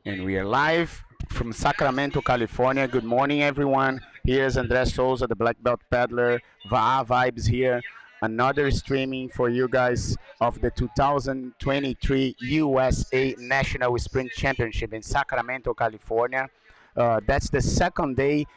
And we are live from Sacramento, California. Good morning, everyone. Here's Andres Souza, the Black Belt Peddler. Va Vibes here. Another streaming for you guys of the 2023 USA National Sprint Championship in Sacramento, California. That's the second day.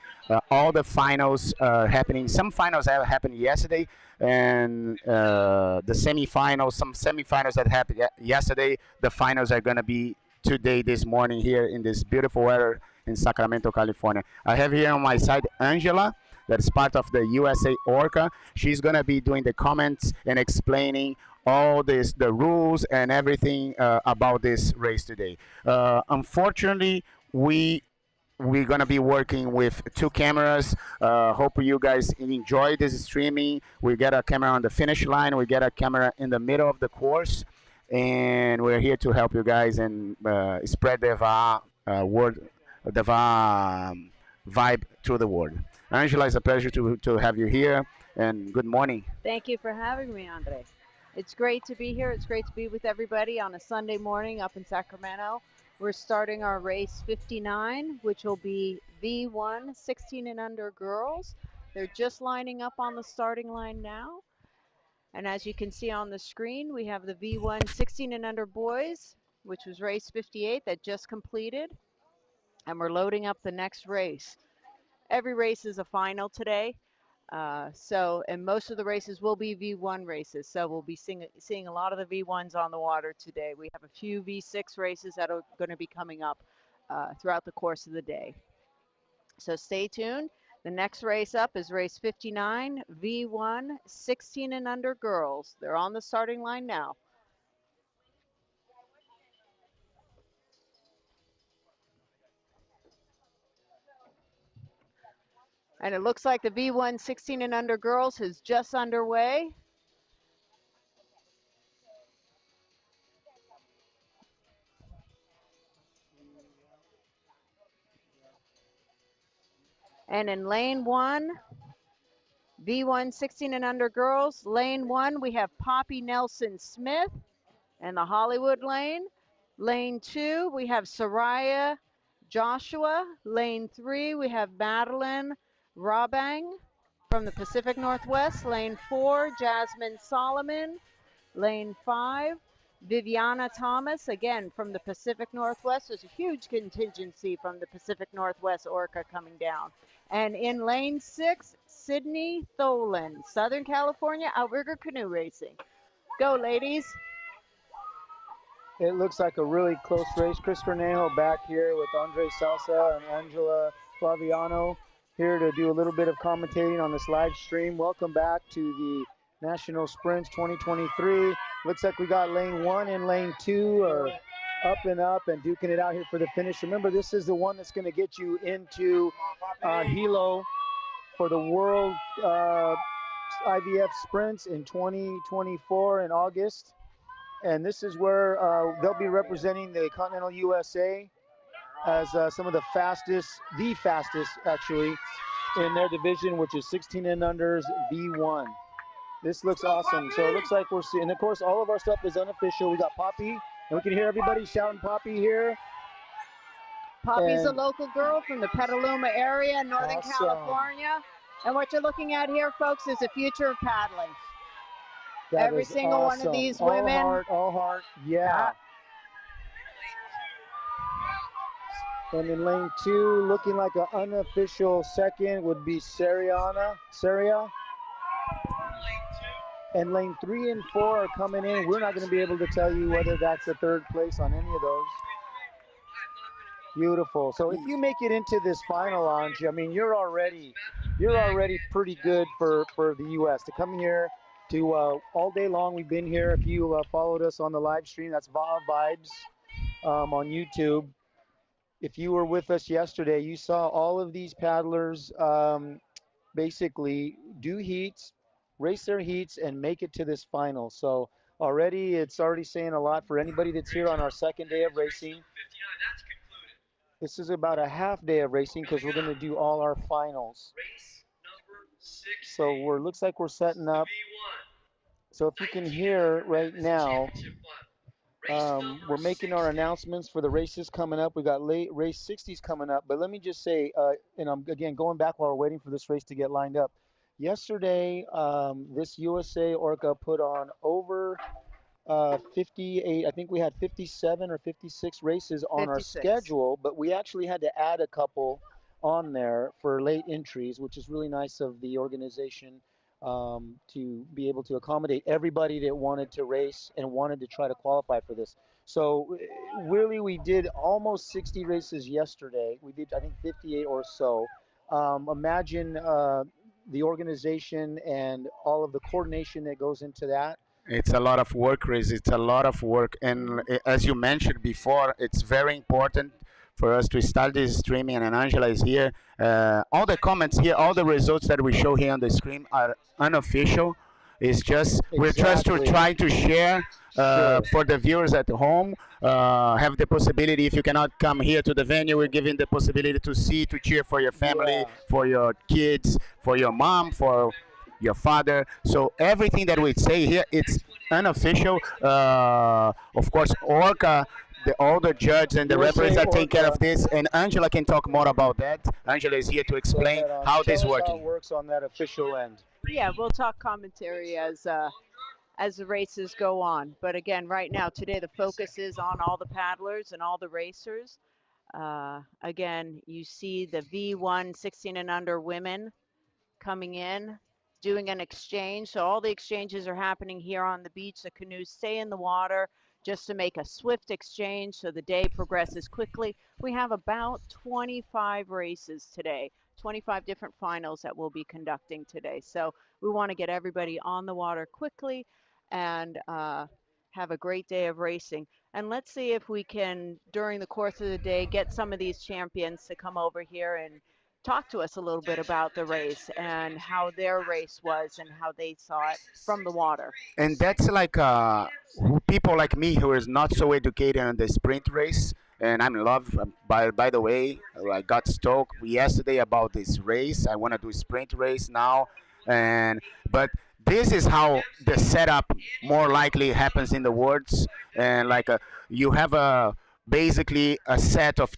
All the finals are happening. Some finals have happened yesterday, and the semifinals, some semifinals that happened yesterday. The finals are gonna be today, this morning, here in this beautiful weather in Sacramento, California. I have here on my side Angela, that is part of the USA Orca. She's gonna be doing the comments and explaining all this, the rules and everything about this race today. Unfortunately, we're gonna be working with two cameras. Hope you guys enjoy this streaming. We got a camera on the finish line. We got a camera in the middle of the course, and we're here to help you guys and spread the VA word, the VA vibe through the world. Angela, it's a pleasure to have you here, and good morning. Thank you for having me, Andre. It's great to be here. It's great to be with everybody on a Sunday morning up in Sacramento. We're starting our race 59, which will be V1 16 and under girls. They're just lining up on the starting line now. And as you can see on the screen, we have the V1 16 and under boys, which was race 58 that just completed. And we're loading up the next race. Every race is a final today. And most of the races will be V1 races. So we'll be seeing a lot of the V1s on the water today. We have a few V6 races that are going to be coming up throughout the course of the day. So stay tuned. The next race up is race 59, V1, 16 and under girls. They're on the starting line now. And it looks like the V1 16 and under girls is just underway. And in lane one, V1 16 and under girls, lane one, we have Poppy Nelson Smith and the Hollywood lane. Lane two, we have Soraya Joshua. Lane three, we have Madeline Robang from the Pacific Northwest. Lane four, Jasmine Solomon. Lane five, Viviana Thomas, again from the Pacific Northwest. There's a huge contingency from the Pacific Northwest Orca coming down. And in lane six, Sydney Tholen, Southern California Outrigger Canoe Racing. Go, ladies. It looks like a really close race. Chris Cornejo back here with Andre Salsa and Angela Flaviano here to do a little bit of commentating on this live stream. Welcome back to the National Sprints 2023. Looks like we got lane one and lane two are up and duking it out here for the finish. Remember, this is the one that's going to get you into Hilo for the World IVF Sprints in 2024 in August. And this is where they'll be representing the Continental USA as some of the fastest actually, in their division, which is 16 and unders V1. This looks awesome. So it looks like we're seeing, and of course, all of our stuff is unofficial. We got Poppy, and we can hear everybody shouting Poppy here. Poppy's a local girl from the Petaluma area, Northern Awesome. California. And what you're looking at here, folks, is the future of paddling. That Every is single one of awesome. these All women. All heart, yeah. And in lane two, looking like an unofficial second would be Saria. And lane three and four are coming in. We're not going to be able to tell you whether that's the third place on any of those. Beautiful. So if you make it into this final, Ange, I mean, you're already pretty good for the U.S. to come here to all day long. We've been here. If you followed us on the live stream, that's Va Vibes on YouTube. If you were with us yesterday, you saw all of these paddlers basically do heats, race their heats, and make it to this final. So it's already saying a lot for anybody that's here on our second day of racing. This is about a half day of racing because we're going to do all our finals. So looks like we're setting up. So if you can hear right now, We're making our announcements for the races coming up. We got late race 60s coming up. But let me just say, and I'm again going back while we're waiting for this race to get lined up. Yesterday, this USA Orca put on over 58. I think we had 57 or 56 races on our 56. schedule, but we actually had to add a couple on there for late entries, which is really nice of the organization to be able to accommodate everybody that wanted to race and wanted to try to qualify for this. So really, we did almost 60 races yesterday. We did, I think, 58 or so. Imagine the organization and all of the coordination that goes into that. It's a lot of work, Chris. It's a lot of work, and Mhm. as you mentioned before, it's very important for us to start this streaming. And Angela is here. All the comments here, all the results that we show here on the screen are unofficial. It's just we're just to Exactly. try to share Sure. for the viewers at home. Have the possibility, if you cannot come here to the venue, we're giving the possibility to see, to cheer for your family, Yeah. for your kids, for your mom, for your father. So everything that we say here, it's unofficial. Of course, Orca, all the judges and the referees USA that take care of Orca. this, and Angela can talk more about that. Angela is here to Go explain ahead, Anj. how this Tell is us how it working. works on that official end. Yeah, we'll talk commentary as the races go on. But again, right now, today, the focus is on all the paddlers and all the racers. Again, you see the V1 16 and under women coming in, doing an exchange. So all the exchanges are happening here on the beach. The canoes stay in the water just to make a swift exchange so the day progresses quickly. We have about 25 races today, 25 different finals that we'll be conducting today. So we want to get everybody on the water quickly and have a great day of racing. And let's see if we can, during the course of the day, get some of these champions to come over here and talk to us a little bit about the race and how their race was and how they saw it from the water. And that's like people like me who is not so educated on the sprint race, and I'm in love. By the way, I got stoked yesterday about this race. I want to do sprint race now, and but this is how the setup more likely happens in the words, and like you have a basically a set of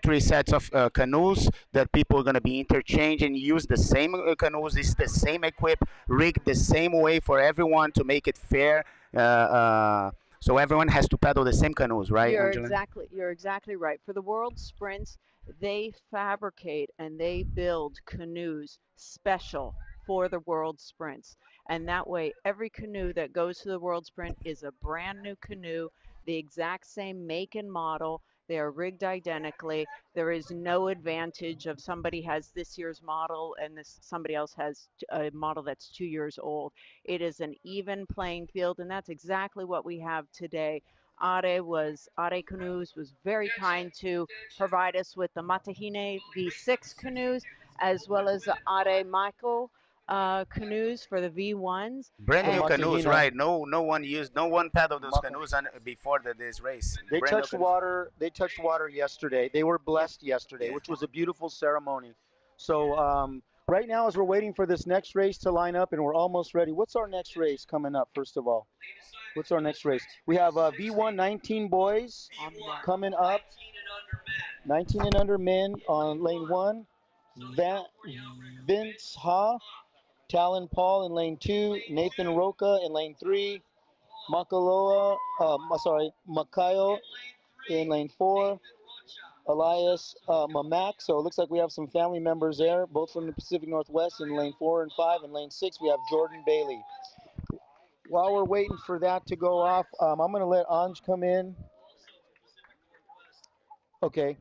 three sets of canoes that people are going to be interchanging, use the same canoes, it's the same equip, rigged the same way for everyone to make it fair. So everyone has to paddle the same canoes, right, Angela? You're exactly right. For the world sprints, they fabricate and they build canoes special for the world sprints. And that way every canoe that goes to the world sprint is a brand new canoe, the exact same make and model. They are rigged identically. There is no advantage of somebody has this year's model and this somebody else has a model that's 2 years old. It is an even playing field, and that's exactly what we have today. Are Canoes was very kind to provide us with the Matahine V6 canoes as well as the Are Mako canoes for the V1s. Brand The new And canoes, Matahina. right? No one paddled those Ma- canoes before this race. They Brand new touched canoes. water. They touched water yesterday. They were yep, blessed yesterday, Yeah. which was a beautiful ceremony. So right now, as we're waiting for this next race to line up, and we're almost ready. What's our next race coming up? First of all, what's our next race? We have V1 19 boys on the water. coming up. 19 and under men on lane one. Va- Vince Ha, Talon Paul in lane two. Nathan Roca in lane three. Makayo in lane four. Elias Mamak. So it looks like we have some family members there, both from the Pacific Northwest in lane 4 and 5. In lane 6, we have Jordan Bailey. While we're waiting for that to go off, I'm going to let Anj come in. Okay.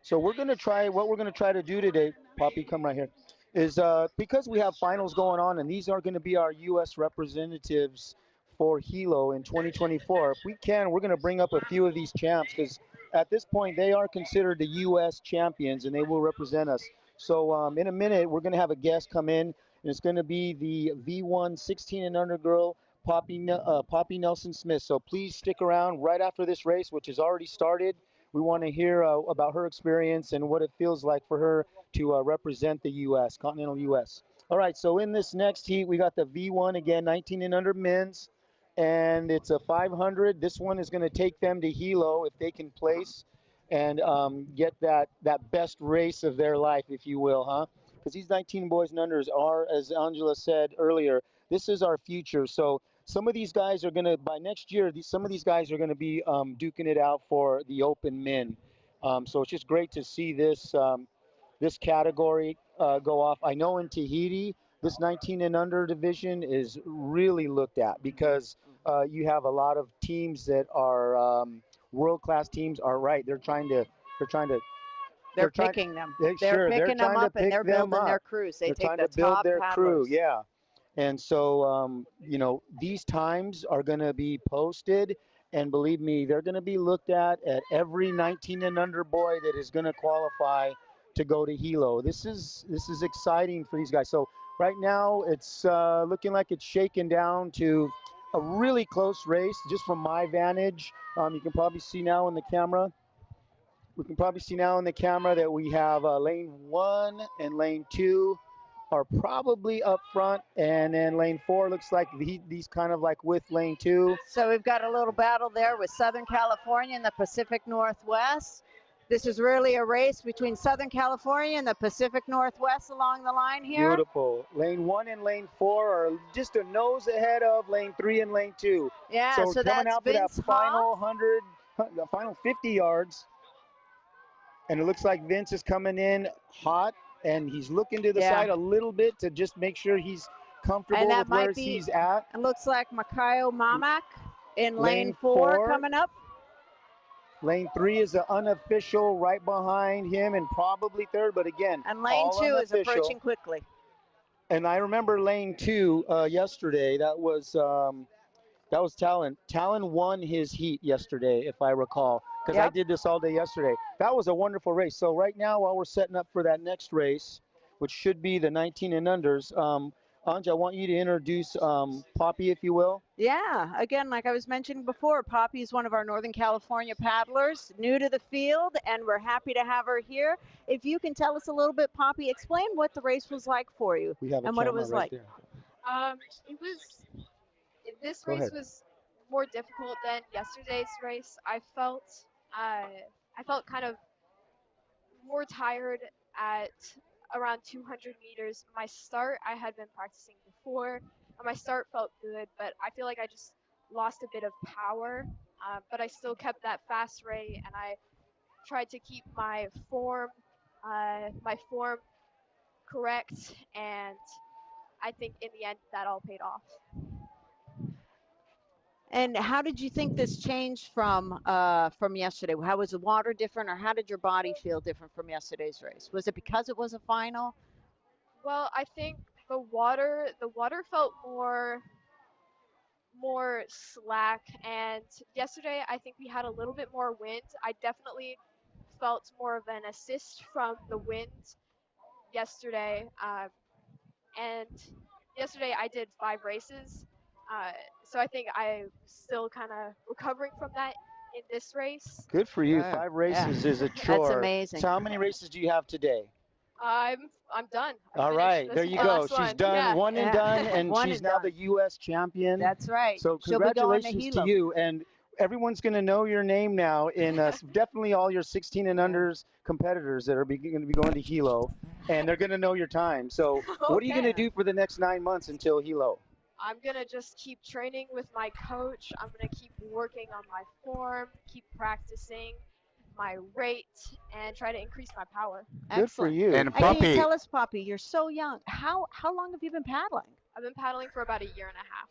So we're going to try, what we're going to try to do today, Poppy, come right here, is because we have finals going on, and these are going to be our U.S. representatives for Hilo in 2024. If we can, we're going to bring up a few of these champs because at this point they are considered the U.S. champions and they will represent us. So in a minute, we're going to have a guest come in, and it's going to be the V1 16 and under girl, Poppy Nelson Smith. So please stick around right after this race, which has already started. We want to hear about her experience and what it feels like for her to represent the U.S., continental U.S. All right, so in this next heat, we got the V1 again, 19 and under men's. and it's a 500. This one is going to take them to Hilo if they can place and get that best race of their life, if you will, huh? Because these 19 boys and unders are, as Angela said earlier, this is our future. So some of these guys are going to, by next year, some of these guys are going to be duking it out for the Open Men. So it's just great to see this category go off. I know in Tahiti, this 19 and under division is really looked at because you have a lot of teams that are world class teams. Are right. They're trying to They're trying. picking them. They're Sure, they're picking them trying to up and pick they're them building their up. crews. They They're take trying the to build top their crew. paddlers. Yeah. And so, these times are going to be posted, and believe me, they're going to be looked at every 19 and under boy that is going to qualify to go to Hilo. This is exciting for these guys. So right now, it's looking like it's shaken down to a really close race, just from my vantage. You can probably see now in the camera. We can probably see now in the camera that we have lane 1 and lane 2 are probably up front, and then lane 4 looks like these kind of like with lane 2. So we've got a little battle there with Southern California and the Pacific Northwest. This is really a race between Southern California and the Pacific Northwest along the line here. Beautiful. Lane 1 and lane 4 are just a nose ahead of lane 3 and lane 2. Yeah, So coming that's out for that Vince final Hoff. 100, the final 50 yards, and it looks like Vince is coming in hot, and he's looking to the Yeah. side a little bit to just make sure he's comfortable And that with where might be, he's at. it looks like Makayo Mamak in lane Lane 4 4. coming up. Lane 3 is the unofficial right behind him and probably third, but again, And lane all 2 is unofficial. approaching quickly. And I remember lane 2 yesterday. That was Talon. Talon won his heat yesterday, if I recall, because I Yep. did this all day yesterday. That was a wonderful race. So right now, while we're setting up for that next race, which should be the 19 and unders, Anj, I want you to introduce Poppy, if you will. Yeah, again, like I was mentioning before, Poppy is one of our Northern California paddlers, new to the field, and we're happy to have her here. If you can tell us a little bit, Poppy, explain what the race was like for you We have a and what it camera was right like. there. It was this Go race ahead. was more difficult than yesterday's race. I felt kind of more tired at around 200 meters. My start I had been practicing before, and my start felt good, but I feel like I just lost a bit of power. But I still kept that fast rate, and I tried to keep my form correct, and I think in the end that all paid off. And how did you think this changed from yesterday? How was the water different, or how did your body feel different from yesterday's race? Was it because it was a final? Well, I think the water felt more slack, and yesterday I think we had a little bit more wind. I definitely felt more of an assist from the wind yesterday, and yesterday I did 5 races, uh, so I think I'm still kind of recovering from that in this race. Good for you. Yeah. 5 races is a That's chore. amazing. So how many races do you have today? I'm done. I All finished. right, This there is you my go. last She's one. done Yeah. one and Yeah. done, and One she's and now done. the U.S. champion. That's right. So She'll be going to congratulations to Hilo. you, and everyone's going to know your name now in definitely all your 16 and unders competitors that are going to be going to Hilo, and they're going to know your time. So what are you going to Okay. do for the next 9 months until Hilo? I'm gonna just keep training with my coach. I'm gonna keep working on my form, keep practicing my rate, and try to increase my power. Good for Excellent. you. And And can you Poppy, tell us, Poppy, you're so young. How long have you been paddling? I've been paddling for about a year and a half.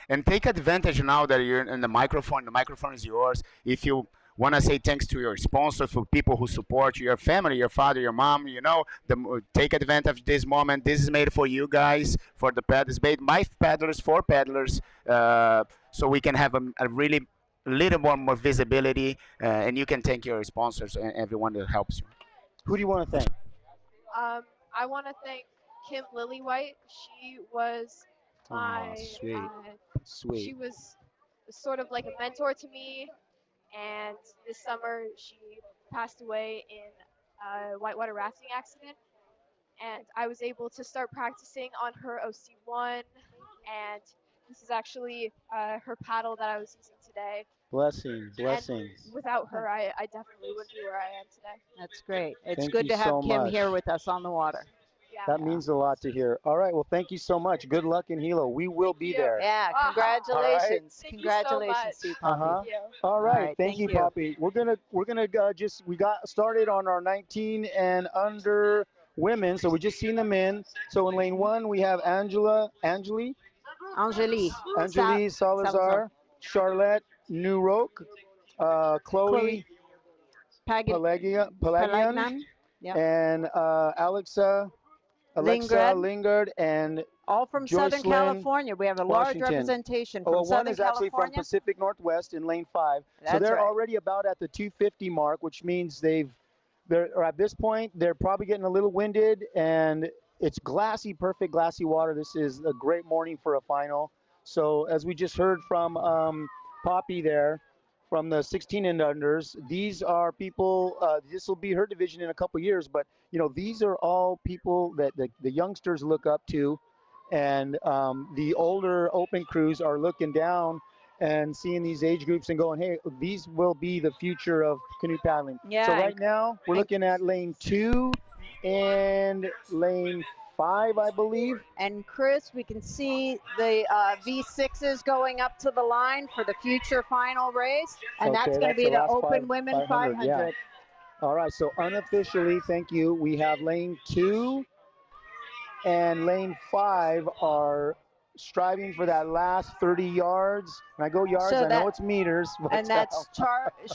and take advantage now that you're in the microphone. The microphone is yours. If you want to say thanks to your sponsors, for people who support you, your family, your father, your mom, take advantage of this moment. This is made for you guys, for the paddlers, made by paddlers for paddlers, so we can have a really little more visibility, and you can thank your sponsors and everyone that helps you. Who do you want to thank? I want to thank Kim Lillywhite. She was Oh, my sweet, she sweet. was sort of like a mentor to me, and this summer she passed away in a whitewater rafting accident, and I was able to start practicing on her OC1, and This is actually her paddle that I was using today. Blessing, And blessing. without her, I definitely wouldn't be where I am today. That's great. It's Thank good you to have so Kim much. here with us on the water. Yeah. That means a lot to hear. All right, well, thank you so much. Good luck in Hilo. We will Thank be you. there. Yeah, Ah, congratulations. Thank you so Congratulations much. to you, Uh Poppy. huh. Thank you. All right, right, thank thank you, you. Poppy. We're gonna just we got started on our 19 and under women, so we just seen the men. So in lane one we have Angélie. Angeli Salazar. Salazar, Charlotte Nurok, Chloe Chloe Pelagian, Pelagnan. Yep. and Alexa Lingard. Lingard, and All from Southern Joycelyn California. We have a large Washington. representation Oh, from well, one Southern is actually from California. Pacific Northwest in lane 5. So That's they're right. already about at the 250 mark, which means they're at this point they're probably getting a little winded, and it's glassy, perfect glassy water. This is a great morning for a final. So as we just heard from Poppy there, from the 16 and unders, these are people. This will be her division in a couple years, but these are all people that the youngsters look up to, and the older open crews are looking down and seeing these age groups and going, hey, these will be the future of canoe paddling. Yeah, So and- right now we're looking at lane 2 and lane 5, I believe. And Chris, we can see the V6s going up to the line for the future final race, and Okay, that's going to that's be the the last Open 500, Women 500. yeah. All right, so unofficially, thank you. We have lane 2 and lane 5 are striving for that last 30 yards. When I go yards, So I know it's meters. But And that's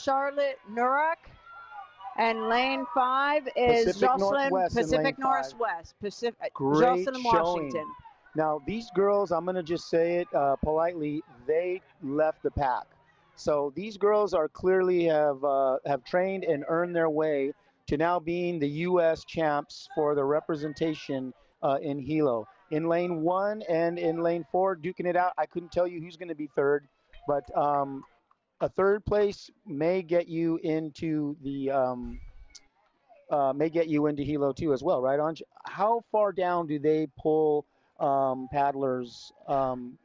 Charlotte Nurak. And lane 5 is Pacific Jocelyn, Northwest in Pacific lane 5. Northwest, Great Jocelyn showing. Washington. Now, these girls, I'm going to just say it politely, they left the pack. So these girls are clearly have trained and earned their way to now being the U.S. champs for the representation in Hilo. In lane 1 and in lane 4, duking it out. I couldn't tell you who's going to be third, but a third place may get you into the Hilo too as well, right, Anj? How far down do they pull paddlers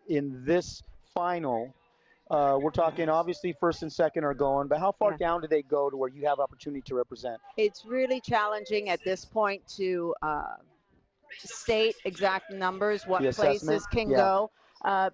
in this final? We're talking obviously first and second are going, but how far down do they go to where you have opportunity to represent? It's really challenging at this point to state exact numbers, what places can go.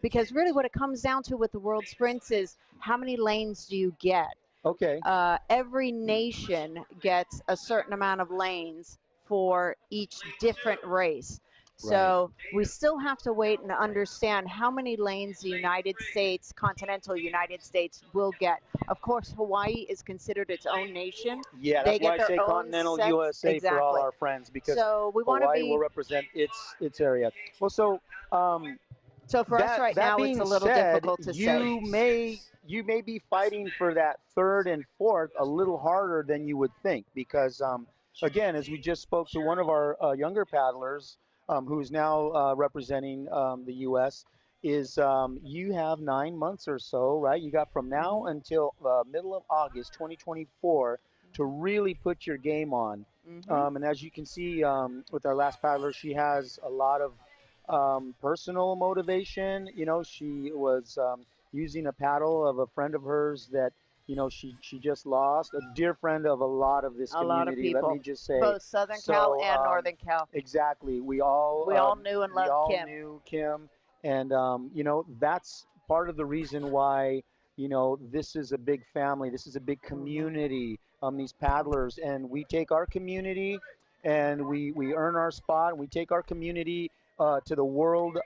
Because really what it comes down to with the world sprints is how many lanes do you get? Okay. Every nation gets a certain amount of lanes for each different race. So we still have to wait and understand how many lanes the United States, continental United States, will get. Of course, Hawaii is considered its own nation. Yeah, They that's get why I their say own continental sets. USA for all Exactly. our friends, because So we want to Hawaii be. will represent its area. Well, so So for us right now, it's a little difficult to say. You may be fighting for that third and fourth a little harder than you would think, because again, as we just spoke to one of our younger paddlers who's now representing the U.S., is you have 9 months or so, right? You got from now until middle of August 2024 to really put your game on. And as you can see with our last paddler, she has a lot of personal motivation. She was using a paddle of a friend of hers that she just lost, a dear friend of a lot of this A community. lot of people. Let me just say, both Southern Cal and Northern Cal. exactly. We all knew and loved Kim. knew Kim, and that's part of the reason why this is a big family. This is a big community. These paddlers, and we take our community, and we earn our spot. And we take our community to the world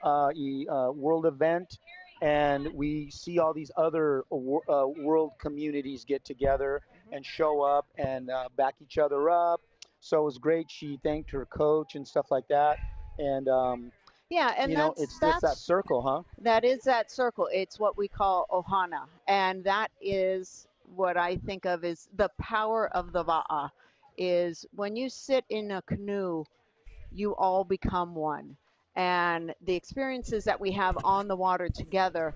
event, and we see all these other world communities get together and show up and back each other up. So it was great. She thanked her coach and stuff like that, and Yeah, and it's just that circle, huh? That is that circle. It's what we call ohana, and that is what I think of as the power of the va'a. Is when you sit in a canoe, you all become one, and the experiences that we have on the water together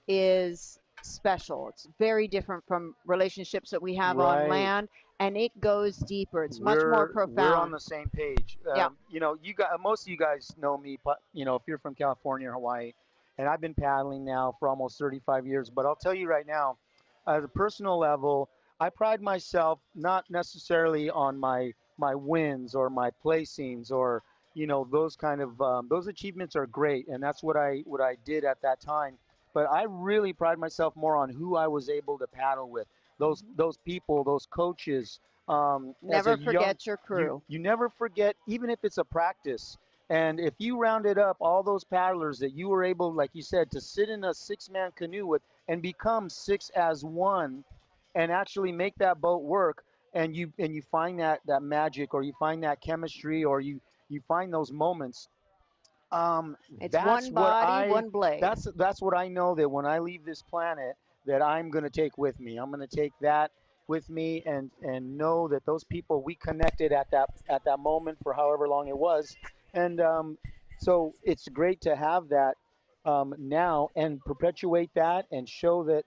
is special. It's very different from relationships that we have on land, and it goes deeper. It's much more profound. We're on the same page. Yeah. You guys, most of you guys know me, but if you're from California or Hawaii, and I've been paddling now for almost 35 years. But I'll tell you right now, at a personal level, I pride myself not necessarily on my wins or my placings or those kind of those achievements are great, and that's what I did at that time. But I really pride myself more on who I was able to paddle with. Those people, those coaches. As a Never young, forget your you crew. you never forget, even if it's a practice. And if you rounded up all those paddlers that you were able, like you said, to sit in a six-man canoe with and become six as one, and actually make that boat work, and you find that magic, or you find that chemistry, or you find those moments. It's That's one what body, I one blade. that's what I know, that when I leave this planet, that I'm going to take with me. I'm going to take that with me, and know that those people, we connected at that moment for however long it was. And so it's great to have that now, and perpetuate that, and show that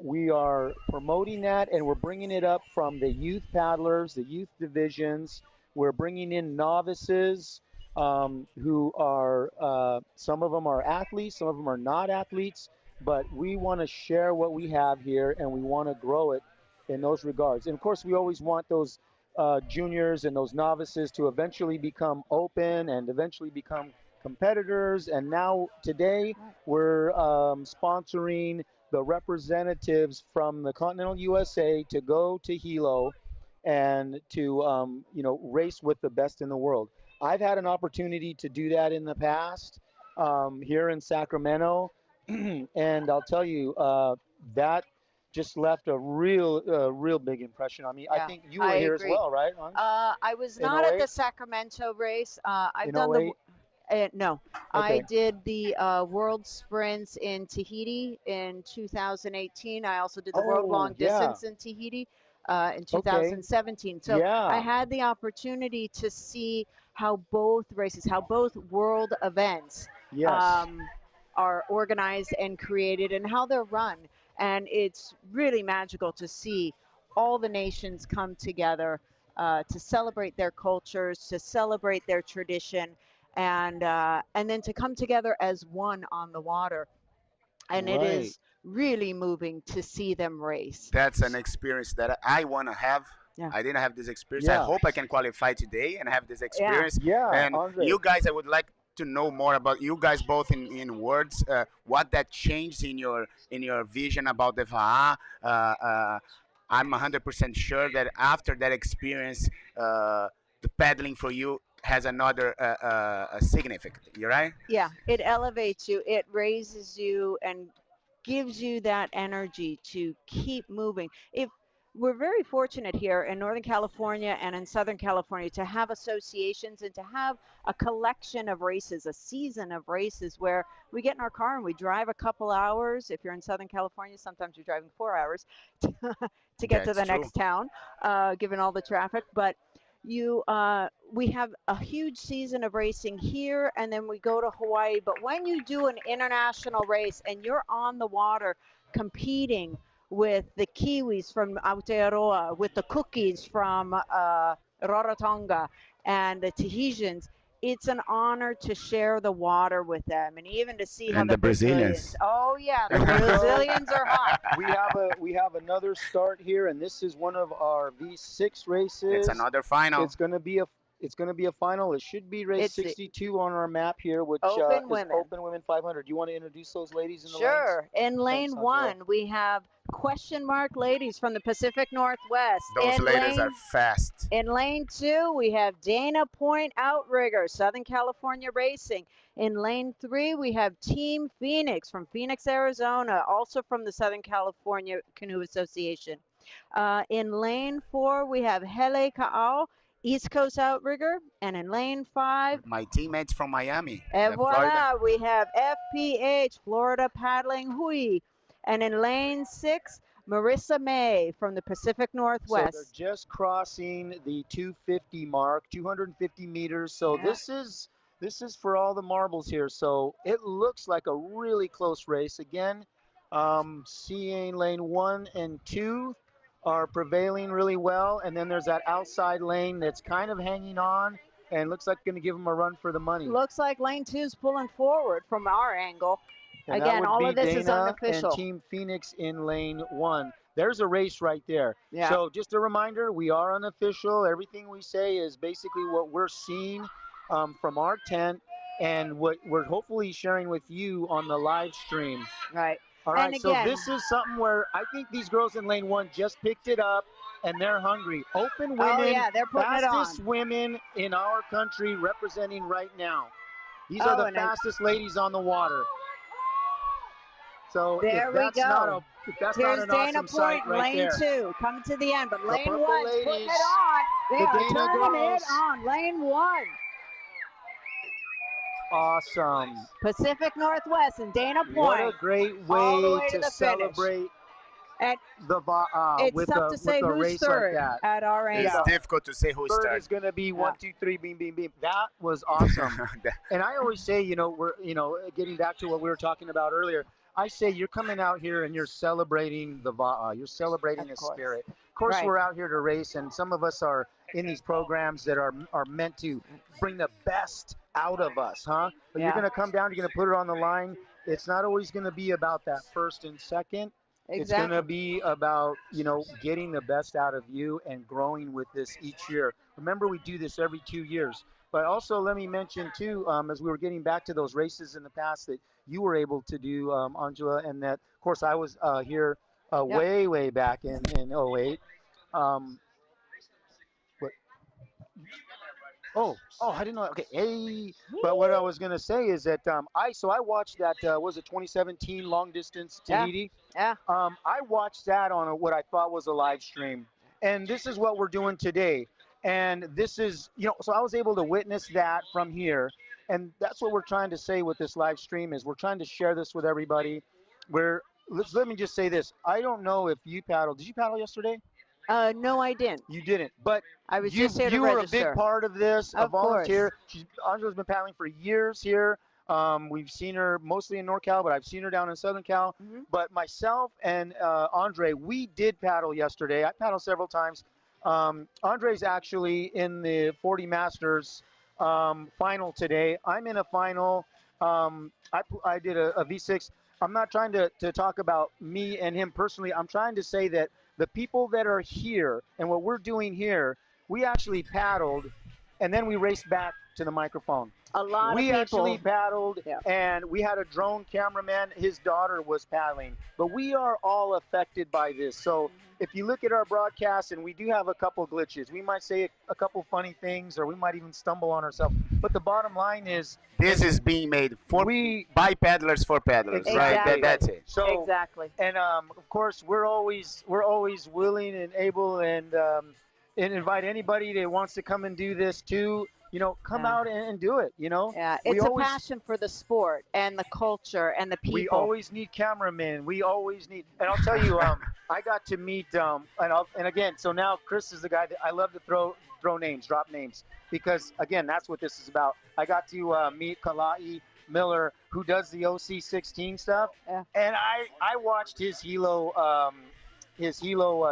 we are promoting that, and we're bringing it up from the youth paddlers, the youth divisions. We're bringing in novices who are, some of them are athletes, some of them are not athletes, but we want to share what we have here, and we want to grow it in those regards. And of course, we always want those juniors and those novices to eventually become open and eventually become competitors. And now, today, we're sponsoring the representatives from the continental USA to go to Hilo and to race with the best in the world. I've had an opportunity to do that in the past here in Sacramento, and I'll tell you, that just left a real big impression on me. I Yeah, think you I were here as agree. well, right, Anj? I was In not at the '08? Sacramento race. I've In done the '08? no, I Okay. did the world sprints in Tahiti in 2018. I also did the world Oh, long yeah. distance in Tahiti in Okay. 2017. So I Yeah. had the opportunity to see how both races, how both world events Yes. um, are organized and created, and how they're run. And it's really magical to see all the nations come together to celebrate their cultures, to celebrate their tradition, and then to come together as one on the water. And it Right. is really moving to see them race. That's an experience that I want to have. Yeah, I didn't have this experience. I Yeah. hope I can qualify today and have this yeah, experience. Yeah, And Andre. you guys, I would like to know more about you guys both in words. What that changed in your vision about the VAA. I'm 100% sure that after that experience, the paddling for you has another significant. You right? yeah. It elevates you, it raises you, and gives you that energy to keep moving. If we're very fortunate here in Northern California and in Southern California to have associations and to have a collection of races, a season of races where we get in our car and we drive a couple hours. If you're in Southern California, sometimes you're driving 4 hours to get to That's the true. next town, given all the traffic. But we have a huge season of racing here, and then we go to Hawaii. But when you do an international race and you're on the water competing with the Kiwis from Aotearoa, with the Cookies from Rarotonga, and the Tahitians, it's an honor to share the water with them, and even to see how And the the Brazilians. Brazilians. Oh yeah, the Here we go. Brazilians are hot. We have another start here, and this is one of our V6 It's races. another final. It's going to be a final. It should be race It's the 62 on our map here, which open is women. Open Women 500. Do you want to introduce those ladies in the lanes? Sure. In Thanks, lane Angela. one, we have question mark ladies from the Pacific Northwest. Those ladies are fast. In lane two, we have Dana Point Outrigger, Southern California Racing. In lane three, we have Team Phoenix from Phoenix, Arizona, also from the Southern California Canoe Association. In lane four, we have Hele Ka'au, East Coast Outrigger. And in lane five, My teammates from Miami, and the Florida. voila, we have FPH, Florida Paddling Hui. And in lane six, Marissa May from the Pacific So they're Northwest. just crossing the 250 mark, 250 meters. So Yeah. this is for all the marbles here. So it looks like a really close race. Again, seeing lane 1 and 2 are prevailing really well, and then there's that outside lane that's kind of hanging on. and looks like going to give them a run for the money. Looks like lane 2's pulling forward from our angle. And that Again, would all be of this is Dana unofficial. and Team Phoenix in lane 1. There's a race right there. Yeah. So just a reminder, we are unofficial. Everything we say is basically what we're seeing from our tent and what we're hopefully sharing with you on the live stream. Right. All right, And so again, this is something where I think these girls in lane 1 just picked it up and they're hungry. Open women, oh yeah, they're putting it fastest on. women in our country representing right now. These Oh, are the and fastest ladies on the water. So There if we that's go. not if that's not Here's an Dana awesome sight Point, right lane there. 2, coming to the end, but lane purple 1's putting ladies, it on. They the are Dana turning it girls. on. Lane 1, Awesome. Pacific Northwest and Dana What a Point. great all the way way to to the celebrate And the it's tough to say with a who's race third like that. at our It's angle. difficult to say who's Third third. is going to be Yeah. 1, 2, 3, beam, beam, beam. That was awesome. And I always say, we're, getting back to what we were talking about earlier, I say you're coming out here and you're celebrating the Va'a. You're celebrating the Of course. spirit. Of course, Right. we're out here to race, and some of us are in these programs that are meant to bring the best out of us, huh? But Yeah. you're going to come down, you're going to put it on the line. It's not always going to be about that first and second. It's going Exactly. to be about, getting the best out of you and growing with this each year. Remember, we do this every 2 years. But also, let me mention, too, as we were getting back to those races in the past that you were able to do, Angela, and that, of course, I was here Yep. way back in '08. But, I didn't know. Okay, hey. But what I was going to say is that I watched that, was it 2017 long distance Yeah. Tahiti? Yeah. I watched that on what I thought was a live stream. And this is what we're doing today. And this is, so I was able to witness that from here. And that's what we're trying to say with this live stream is we're trying to share this with everybody. Let me just say this. I don't know if you paddled. Did you paddle yesterday? No, I didn't. You didn't. But I was you just here to were a register. big part of this, a Of course. volunteer. Angela's been paddling for years here. We've seen her mostly in NorCal, but I've seen her down in Southern Cal. Mhm. But myself and Andre, we did paddle yesterday. I paddled several times. Andre's actually in the 40 Masters final today. I'm in a final. I did a V6. I'm not trying to talk about me and him personally. I'm trying to say that the people that are here and what we're doing here, we actually paddled and then we raced back to the microphone. A lot We of people. actually paddled, Yeah. and we had a drone cameraman. His daughter was paddling. But we are all affected by this. So if you look at our broadcast, and we do have a couple glitches, we might say a couple funny things, or we might even stumble on ourselves. But the bottom line is This is being made by paddlers for paddlers, right? Exactly. That's it. so. Exactly. And of course, we're always willing and able, and invite anybody that wants to come and do this too. Come Yeah. out and do it. Yeah, We it's a always- passion for the sport and the culture and the people. We always need cameramen. We always need, and I'll tell you, I got to meet, and again, so now Chris is the guy that I love to throw names, drop names, because again, that's what this is about. I got to meet Kalai Miller, who does the OC16 stuff, Yeah. and I watched his Hilo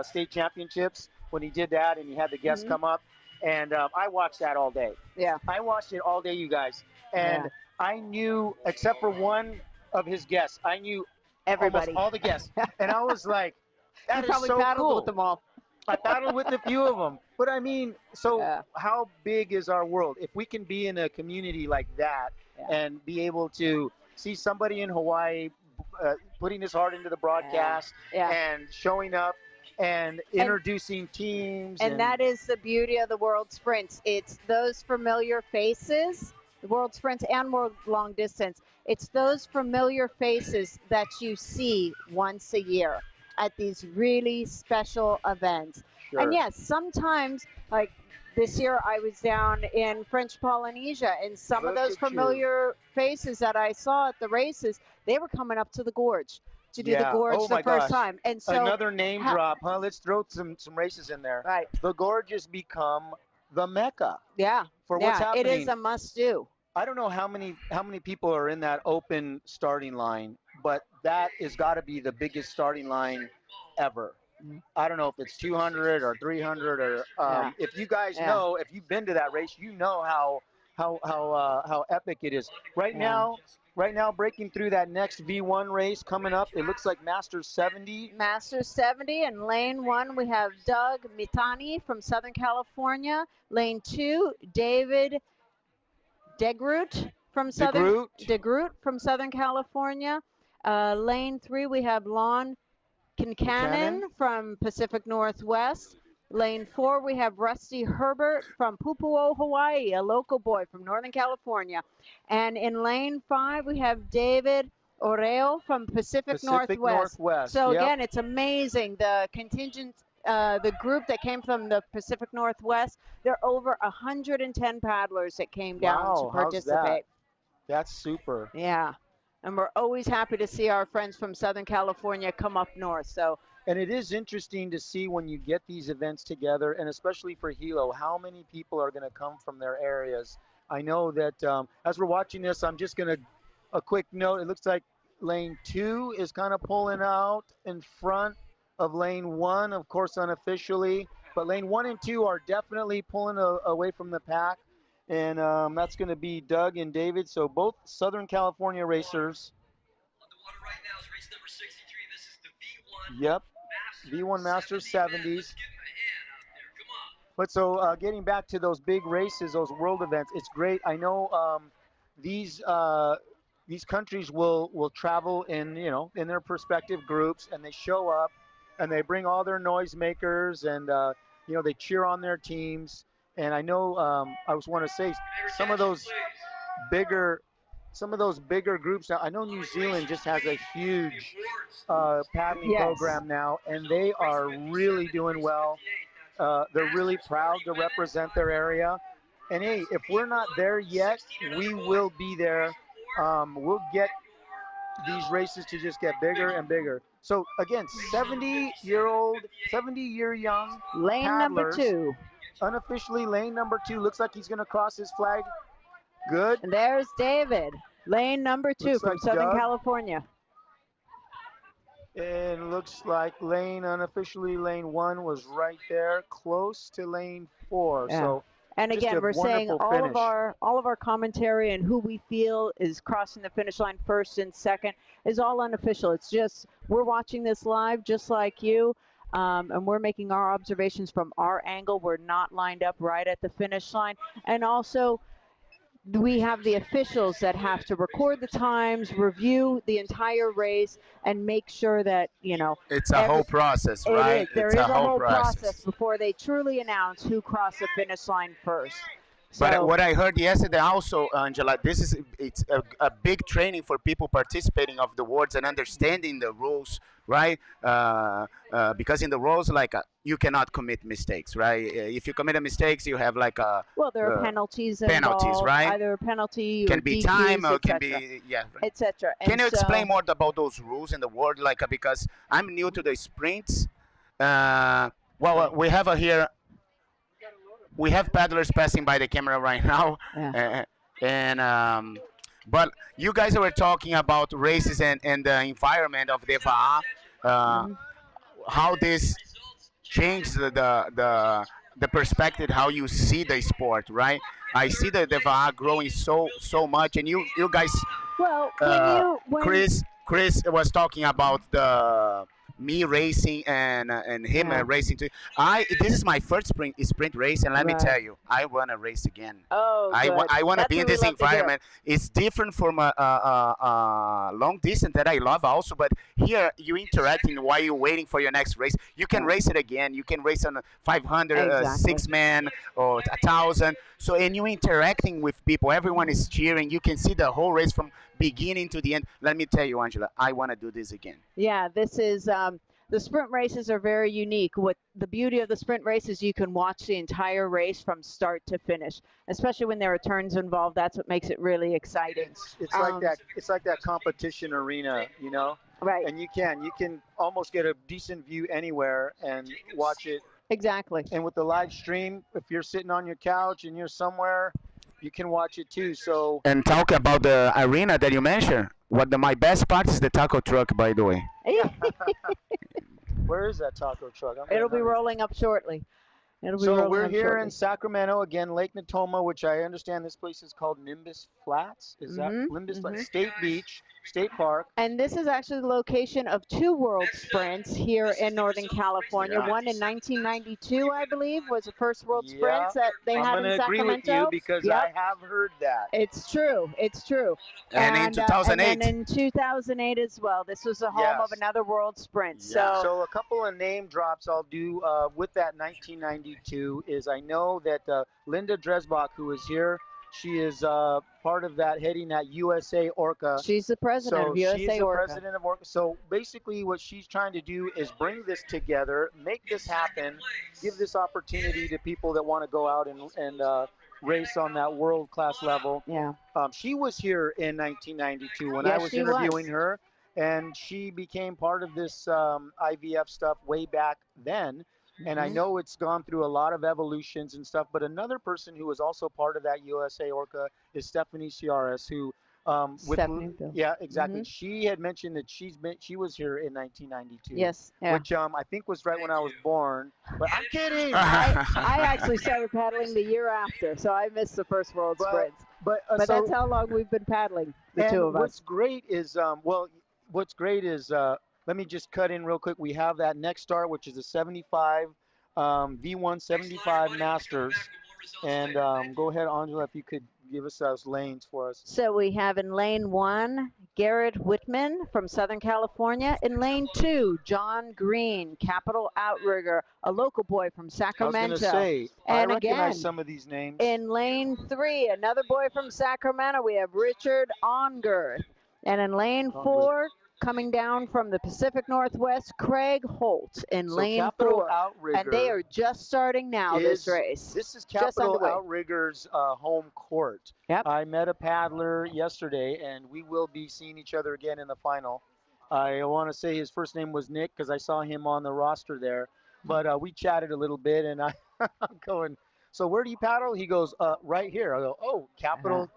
state championships when he did that, and he had the guests Mhm. come up, and I watched that all day. Yeah. I watched it all day, you guys, and Yeah. I knew, except for one of his guests, I knew Everybody. almost all the guests, and I was like, You "That is probably so paddled cool." with them all. I paddled with a few of them, but I mean, so Yeah. how big is our world? If we can be in a community like that Yeah. and be able to see somebody in Hawaii putting his heart into the broadcast Yeah. and showing up and introducing teams, And that is the beauty of the World Sprints. It's those familiar faces, the World Sprints and World Long Distance. It's those familiar faces that you see once a year at these really special events. Sure. And yes, sometimes, like this year, I was down in French Polynesia, and some of Look those at you. familiar faces that I saw at the races, they were coming up to the gorge to do the Yeah. gorge Oh the my first gosh. time. And so, Another name drop, huh? Let's throw some races in there. right, The gorge has become the mecca yeah, for yeah, what's happening. it is a must-do. I don't know how many people are in that open starting line, but that has got to be the biggest starting line ever. Mm. I don't know if it's 200 or 300 or Yeah. if you guys Yeah. know, if you've been to that race, you know how epic it is. Right Yeah. now, right now, breaking through that next V1 race coming up, it looks like Masters 70. Masters 70 and lane 1 we have Doug Mitani from Southern California. Lane 2 David DeGroot from Southern DeGroot, DeGroot from Southern California. Lane 3 we have Lon Buchanan, Kincannon from Pacific Northwest. Lane 4 we have Rusty Herbert from Pupuo, Hawaii, a local boy from Northern California. And in lane 5 we have David Oreo from Pacific Pacific Northwest. Northwest. So Yep. again, it's amazing. The contingent, the group that came from the Pacific Northwest, there are over 110 paddlers that came down to Wow, how's that? participate. That's super. Yeah. And we're always happy to see our friends from Southern California come up north. So And it is interesting to see when you get these events together, and especially for Hilo, how many people are going to come from their areas. I know that as we're watching this, I'm just going to, a quick note, it looks like lane 2 is kind of pulling out in front of lane 1, of course, unofficially. But lane 1 and 2 are definitely pulling away from the pack. And that's going to be Doug and David. So both Southern California racers. Yep. V1 Masters 70s. But so getting back to those big races, those world events, it's great. I know these countries will travel in their respective groups, and they show up and they bring all their noisemakers, and they cheer on their teams. And I know I was want to say some of those bigger groups now. I know New Zealand just has a huge paddling Yes. program now, and they are really doing well. They're really proud to represent their area. And hey, if we're not there yet, we will be there. We'll get these races to just get bigger and bigger. So again, 70-year young lane number paddlers. 2. Unofficially, lane number 2 looks like he's going to cross his flag. Good. And there's David, lane number 2 Looks from like Southern Doug. California. And looks like unofficially lane 1 was right there, close to lane 4. Yeah. So And just again, a we're saying wonderful all finish. of our commentary and who we feel is crossing the finish line first and second is all unofficial. It's just we're watching this live, just like you, and we're making our observations from our angle. We're not lined up right at the finish line, and also we have the officials that have to record the times, review the entire race, and make sure that It's a whole process, right? There It's is a a whole process. process before they truly announce who crossed the finish line first. But So, what I heard yesterday also, Angela, it's a big training for people participating of the words and understanding the rules, right? Because in the rules, like you cannot commit mistakes, right? If you commit a mistakes, you have like a well, there are penalties involved. right? Either a penalty Can or be DQs, time or can etc., be etc. Can you explain more about those rules in the world, like because I'm new to the sprints. We have here. We have paddlers passing by the camera right now, Yeah. but you guys were talking about races and the environment of the VAA, how this changed the perspective, how you see the sport, right? I see the VAA growing so much, and you guys, Well, when Chris was talking about the me racing and him Yeah. racing too. This is my first sprint race, and let me Right. tell you, I want to race again. Oh, I good. want to That's be in what we this love to hear. environment. It's different from a long distance that I love also, but here you interacting while you're waiting for your next race. You can race it again. You can race on a 500, Exactly. 6-man, or 1,000. So, and you interacting with people. Everyone is cheering. You can see the whole race from beginning to the end. Let me tell you, Angela, I want to do this again. Yeah, this is the sprint races are very unique. What the beauty of the sprint race is you can watch the entire race from start to finish, especially when there are turns involved. That's what makes it really exciting. It's like that. It's like that competition arena, Right. And you can almost get a decent view anywhere and watch it. Exactly. And with the live stream, if you're sitting on your couch and you're somewhere, you can watch it too. So And talk about the arena that you mentioned. My best part is the taco truck, by the way. Where is that taco truck? I'm It'll getting be hungry. rolling up shortly. It'll be So rolling we're up here shortly. in Sacramento again, Lake Natoma, which I understand this place is called Nimbus Flats. Is that Nimbus Flats? State Beach, State Park. And this is actually the location of 2 world sprints here in Northern California. Yeah. One in 1992, I believe, was the first world Yeah, sprints that they I'm had going in to agree with you Sacramento. because Yep. I have heard that. It's true. It's true. And in And 2008. then in 2008 as well. This was the home of Yes. another world sprint. Yeah. So a couple of name drops I'll do with that 1992 is I know that Linda Dresbach, who is here, she is part of that, heading that USAORCA. she's the president So of she is the USAORCA. president of ORCA. So basically what she's trying to do is bring this together, make this happen, give this opportunity to people that want to go out and race on that world-class level. Yeah. She was here in 1992 when I Yes, was she interviewing was. her, and she became part of this IVF stuff way back then. And I know it's gone through a lot of evolutions and stuff. But another person who was also part of that USA Orca is Stephanie Ciares, who Stephanie Bill. yeah, exactly. She had mentioned that she was here in 1992. Yes. Yeah. Which I think was right when I was born. But I'm kidding. I actually started paddling the year after, so I missed the first world sprints. But But so, that's how long we've been paddling, the two of what's us. great is what's great is let me just cut in real quick. We have that next start, which is a 75 V1 75 Masters, and go ahead, Angela, if you could give us those lanes for us. So we have in lane 1, Garrett Whitman from Southern California. In lane 2, John Green, Capital Outrigger, a local boy from I was Sacramento. going to say, I And recognize again, some of these names. in lane 3, another boy from Sacramento, we have Richard Ongirth. And in lane 4, coming down from the Pacific Northwest, Craig Holt in So lane Capital 4. Outrigger, And they are just starting now, this race. This is Just Capital underway. Outrigger's home court. Yep. I met a paddler yesterday, and we will be seeing each other again in the final. I want to say his first name was Nick because I saw him on the roster there. But we chatted a little bit, and I'm going, so where do you paddle? He goes, right here. I go, oh, Capital.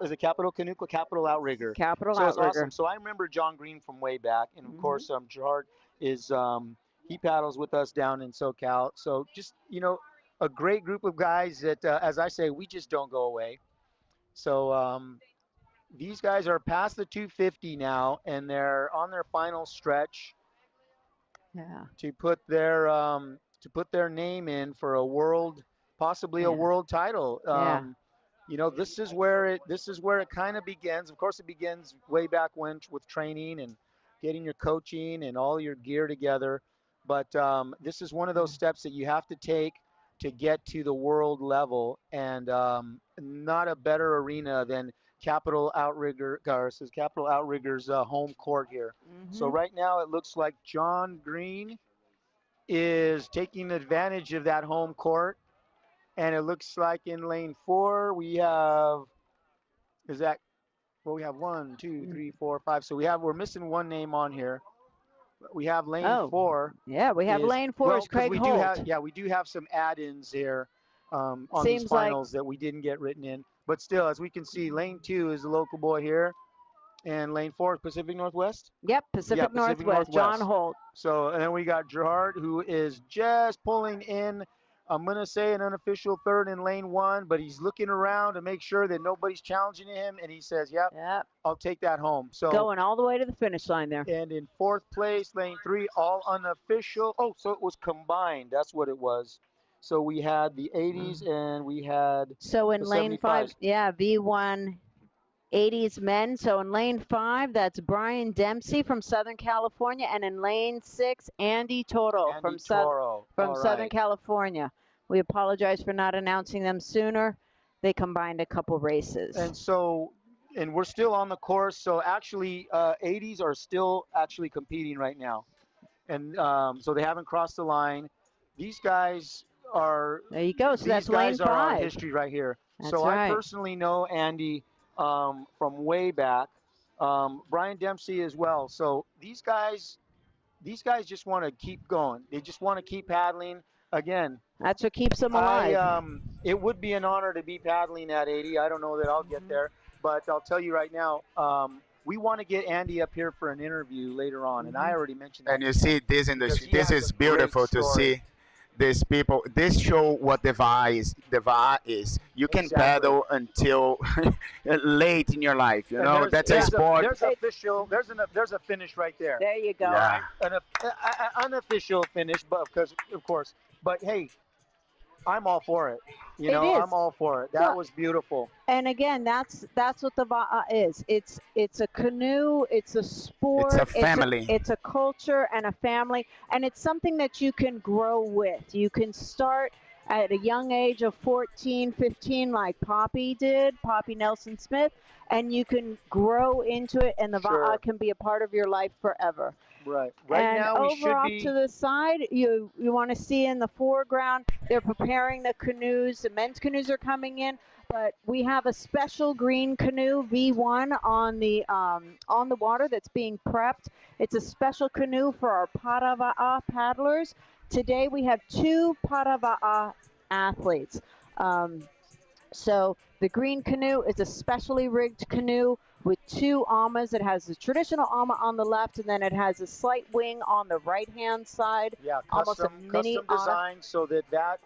Is it Capital Canoe? Capital Outrigger. Capital So it's Outrigger. awesome. So I remember John Green from way back, and of course Gerard is he paddles with us down in SoCal. So just a great group of guys that, as I say, we just don't go away. So these guys are past the 250 now, and they're on their final stretch. Yeah. To put their name in for a world, possibly a world title. This is where it kind of begins. Of course, it begins way back when with training and getting your coaching and all your gear together. But this is one of those steps that you have to take to get to the world level, and not a better arena than Capital Outrigger's home court here. So right now it looks like John Green is taking advantage of that home court. And it looks like in lane 4 we have, we have 1, 2, 3, 4, 5. So we're missing one name on here. We have lane 4. Yeah, we have lane 4 is Craig Holt. We do have some add-ins here on Seems these finals that we didn't get written in. But still, as we can see, lane 2 is the local boy here. And lane 4 is Pacific Northwest? Yep, Pacific Northwest, John Holt. So, and then we got Gerard, who is just pulling in, I'm going to say an unofficial third in lane 1, but he's looking around to make sure that nobody's challenging him, and he says, yep. I'll take that home. So going all the way to the finish line there. And in 4th place, lane 3, all unofficial. Oh, so it was combined. That's what it was. So we had the 80s and we had So in the lane 75s. 5, V1 80s men. So in lane 5, that's Brian Dempsey from Southern California. And in lane 6, Andy Toro from Southern California. We apologize for not announcing them sooner. They combined a couple races. And we're still on the course. So actually, 80s are still actually competing right now. And so they haven't crossed the line. These guys are. There you go. So that's lane 5. These guys are on history right here. That's right. I personally know Andy from way back. Brian Dempsey as well. So these guys just want to keep going. They just want to keep paddling. Again, that's what keeps them alive. It would be an honor to be paddling at 80. I don't know that I'll get there, but I'll tell you right now, we want to get Andy up here for an interview later on, and I already mentioned that And to you him see this in the because he this has is a great beautiful to story. see these people. This show what the VA is. The VA is. You can Exactly. paddle until late in your life. You And know that's a sport. there's official there's a finish right there. There you go. All Yeah. right, an unofficial finish, but because of course. But hey, I'm all for it. You It know, is. I'm all for it. That Well, was beautiful. and again, that's what the Va'a is. It's a canoe. It's a It's a sport. family. It's a culture and a family, and it's something that you can grow with. You can start at a young age of 14, 15, like Poppy did, Poppy Nelson Smith, and you can grow into it, and the Sure. Va'a can be a part of your life forever. Right. Right And now we over should off be. to the side, you want to see in the foreground, they're preparing the canoes. The men's canoes are coming in, but we have a special green canoe V1 on the water that's being prepped. It's a special canoe for our Parava'a paddlers. Today we have two Parava'a athletes. So the green canoe is a specially rigged canoe with two amas. It has the traditional ama on the left, and then it has a slight wing on the right-hand side, Yeah, almost a mini custom otter. design so that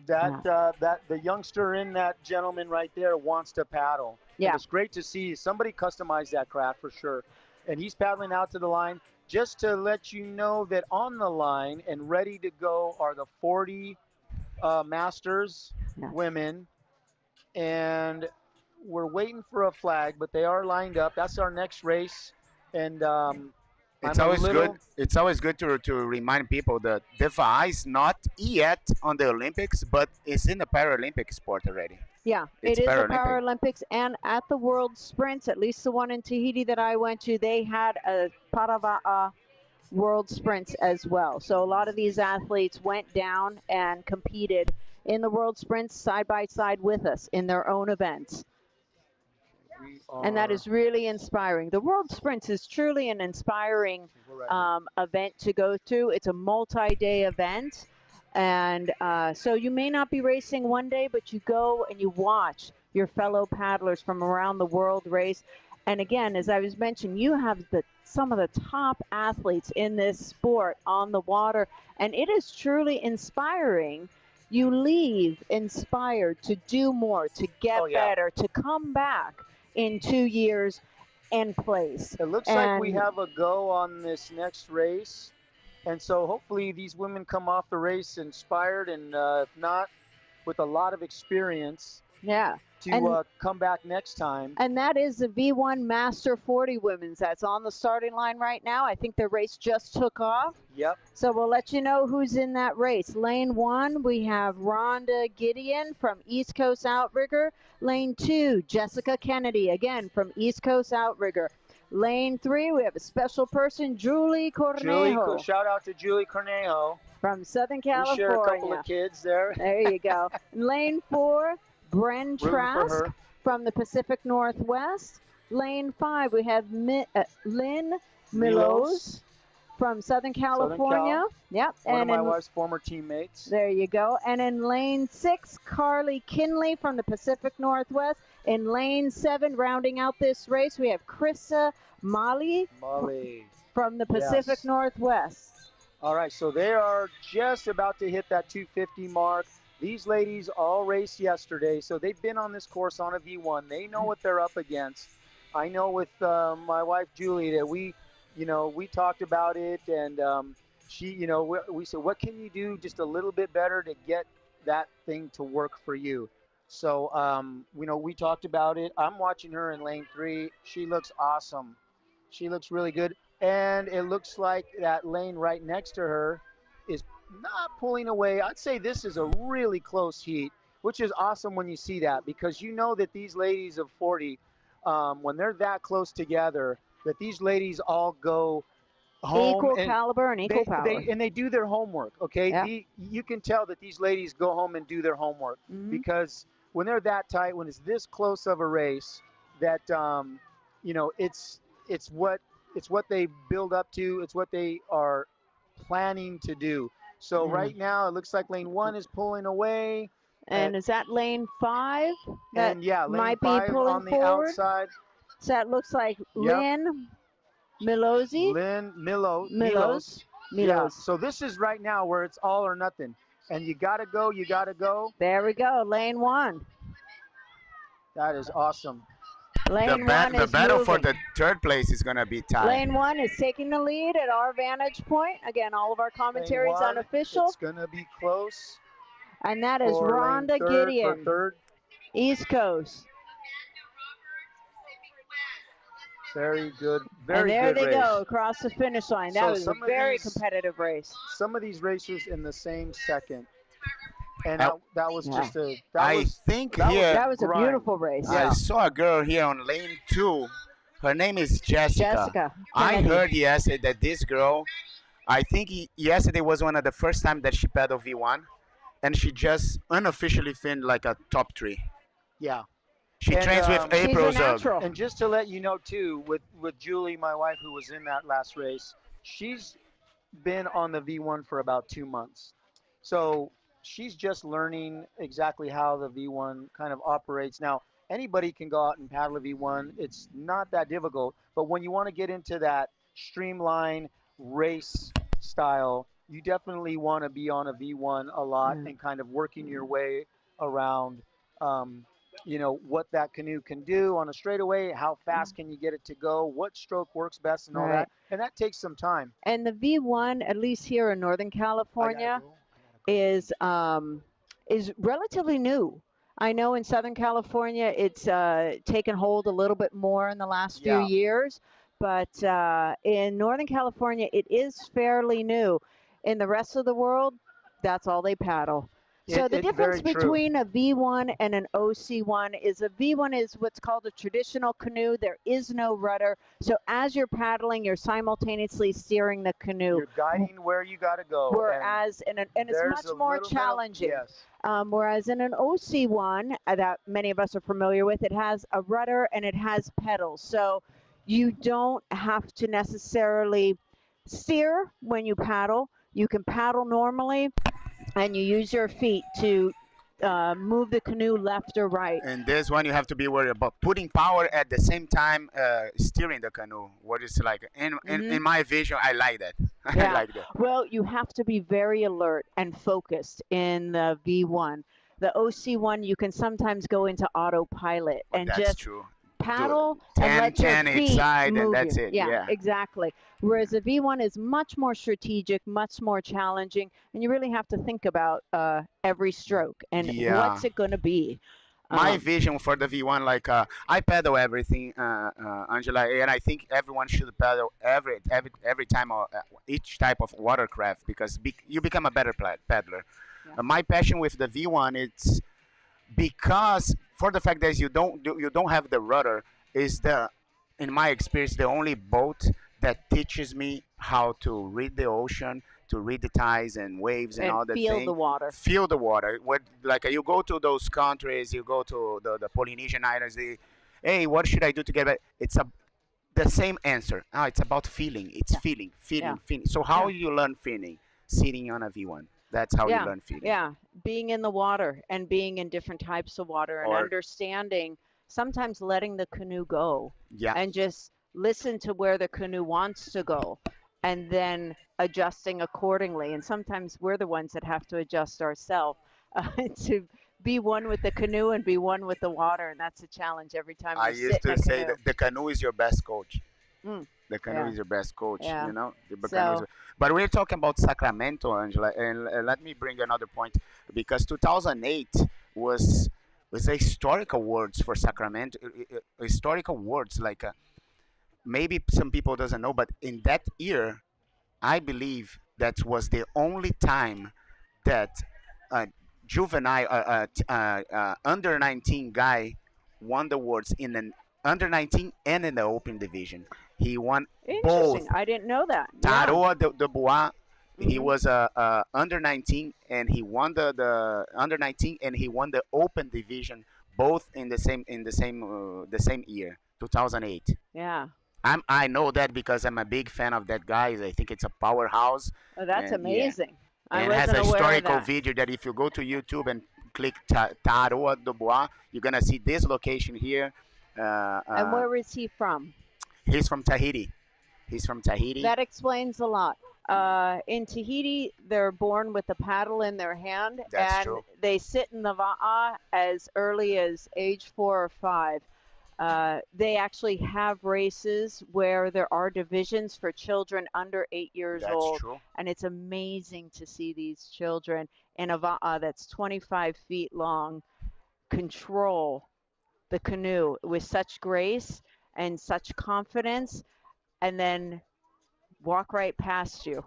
the youngster in that gentleman right there wants to paddle. And Yeah. it's great to see somebody customize that craft for sure. And he's paddling out to the line. Just to let you know that on the line and ready to go are the 40 masters Yeah. women, and we're waiting for a flag, but they are lined up. That's our next race, and It's I'm a always good. little. It's always good to remind people that the VA is not yet on the Olympics, but it's in the Paralympic sport already. Yeah, It's it is a Paralympic. Paralympics, and at the World Sprints, at least the one in Tahiti that I went to, they had a Parava'a World Sprints as well. So a lot of these athletes went down and competed in the World Sprints side by side with us in their own events. We And that are. is really inspiring. The World Sprints is truly an inspiring We're right event to go through. It's a multi-day event. And so you may not be racing one day, but you go and you watch your fellow paddlers from around the world race. And again, as I was mentioning, you have some of the top athletes in this sport on the water, and it is truly inspiring. You leave inspired to do more, to get Oh, yeah. better, to come back in 2 years and place. It looks like we have a go on this next race. And so hopefully these women come off the race inspired and if not, with a lot of experience Yeah. to come back next time. And that is the V1 Master 40 Women's that's on the starting line right now. I think the race just took off. Yep. So we'll let you know who's in that race. Lane 1, we have Rhonda Gideon from East Coast Outrigger. Lane 2, Jessica Kennedy, again from East Coast Outrigger. Lane 3, we have a special person, Julie Cornejo. Shout out to Julie Cornejo. From Southern We share a couple California. of kids there. There you go. Lane 4, Bren Rooting for Trask her. from the Pacific Northwest. Lane 5, we have Lynn Milos from Southern California. Yep. One and of my in, wife's former teammates. there you go. And in lane 6, Carly Kinley from the Pacific Northwest. In lane 7, rounding out this race, we have Krista Molly from the Pacific Yes. Northwest. All right, so they are just about to hit that 250 mark. These ladies all raced yesterday, so they've been on this course on a V1. They know what they're up against. I know with my wife Julie that we talked about it, and she, we said, what can you do just a little bit better to get that thing to work for you? So, we talked about it. I'm watching her in lane 3. She looks awesome. She looks really good. And it looks like that lane right next to her is not pulling away. I'd say this is a really close heat, which is awesome when you see that, because you know that these ladies of 40, when they're that close together, that these ladies all go home. Equal and caliber and equal power. they do their homework, okay? Yep. You can tell that these ladies go home and do their homework, because when they're that tight, when it's this close of a race, that it's what they build up to. It's what they are planning to do. So right now, it looks like lane 1 is pulling away. And is that lane 5? That and yeah, lane might be 5 pulling on the forward? outside. So that looks like Yep. Lynn Milosi. Lynn Milos. Milos. Yeah. Milos. So this is right now where it's all or nothing, and you gotta go. You gotta go. There we go. Lane 1. That is awesome. Lane 1 The is battle for moving. the third place is gonna be tied. Lane 1 is taking the lead at our vantage point. Again, all of our commentary is Lane 1, unofficial. It's gonna be close. And that is For Rhonda lane third, Gideon, for third. East Coast. Very good. And Very there good they race. go across the finish line. That So was a some of very these- competitive race. Some of these racers in the same second, and I- that was Yeah. just a. I think that was- here That was a grind. beautiful race. I Yeah. saw a girl here on lane 2. Her name is Jessica. Jessica. I Kennedy. heard yesterday that this girl, I think yesterday was one of the first time that she pedaled V1, and she just unofficially finished like a top 3. Yeah. She And, trains with she's She's April a Zug. natural. And just to let you know too, with Julie, my wife, who was in that last race, she's been on the V1 for about 2 months, so she's just learning exactly how the V1 kind of operates. Now, anybody can go out and paddle a V1; it's not that difficult. But when you want to get into that streamline race style, you definitely want to be on a V1 a lot and kind of working your way around. Um, what that canoe can do on a straightaway, how fast can you get it to go, what stroke works best, and all Right. that. And that takes some time. And the V1, at least here in Northern California, is relatively new. I know in Southern California it's taken hold a little bit more in the last few Yeah. years, but in Northern California it is fairly new. In the rest of the world, that's all they paddle. So the It's difference very true. between a V1 and an OC1 is a V1 is what's called a traditional canoe. There is no rudder. So as you're paddling, you're simultaneously steering the canoe. You're guiding where you got to go. Whereas and it's there's much a more little bit of- challenging. yes. Whereas in an OC1 that many of us are familiar with, it has a rudder and it has pedals. So you don't have to necessarily steer when you paddle. You can paddle normally and you use your feet to move the canoe left or right. And this one you have to be worried about putting power at the same time steering the canoe. What is like in my vision, I like that. I Yeah. like that. Well, you have to be very alert and focused in the V1. The OC1, you can sometimes go into autopilot But and that's just true. paddle 10, and let 10 your each feet side, and move that's you. it. Yeah, Yeah. exactly. Whereas the V1 is much more strategic, much more challenging, and you really have to think about every stroke and Yeah. what's it going to be. My vision for the V1, like I paddle everything, Angela, and I think everyone should paddle every time each type of watercraft because you become a better paddler. Yeah. My passion with the V1 it's because for the fact that you don't have the rudder is in my experience the only boat that teaches me how to read the ocean, to read the tides and waves and all the feel thing. the water. Feel the water. Like you go to those countries, you go to the Polynesian islands. Hey, what should I do to get back? The same answer. Oh, it's about feeling. It's feeling. So how you learn feeling? Sitting on a V1. That's how you learn feeling. Yeah, being in the water and being in different types of water and understanding, sometimes letting the canoe go Yeah. and just listen to where the canoe wants to go and then adjusting accordingly. And sometimes we're the ones that have to adjust ourselves to be one with the canoe and be one with the water. And that's a challenge every time you I sit used in a to say canoe. that the canoe is your best coach. Mm. The canoe Yeah. is your best coach. Yeah. You know. The So- canoe is- but we're talking about Sacramento, Angela, and let me bring another point because 2008 was a historical words for Sacramento. Historical words like maybe some people doesn't know, but in that year, I believe that was the only time that a juvenile, under 19 guy won the awards in an under 19 and in the open division. He won Interesting. both. I didn't know that. Yeah. Taroa de Bois, he Mhm. was under 19 and he won the under 19 and he won the open division both in the same year, 2008. Yeah. I know that because I'm a big fan of that guy. I think it's a powerhouse. Oh, that's And, yeah. amazing. I And it has wasn't a aware of historical that. video that if you go to YouTube and click Taroa de Bois, you're gonna see this location here. And uh, where is he from? he's from Tahiti. He's from Tahiti. That explains a lot. In Tahiti, they're born with a paddle in their hand, That's and true. they sit in the va'a as early as age 4 or 5. They actually have races where there are divisions for children under 8 years That's old, true. and it's amazing to see these children in a va'a that's 25 feet long control the canoe with such grace and such confidence, and then walk right past you,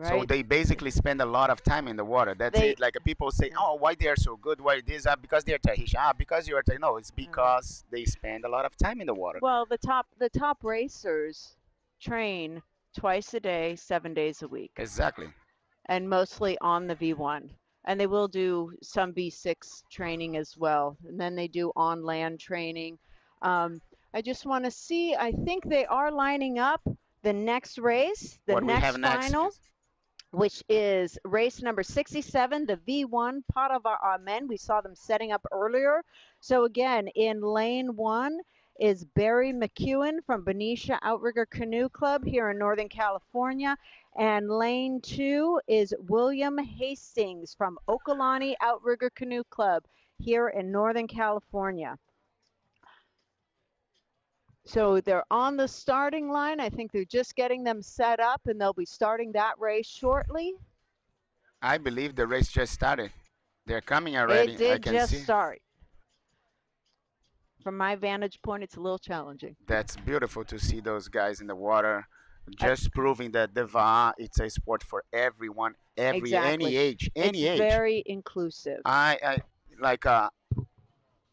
So right? they basically spend a lot of time in the water. That's They it. Like people say, yeah. "Oh, why they are so good? Why this? Because they're Tahitian. Because you're Tahitian." No, it's because they spend a lot of time in the water. Well, the top racers train twice a day, 7 days a week, Exactly. and mostly on the V1. And they will do some V6 training as well. And then they do on land training. I just want to see, I think they are lining up the next race, the What we have next next final, is which is race number 67, the V1 Paravaa men. We saw them setting up earlier. So again, in lane 1 is Barry McEwen from Benicia Outrigger Canoe Club here in Northern California. And lane 2 is William Hastings from Okalani Outrigger Canoe Club here in Northern California. So they're on the starting line. I think they're just getting them set up, and they'll be starting that race shortly. I believe the race just started. They're coming It already. I did can just see. start. From my vantage point, it's a little challenging. That's beautiful to see those guys in the water, I, just proving that the VA it's a sport for everyone, every any exactly. age, It's any age. very inclusive. I like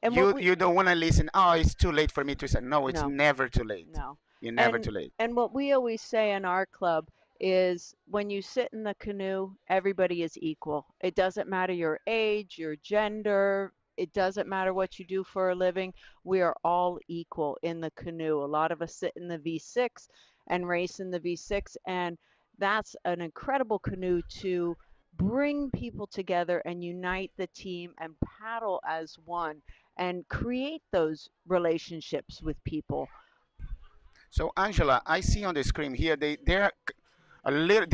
And what you we you don't want to listen. Oh, it's too late for me to say. No, it's no, never too late. no. You're never And too late. and what we always say in our club is when you sit in the canoe, everybody is equal. It doesn't matter your age, your gender, it doesn't matter what you do for a living. We are all equal in the canoe. A lot of us sit in the V6 and race in the V6, and that's an incredible canoe to bring people together and unite the team and paddle as one and create those relationships with people. So Angela, I see on the screen here they're a little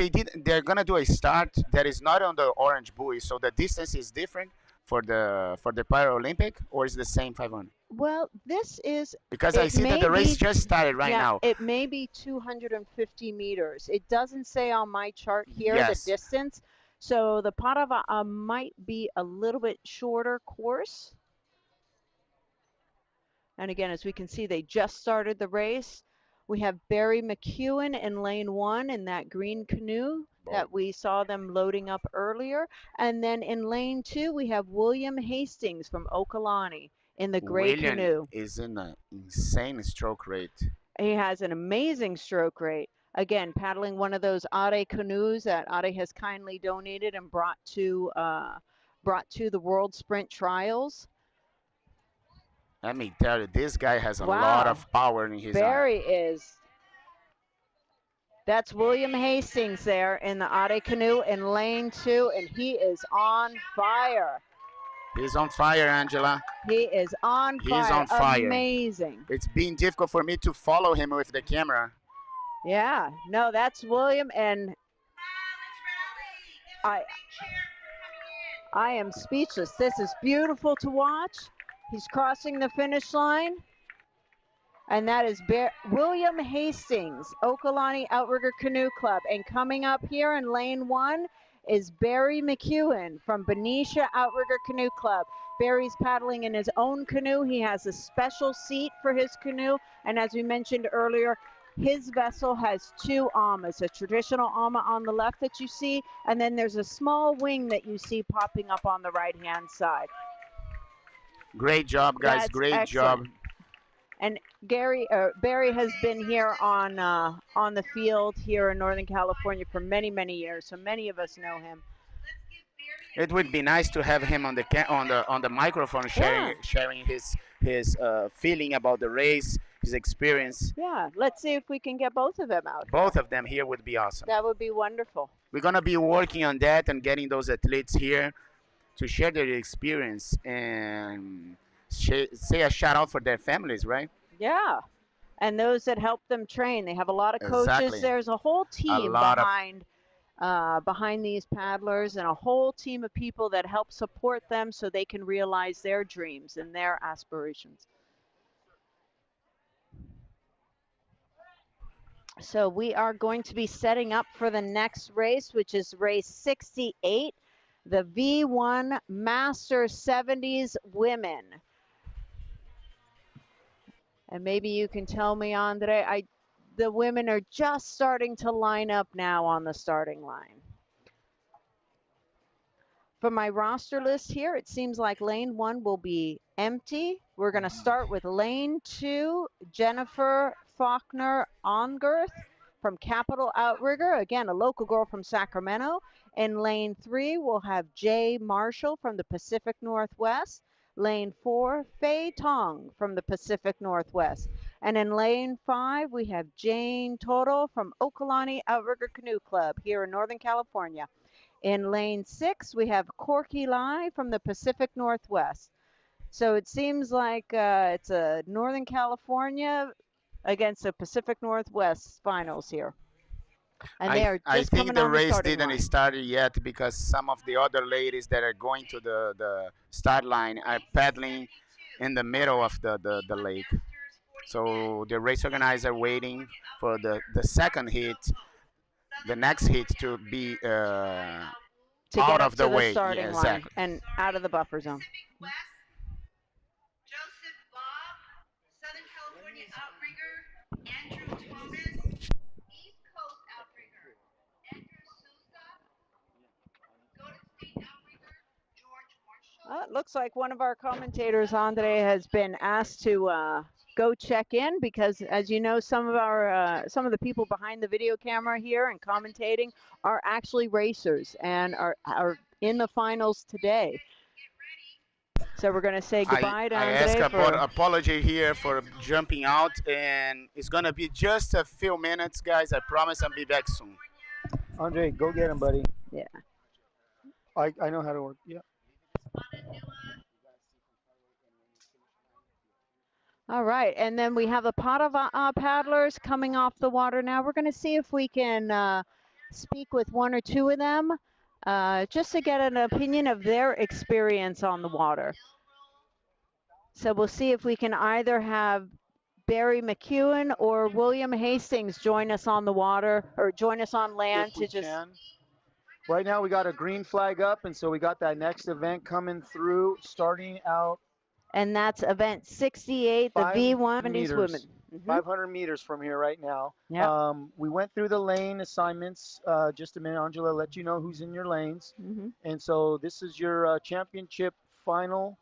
they're gonna do a start that is not on the orange buoy, so the distance is different for the Paralympic, or is the same 500? Well, Because I it see that may the race be, just started right yeah, now. it may be 250 meters. It doesn't say on my chart here the Yes. distance. So the Parava might be a little bit shorter course. And again, as we can see, they just started the race. We have Barry McEwen in lane 1 in that green canoe that we saw them loading up earlier. And then in lane 2, we have William Hastings from Okalani in the gray William canoe. is in an insane stroke rate. He has an amazing stroke rate. Again, paddling one of those Ade canoes that Ade has kindly donated and brought to the World Sprint Trials. Let me tell you, this guy has a lot Wow, of power in his arm. Barry is. That's William Hastings there in the Ade canoe in lane 2, and he is on fire. He's on fire, Angela. He is on He's fire. on fire. Amazing. It's been difficult for me to follow him with the camera. Yeah, no, that's William, and I am speechless. This is beautiful to watch. He's crossing the finish line. And that is William Hastings, Okalani Outrigger Canoe Club. And coming up here in lane 1 is Barry McEwen from Benicia Outrigger Canoe Club. Barry's paddling in his own canoe. He has a special seat for his canoe. And as we mentioned earlier, his vessel has 2 amas, a traditional ama on the left that you see, and then there's a small wing that you see popping up on the right-hand side. Great job, guys. That's Great excellent. job. And Barry has been here on the field here in Northern California for many, many years, so many of us know him. It would be nice to have him on the microphone sharing his feeling about the race, his experience. Yeah, let's see if we can get both of them out. Both of them here would be awesome. That would be wonderful. We're gonna be working on that and getting those athletes here to share their experience and say a shout out for their families, right? Yeah. And those that help them train. They have a lot of coaches. Exactly. There's a whole A team lot of behind these paddlers, and a whole team of people that help support them so they can realize their dreams and their aspirations. So we are going to be setting up for the next race, which is race 68, the V1 Master 70s Women. And maybe you can tell me, Andre, the women are just starting to line up now on the starting line. For my roster list here, it seems like lane 1 will be empty. We're going to start with lane 2, Jennifer Faulkner Ongerth from Capital Outrigger, again, a local girl from Sacramento. In lane 3, we'll have Jay Marshall from the Pacific Northwest. Lane 4, Faye Tong from the Pacific Northwest. And in lane 5, we have Jane Toro from Okalani Outrigger Canoe Club here in Northern California. In lane 6, we have Corky Lai from the Pacific Northwest. So it seems like it's a Northern California against the Pacific Northwest finals here. And they are I just think coming the on the race starting didn't line. start yet because some of the other ladies that are going to the start line are paddling in the middle of the lake. So the race organizer waiting for the second heat, the next heat to be To out get up of the to the way. Yeah, starting line exactly. and out of the buffer zone. Joseph Bob, Southern California Outrigger, Andrew Thomas, East Coast Outrigger, Andrew Souza, Golden State Outrigger, George Marshall. It looks like one of our commentators, Andre, has been asked to go check in because, as you know, some of the people behind the video camera here and commentating are actually racers and are in the finals today. So we're going to say goodbye to I ask Andre about for apology here for jumping out, and it's gonna be just a few minutes, guys. I promise I'll be back soon. Andre, go get him, buddy. yeah. I know how to work. Yeah. All right, and then we have a pot of paddlers coming off the water now. We're going to see if we can speak with one or two of them just to get an opinion of their experience on the water. So we'll see if we can either have Barry McEwen or William Hastings join us on the water or join us on land If we to just. can. Right now we got a green flag up, and so we got that next event coming through, starting out. And that's event 68, the V1 70s women. 500 meters from here right now. Yeah. We went through the lane assignments. Just a minute, Angela, let you know who's in your lanes. And so this is your championship final.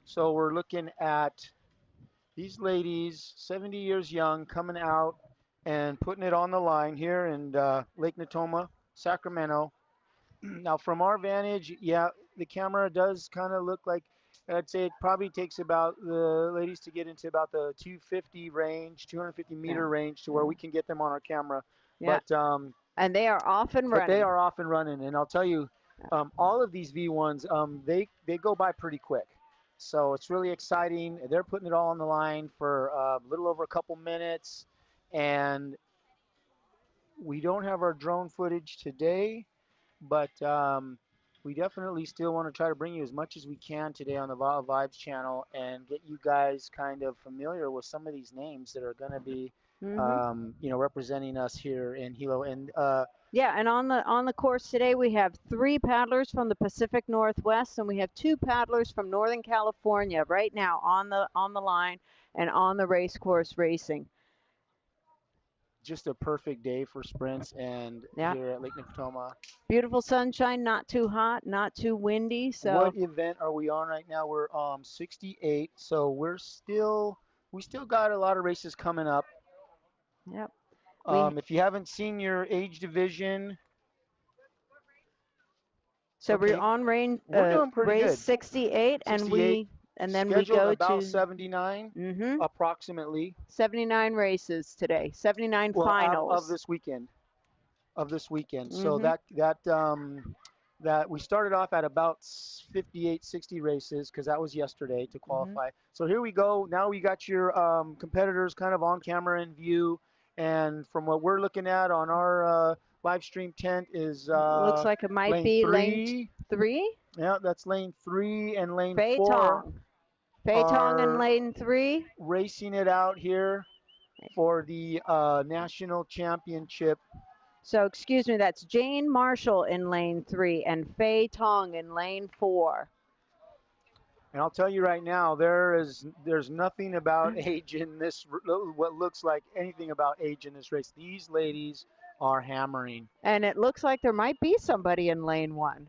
So we're looking at these ladies, 70 years young, coming out and putting it on the line here in Lake Natoma, Sacramento. Now, from our vantage, yeah, the camera does kind of look like, I'd say it probably takes about the ladies to get into about the 250 range, 250 meter range to where we can get them on our camera. Yeah. But and they are off and running. But they are off and running, and I'll tell you, all of these V1s, they go by pretty quick. So it's really exciting. They're putting it all on the line for a little over a couple minutes, and we don't have our drone footage today, but we definitely still want to try to bring you as much as we can today on the Vala Vibes channel and get you guys kind of familiar with some of these names that are going to be, representing us here in Hilo. And yeah, and on the course today we have 3 paddlers from the Pacific Northwest, and we have 2 paddlers from Northern California right now on the line and on the race course racing. Just a perfect day for sprints and here at Lake Natoma. Beautiful sunshine, not too hot, not too windy. So what event are we on right now? We're 68, so we still got a lot of races coming up. Yep. If you haven't seen your age division, so we're on race good. 68, and then we go about to 79, approximately 79 races today, 79 finals of this weekend. So that that we started off at about 58, 60 races because that was yesterday to qualify. So here we go. Now we got your competitors kind of on camera in view. And from what we're looking at on our live stream tent is Looks like it might lane be lane three. 3. Yeah, that's lane 3 and lane Fei 4 Tong. Fei Tong in are lane 3. racing it out here for the national championship. So excuse me, that's Jane Marshall in lane 3 and Fei Tong in lane 4. And I'll tell you right now, there's nothing about age in this, what looks like anything about age in this race. These ladies are hammering. And it looks like there might be somebody in lane 1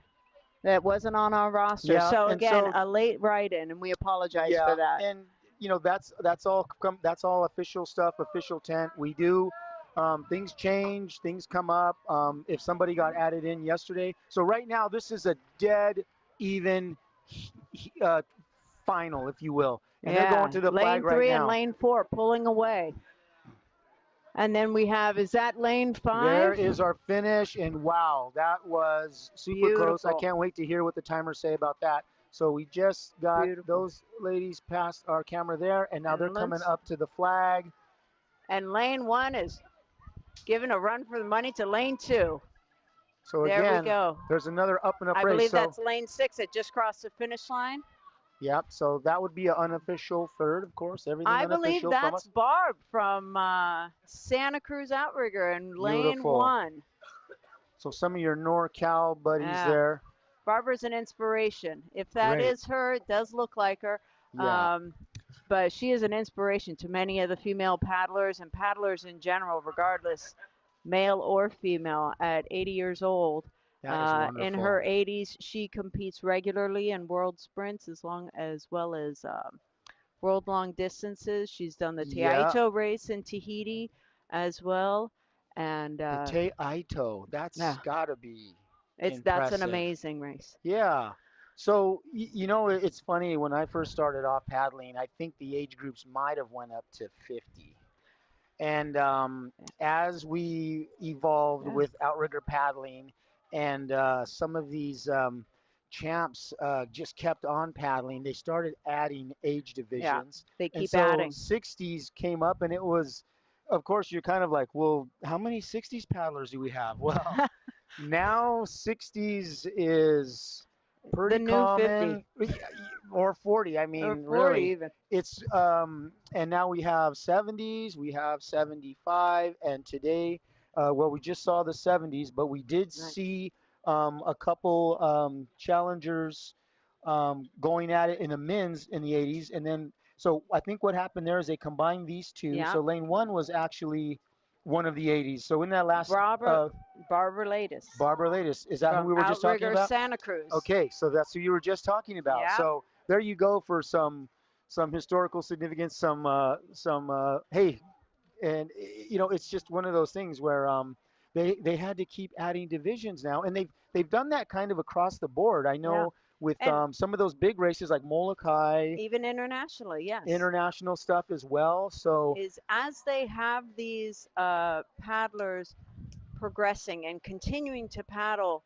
that wasn't on our roster. Yeah, So and again, so- a late write-in, and we apologize Yeah, for that. and you know that's all official stuff, official tent. We do things change, things come up. If somebody got added in yesterday, so right now this is a dead even final, if you will, and they're going to the lane flag right 3 now. and lane 4 pulling away. And then we have, is that lane 5? There is our finish, and wow, that was super close. I Beautiful. can't wait to hear what the timers say about that. So we just got Beautiful. those ladies past our camera there, and now And they're coming let's- up to the flag. And lane 1 is giving a run for the money to lane 2. So There again, we go. there's another up and up I race. believe So that's lane 6 that just crossed the finish line. yep. So that would be an unofficial third, of course. Everything I believe unofficial from that's us. Barb from Santa Cruz Outrigger in lane Beautiful. 1. So some of your NorCal buddies Yeah. there. Barbara's an inspiration. If that Great. is her, it does look like her. Yeah. But she is an inspiration to many of the female paddlers and paddlers in general, regardless, male or female, at 80 years old. That is wonderful. In her 80s, she competes regularly in world sprints as well as world long distances. She's done the Yeah. Taito race in Tahiti as well. And The Taito, that's yeah. gotta be that's impressive. an amazing race. Yeah. So you know, it's funny, when I first started off paddling, I think the age groups might have went up to 50. And as we evolved Yeah. with outrigger paddling, and some of these champs just kept on paddling, they started adding age divisions. They And keep so adding. 60s came up, and it was, of course, you're kind of like, well, how many 60s paddlers do we have? Well, now 60s is pretty The new common, or 40. I mean, Or 40 really, even. it's and now we have 70s, we have 75, and today, well, we just saw the 70s, but we did see a couple challengers going at it in the men's in the 80s, and then so I think what happened there is they combined these two. Yeah. So lane 1 was actually one of the 80s. So in that last Barbara Latis. Barbara Latis, is that who we were just talking Outrigger about? Santa Cruz. Okay, so that's who you were just talking about. Yeah. So there you go for some historical significance, some hey, and you know, it's just one of those things where they had to keep adding divisions now, and they've done that kind of across the board. I know with And- some of those big races like Molokai, Even internationally, yes. international stuff as well. So Is as they have these paddlers progressing and continuing to paddle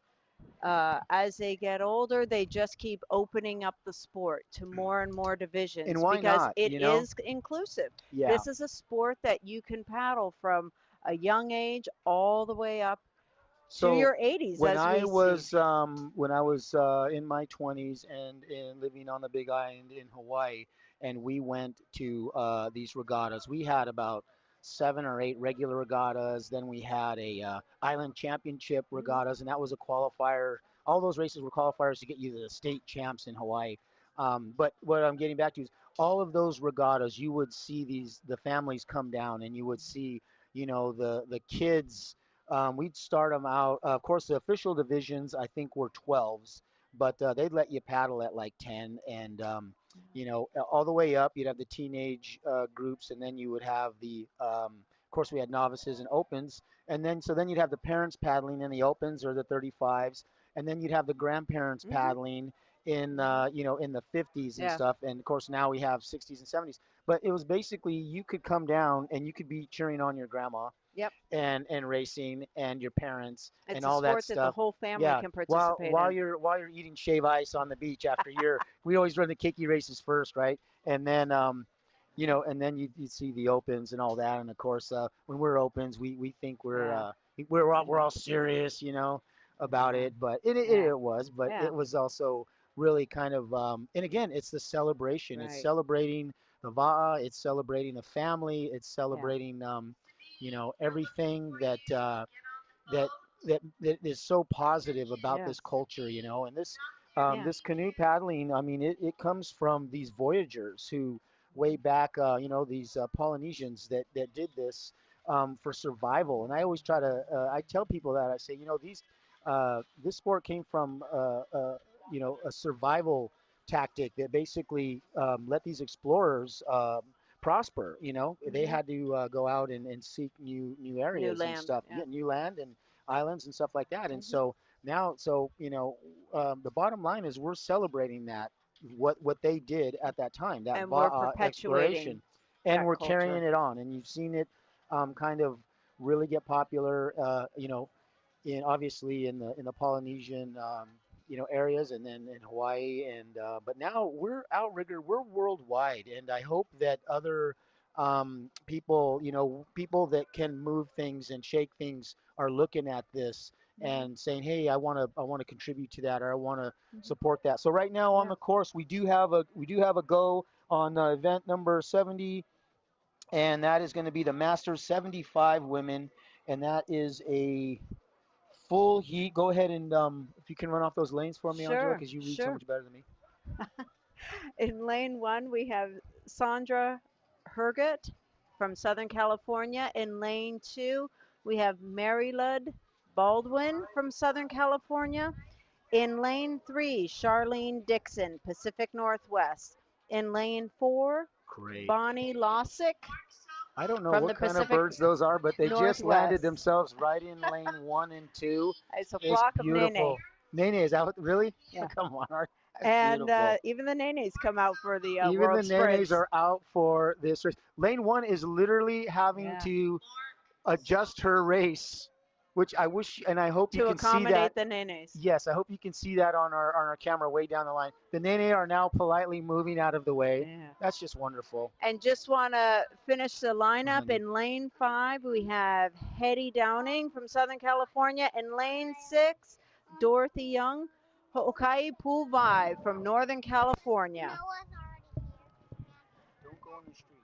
as they get older, they just keep opening up the sport to more and more divisions. And why because not, it you know? is inclusive. yeah. This is a sport that you can paddle from a young age all the way up So to your 80s. when as I we was see. when I was in my 20s and living on the Big Island in Hawaii, and we went to these regattas, we had about 7 or 8 regular regattas. Then we had a island championship regattas, and that was a qualifier. All those races were qualifiers to get you to the state champs in Hawaii. But what I'm getting back to is all of those regattas, you would see the families come down, and you would see, you know, the kids. We'd start them out. Of course, the official divisions, I think, were 12s, but they'd let you paddle at like 10, and you know, all the way up. You'd have the teenage groups, and then you would have of course, we had novices and opens, and then you'd have the parents paddling in the opens or the 35s, and then you'd have the grandparents paddling in in the 50s and Yeah. stuff, and of course now we have 60s and 70s. But it was basically you could come down and you could be cheering on your grandma Yep. and racing and your parents and It's a all that sport that the stuff. whole family Yeah, can while participate while in. you're eating shave ice on the beach after you're we always run the kiki races first, right? And then and then you see the opens and all that. And of course, when we're opens, we think Yeah. we're all serious, about Yeah. it. But it Yeah. it was, but Yeah. it was also really kind of and again, it's the celebration. It's Right. celebrating the Va'a. It's celebrating the family. It's Yeah. celebrating everything that that is so positive about Yeah. this culture, and Yeah. this canoe paddling. I mean, it comes from these voyagers who way back, these Polynesians that did this for survival. And I always try to I tell people that I say, this sport came from a survival tactic that basically let these explorers prosper. They Hmm. had to go out and seek new New areas and land. stuff, Yeah. new land and islands and stuff like that. And Hmm. so now, the bottom line is we're celebrating that what they did at that time, that And we're exploration, perpetuating and that we're culture. carrying it on. And you've seen it kind of really get popular, in obviously in the Polynesian areas, and then in Hawaii, and but now we're Outrigger, we're worldwide, and I hope that other people, people that can move things and shake things are looking at this Hmm. and saying, hey, I want to contribute to that, or I want to Hmm. support that. So right now on Yeah. the course we do have a go on event number 70, and that is going to be the Masters 75 women, and that is a full heat. Go ahead and if you can run off those lanes for me, Angela, Sure. because you read so Sure. much better than me. In lane one, we have Sandra Herget from Southern California. In lane two, we have Mary Ludd Baldwin from Southern California. In lane three, Charlene Dixon, Pacific Northwest. In lane four, Great. Bonnie Lossick I don't know from what the kind of Pacific birds those are, but they just landed Northwest. themselves right in lane 1 and 2. It's a It's flock of nene. beautiful. Nene, is that really? Yeah. Come on, Art. That's And beautiful. even the nenes come out for the Even the World nenes Sprints. are out for this race. Lane 1 is literally having Yeah. to adjust her race, which I wish and I hope you To can see that. accommodate the nenes. Yes, I hope you can see that on our camera way down the line. The nene are now politely moving out of the way. Yeah. That's just wonderful. And just want to finish the lineup. Honey. In lane five, we have Hetty Downing from Southern California. In lane six, Dorothy Young, Ho'okai Puvai from Northern California. Don't go on the street.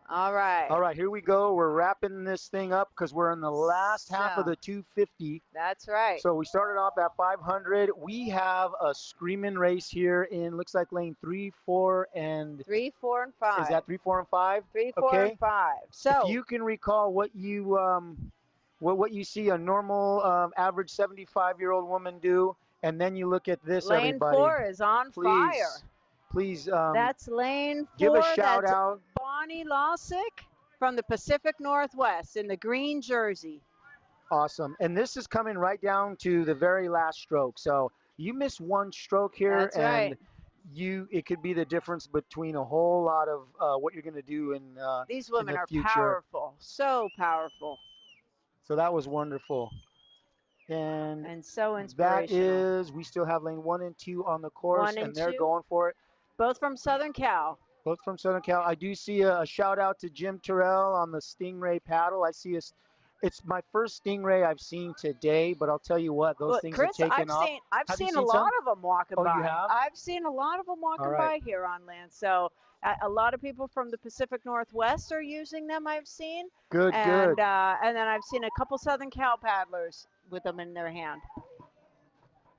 All right. All right, here we go. We're wrapping this thing up because we're in the last half of So, the 250. that's right. So we started off at 500. We have a screaming race here in looks like lane 3, 4, and 3, 4, and 5. is that 3, 4, and 5? 3, 4, Okay. and 5. If So, you can recall what you see a normal average 75-year-old woman do, and then you look at this, lane everybody. 4 is on fire. Please That's lane 4. give a shout That's out. Bonnie Lossick from the Pacific Northwest in the green jersey. Awesome. And this is coming right down to the very last stroke. So you miss one stroke here, That's and right. it could be the difference between a whole lot of what you're going to do in These in women the are future. powerful, so powerful, So that was wonderful. And and so that inspirational. is, we still have lane 1 and 2 on the course, 1 and and they're 2, going for it. both from Southern Cal. Both from Southern Cal. I do see a shout out to Jim Terrell on the Stingray paddle. I see it's my first Stingray I've seen today, but I'll tell you what, those Well, things Chris, have taken off. I've Have you seen a seen lot some? of them walking Oh, by. you have? I've seen a lot of them walking All right. by here on land. So a lot of people from the Pacific Northwest are using them. I've seen, Good, good. and then I've seen a couple Southern Cal paddlers with them in their hand.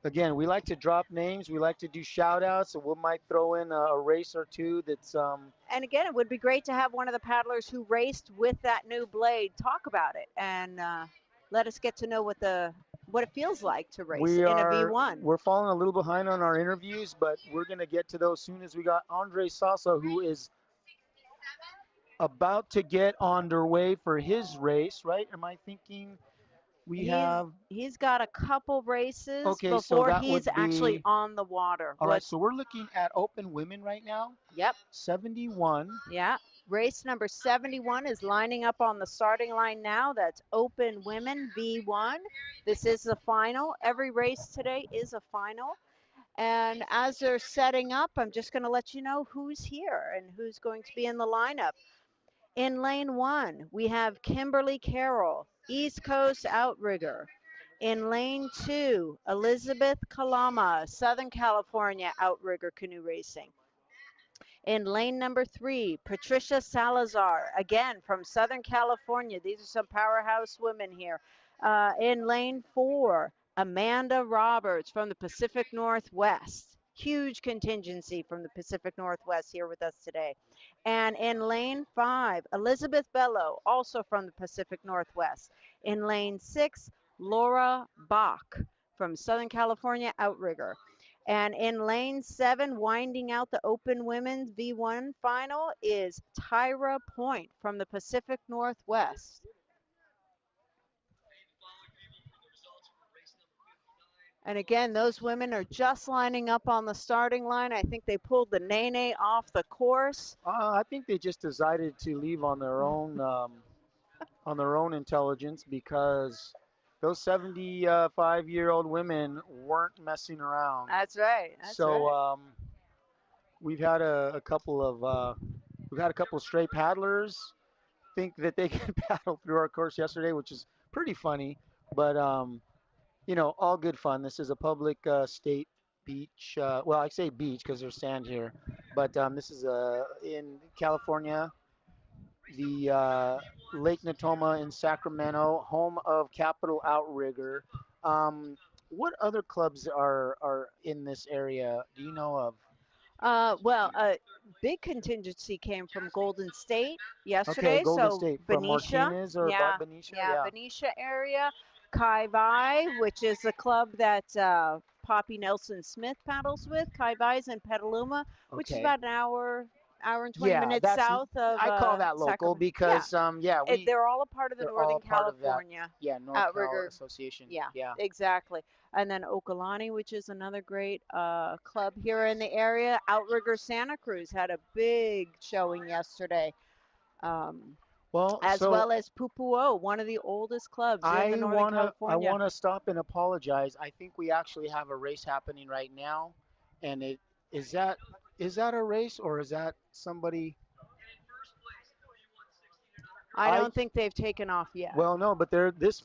Again, we like to drop names. We like to do shout outs, so we might throw in a race or two that's And again, it would be great to have one of the paddlers who raced with that new blade talk about it and let us get to know what it feels like to race in a V1. we're falling a little behind on our interviews, but we're going to get to those soon as we got Andre Salsa, who is about to get underway for his race, right? Am I thinking We He's have, he's got a couple races okay, so before that he's would actually be, on the water. all right, What's so we're looking at open women right now. Yep. 71. Yeah. Race number 71 is lining up on the starting line now. That's Open Women V1. This is the final. Every race today is a final. And as they're setting up, I'm just going to let you know who's here and who's going to be in the lineup. In lane 1, we have Kimberly Carroll, East Coast Outrigger. In lane 2, Elizabeth Kalama, Southern California Outrigger Canoe Racing. In lane number 3, Patricia Salazar, again from Southern California. These are some powerhouse women here. In lane 4, Amanda Roberts from the Pacific Northwest. Huge contingency from the Pacific Northwest here with us today. And in lane 5, Elizabeth Bello, also from the Pacific Northwest. In lane 6, Laura Bach from Southern California Outrigger. And in lane 7, winding out the Open Women's V1 final, is Tyra Point from the Pacific Northwest. And again, those women are just lining up on the starting line. I think they pulled the Nene off the course. I think they just decided to leave on their own intelligence because those 75-year-old women weren't messing around. That's right. That's So right. we've had a couple of stray paddlers think that they can paddle through our course yesterday, which is pretty funny. But all good fun. This is a public state beach. Well, I say beach because there's sand here, but this is in California, the Lake Natoma in Sacramento, home of Capital Outrigger. What other clubs are in this area? Do you know of? Well, a big contingency came from Golden State Okay, yesterday. Golden So State from Benicia, Martinez or yeah, Benicia? yeah, Yeah. Benicia area. Kai Vai, which is the club that Poppy Nelson Smith paddles with. Kai Vai's in Petaluma, which is Okay. about an hour and 20 Yeah, minutes south of I call that local Sacramento. Yeah, because yeah, they're all a part of the they're all Northern part of that. California Yeah, NorCal Outrigger. Association. Yeah, Yeah. exactly. And then Okalani, which is another great club here in the area. Outrigger Santa Cruz had a big showing yesterday, um, Well, as so well as Pupuo, one of the oldest clubs in the Northern I California. wanna stop and apologize. I think we actually have a race happening right now, and it is that is that a race or is that somebody? I I don't think they've taken off yet. Well, no, but this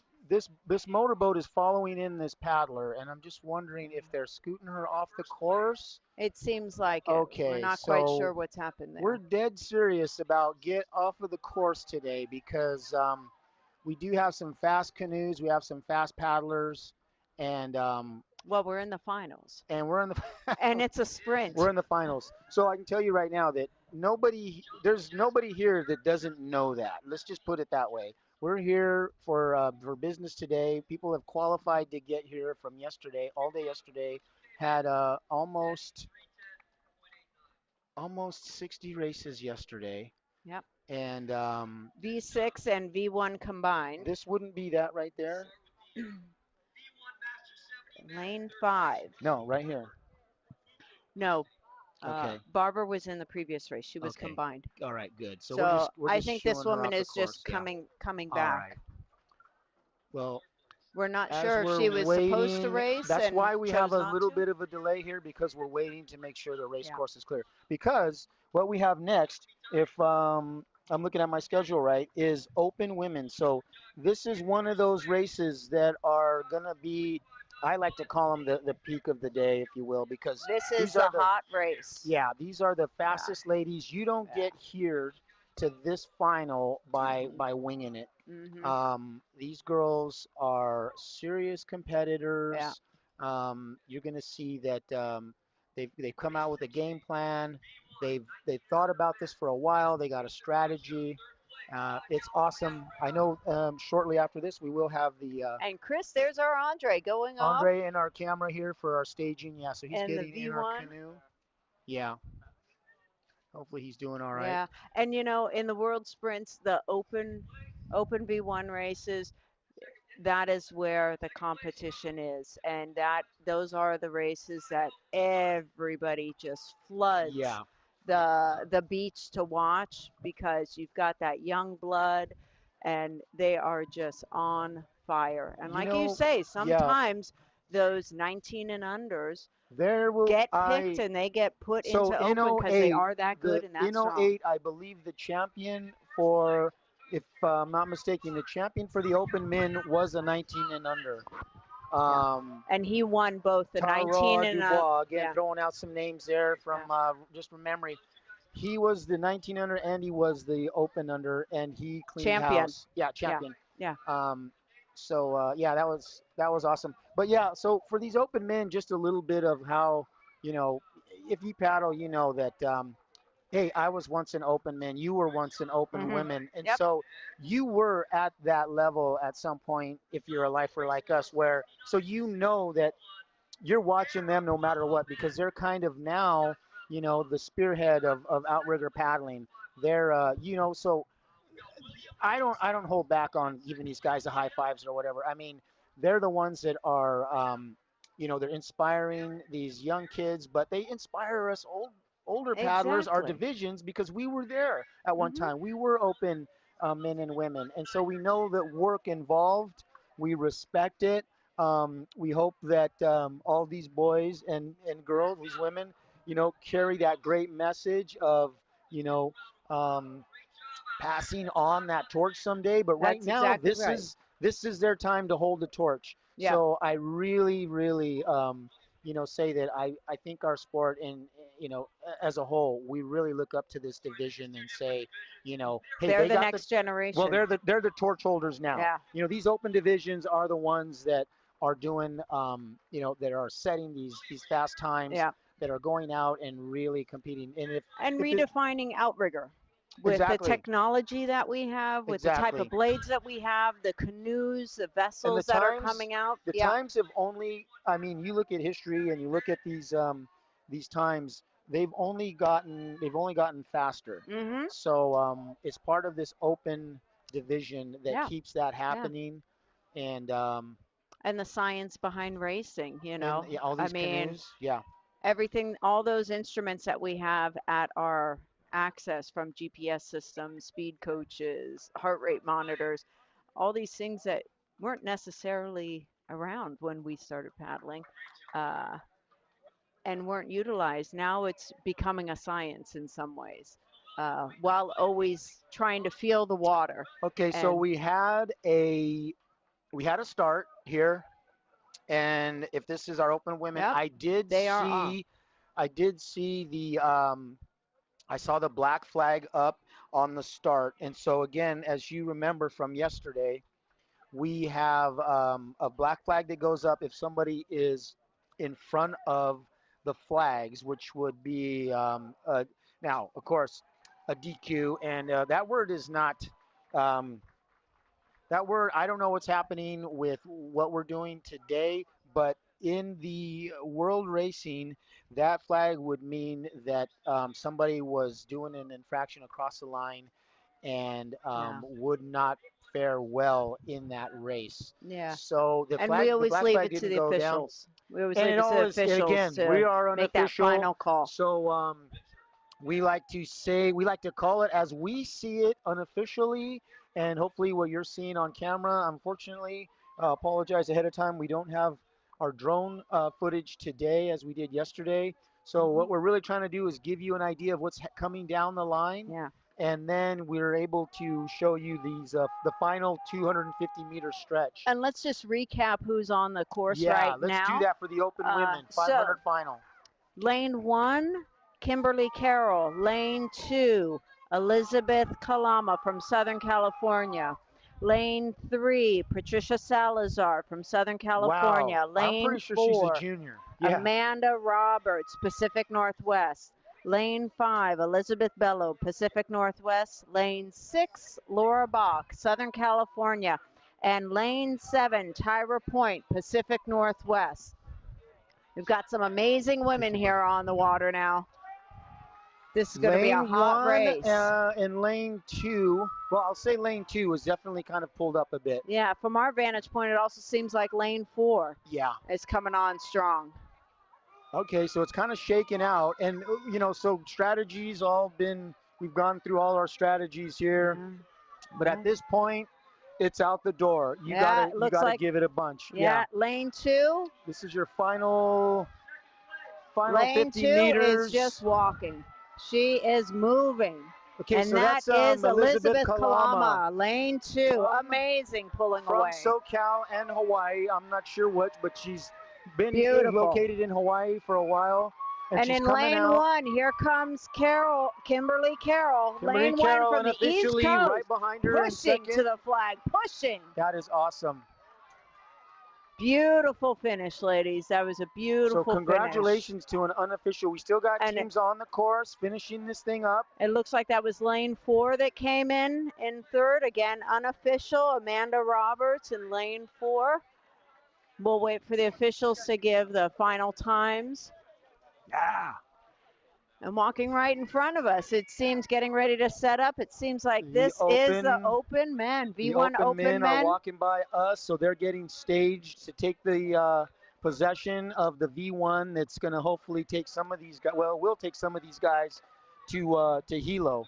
motorboat is following in this paddler, and I'm just wondering if they're scooting her off the course. It seems like it. We're Okay, not quite sure so what's happened we're there. dead serious about get off of the course today because we do have some fast canoes, we have some fast paddlers, and Well, we're in the finals, we're in the and it's a sprint. we're in the finals. So I can tell you right now that there's nobody here that doesn't know that. Let's just put it that way. We're here for business today. People have qualified to get here from yesterday, all day yesterday. Had almost 60 races yesterday, Yep. and V6 and V1 combined. this wouldn't be that right there. Lane 5. No, right here. No, Okay. Barbara was in the previous race. She was Okay. combined. All right. Good. So So we're I just think this showing her woman off the is course. just Yeah. coming All back. right. Well, We're not as sure if we're she was supposed to waiting, race that's and why we have chose a not little to. bit of a delay here because we're waiting to make sure the race Yeah. course is clear. Because what we have next, if I'm looking at my schedule right, is Open Women. So this is one of those races that are gonna be, I like to call them the peak of the day, if you will, because This is these the are the hot race. yeah, these are the fastest ladies. You don't Yeah. get here to this final by winging it. These girls are serious competitors. Yeah. You're going to see that they've come out with a game plan. They've thought about this for a while. They got a strategy. It's awesome. I know shortly after this we will have the And Chris, there's our Andre going off Andre in our camera here for our staging. Yeah, so he's in the getting in our V1. canoe. Yeah, hopefully he's doing all right. Yeah, and in the world sprints, the open V1 races, that is where the competition is, and those are the races that everybody just floods Yeah. the beach to watch, because you've got that young blood and they are just on fire. And You like you know, say, yeah, sometimes those 19 and unders there will get picked I and they get put so into in open because they '08, are that good and that in strong. '08, I believe the champion for, if I'm not mistaken, the champion for the open men was a 19 and under. Yeah. Um, And he won both the 19 Tara and Dubois, again, yeah, throwing out some names there yeah, from just from memory. He was the 19 under and he was the open under, and he cleaned champion. house. Yeah, Yeah, champion. yeah, Um, yeah, that was awesome. But yeah, so for these open men, just a little bit of how, you know, if you paddle, you know that hey, I was once an open man, you were once an open hmm, woman, and yep, so you were at that level at some point if you're a lifer like us, where so you know that you're watching them no matter what, because they're kind of now, the spearhead of outrigger paddling. They're so I don't hold back on giving these guys the high fives or whatever. I mean, they're the ones that are, they're inspiring these young kids, but they inspire us older paddlers, our exactly. divisions, because we were there at one Hmm. time. We were open men and women, and so we know that work involved. We respect it. We hope that all these boys and girls, these women, carry that great message of, you know. Um, passing on that torch someday. But right That's now, exactly this right. is this is their time to hold the torch. Yeah, So I really, really, say that I think our sport and as a whole, we really look up to this division and say, hey, they're they the got the next well, generation. they're the torch holders now. Yeah, These open divisions are the ones that are doing, that are setting these fast times, yeah. that are going out and really competing. And And if it redefining outrigger with the exactly, technology that we have, with the type of exactly. blades that we have, the canoes, the And vessels that are coming out. the Yeah. times have only, I mean, you look at history and you look at these times, they've only gotten faster. Hmm. So it's part of this open division that Yeah. keeps that Yeah. happening. And And the science behind racing, yeah, all I these mean, canoes, yeah. everything, all those instruments that we have at our access, from GPS systems, speed coaches, heart rate monitors, all these things that weren't necessarily around when we started paddling, uh, and weren't utilized. Now it's becoming a science in some ways, while always trying to feel the water. Okay, so And we had a start here, and if this is our open women, yep, they are on. I did see I saw the black flag up on the start. And so, again, as you remember from yesterday, we have a black flag that goes up if somebody is in front of the flags, which would be, now, of course, a DQ. And that word is not. Um, that word, I don't know what's happening with what we're doing today, but in the world racing, that flag would mean that somebody was doing an infraction across the line and Yeah, would not fare well in that race. yeah. So the And we the always black leave flag it to didn't the go down, officials. We always and leave it it to the always, and officials again, we to are make that unofficial, final call. so we like to call it as we see it unofficially, and hopefully what you're seeing on camera. Unfortunately, apologize ahead of time. We don't have our drone footage today as we did yesterday. So Hmm. what we're really trying to do is give you an idea of what's coming down the line, Yeah. and then we're able to show you the final 250-meter stretch. And let's just recap who's on the course Yeah, right let's do now. that for the open women So 500 final. Lane 1, Kimberly Carroll. Lane 2, Elizabeth Kalama from Southern California. Lane 3, Patricia Salazar from Southern Wow, California. I'm Lane pretty sure she's a 4, junior. Yeah. Amanda Roberts, Pacific Northwest. Lane 5, Elizabeth Bello, Pacific Northwest. Lane 6, Laura Bach, Southern California. And Lane 7, Tyra Point, Pacific Northwest. We've got some amazing women here on the water now. This is going to be a Lane hot 1 race. and lane 2. Well, I'll say lane 2 is definitely kind of pulled up a bit. Yeah, from our vantage point, it also seems like lane 4 Yeah. is coming on strong. Okay, so it's kind of shaken out. And, you know, so strategies we've gone through all our strategies here. Yeah. But at this point, it's out the door. You Yeah, gotta it looks like, give it a bunch. Yeah, lane 2. This is your final Lane 50 2 meters. is just walking. She is moving. Okay, And so that that's is Elizabeth Kalama. Kalama, lane 2. From- Amazing pulling From away. SoCal and Hawaii. I'm not sure which, but she's been Beautiful. located in Hawaii for a while. And she's in coming lane out. 1, here comes Kimberly Carroll. Kimberly Lane Carroll, 1 from and the East officially Coast. right behind her in Pushing second. to the flag, pushing. That is awesome. Beautiful finish, ladies. That was a beautiful So congratulations to an unofficial. We still got And teams on the course finishing this thing up. It looks like that was lane 4 that came in third. Again, unofficial, Amanda Roberts in lane 4. We'll wait for the officials to give the final times. Yeah. And walking right in front of us, it seems getting ready to set up. It seems like The this is the open- open men, The V1 open open men are men. walking by us, so they're getting staged to take the possession of the V1 that's going to hopefully take some of these guys. Well, we'll take some of these guys to Hilo.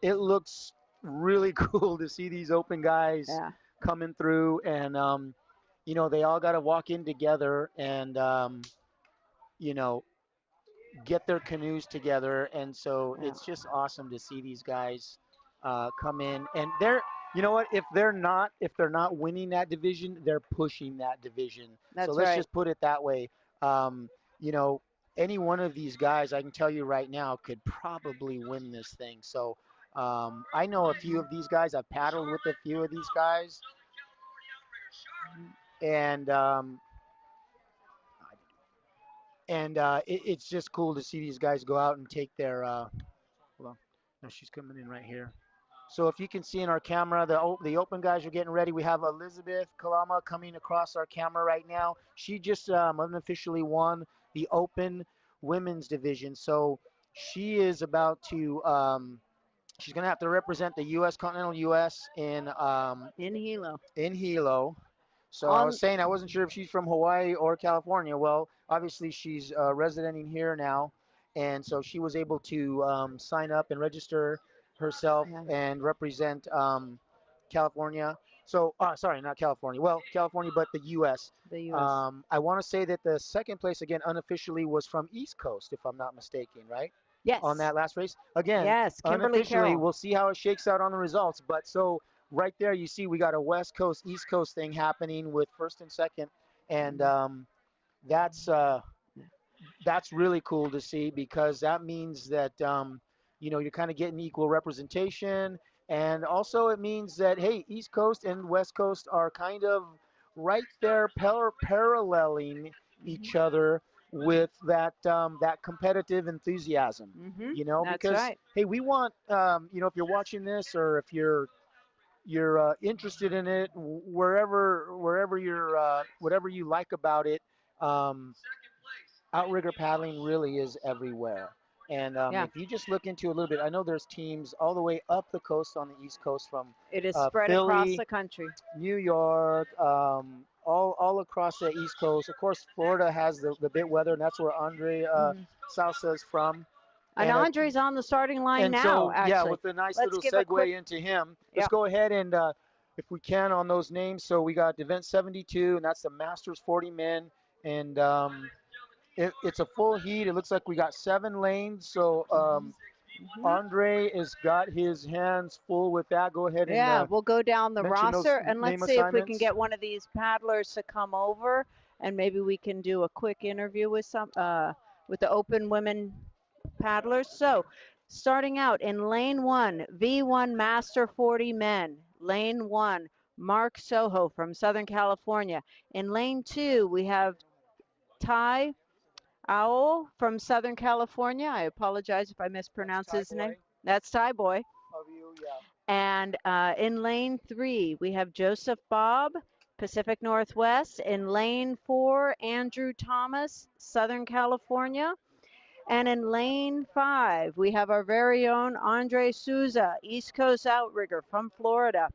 It looks really cool to see these open guys Yeah. coming through, and you know, they all got to walk in together and you know, get their canoes together, and so Yeah. it's just awesome to see these guys come in. And they're, you know what, if they're not winning that division, they're pushing that division. That's so let's right. just put it that way. You know, any one of these guys, I can tell you right now, could probably win this thing. So I know a few of these guys. I've paddled with a few of these guys, and it's just cool to see these guys go out and take their. Hold on, no, she's coming in right here. So if you can see in our camera, the open guys are getting ready. We have Elizabeth Kalama coming across our camera right now. She just unofficially won the open women's division. So she is about to. She's going to have to represent the U.S. continental U.S. in Hilo. In Hilo. So I was saying I wasn't sure if she's from Hawaii or California. Well, obviously she's residenting here now, and so she was able to sign up and register herself and represent California. So, sorry, not California. Well, California, but the U.S. The U.S. I want to say that the second place, again, unofficially was from East Coast, if I'm not mistaken, right? Yes. On that last race. Again, Yes, Kimberly unofficially, Carroll. we'll see how it shakes out on the results. But so right there, you see we got a West Coast, East Coast thing happening with first and second. And that's really cool to see, because that means that, you know, you're kind of getting equal representation. And also it means that, hey, East Coast and West Coast are kind of right there paralleling each other with that that competitive enthusiasm, you know, That's because right. hey, we want, you know, if you're watching this or if you're interested in it, wherever you're, whatever you like about it, outrigger paddling really is everywhere. And if you just look into a little bit, I know there's teams all the way up the coast on the East Coast, from It is spread across Philly, the country. New York, all across the East Coast. Of course, Florida has the bit weather, and that's where Andre Salsa is from. And Andre's on the starting line and now, so, actually. yeah, with a nice little segue into him, let's go ahead and, if we can, on those names. So we got event 72, and that's the Masters 40 men. And it's a full heat. It looks like we got 7 lanes. So Andre has got his hands full with that. Go ahead and we'll go down the roster, and let's see if we can assignments. get one of these paddlers to come over, and maybe we can do a quick interview with with the open women paddlers. So starting out in lane 1, V1 Master 40 men. Lane 1, Mark Soho from Southern California. In lane 2, we have Ty Owl from Southern California. I apologize if I mispronounce his name. That's Ty Boy. And in lane 3, we have Joseph Bob, Pacific Northwest. In lane 4, Andrew Thomas, Southern California. And in lane 5, we have our very own Andre Souza, East Coast Outrigger from Florida.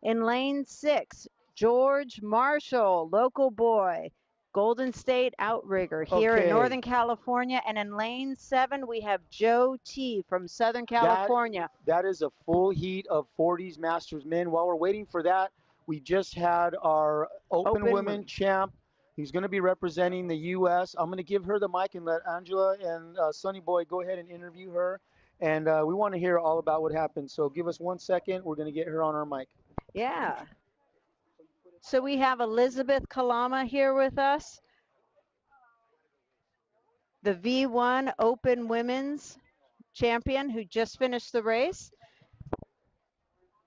In lane 6, George Marshall, local boy, Golden State Outrigger here in Okay. Northern California. And in lane 7, we have Joe T from Southern California. That is a full heat of 40s Masters men. While we're waiting for that, we just had our Open Women champ. He's going to be representing the U.S. I'm going to give her the mic and let Angela and Sonny Boy go ahead and interview her. And we want to hear all about what happened. So give us 1 second. We're going to get her on our mic. Yeah. So we have Elizabeth Kalama here with us, the V1 Open Women's champion who just finished the race.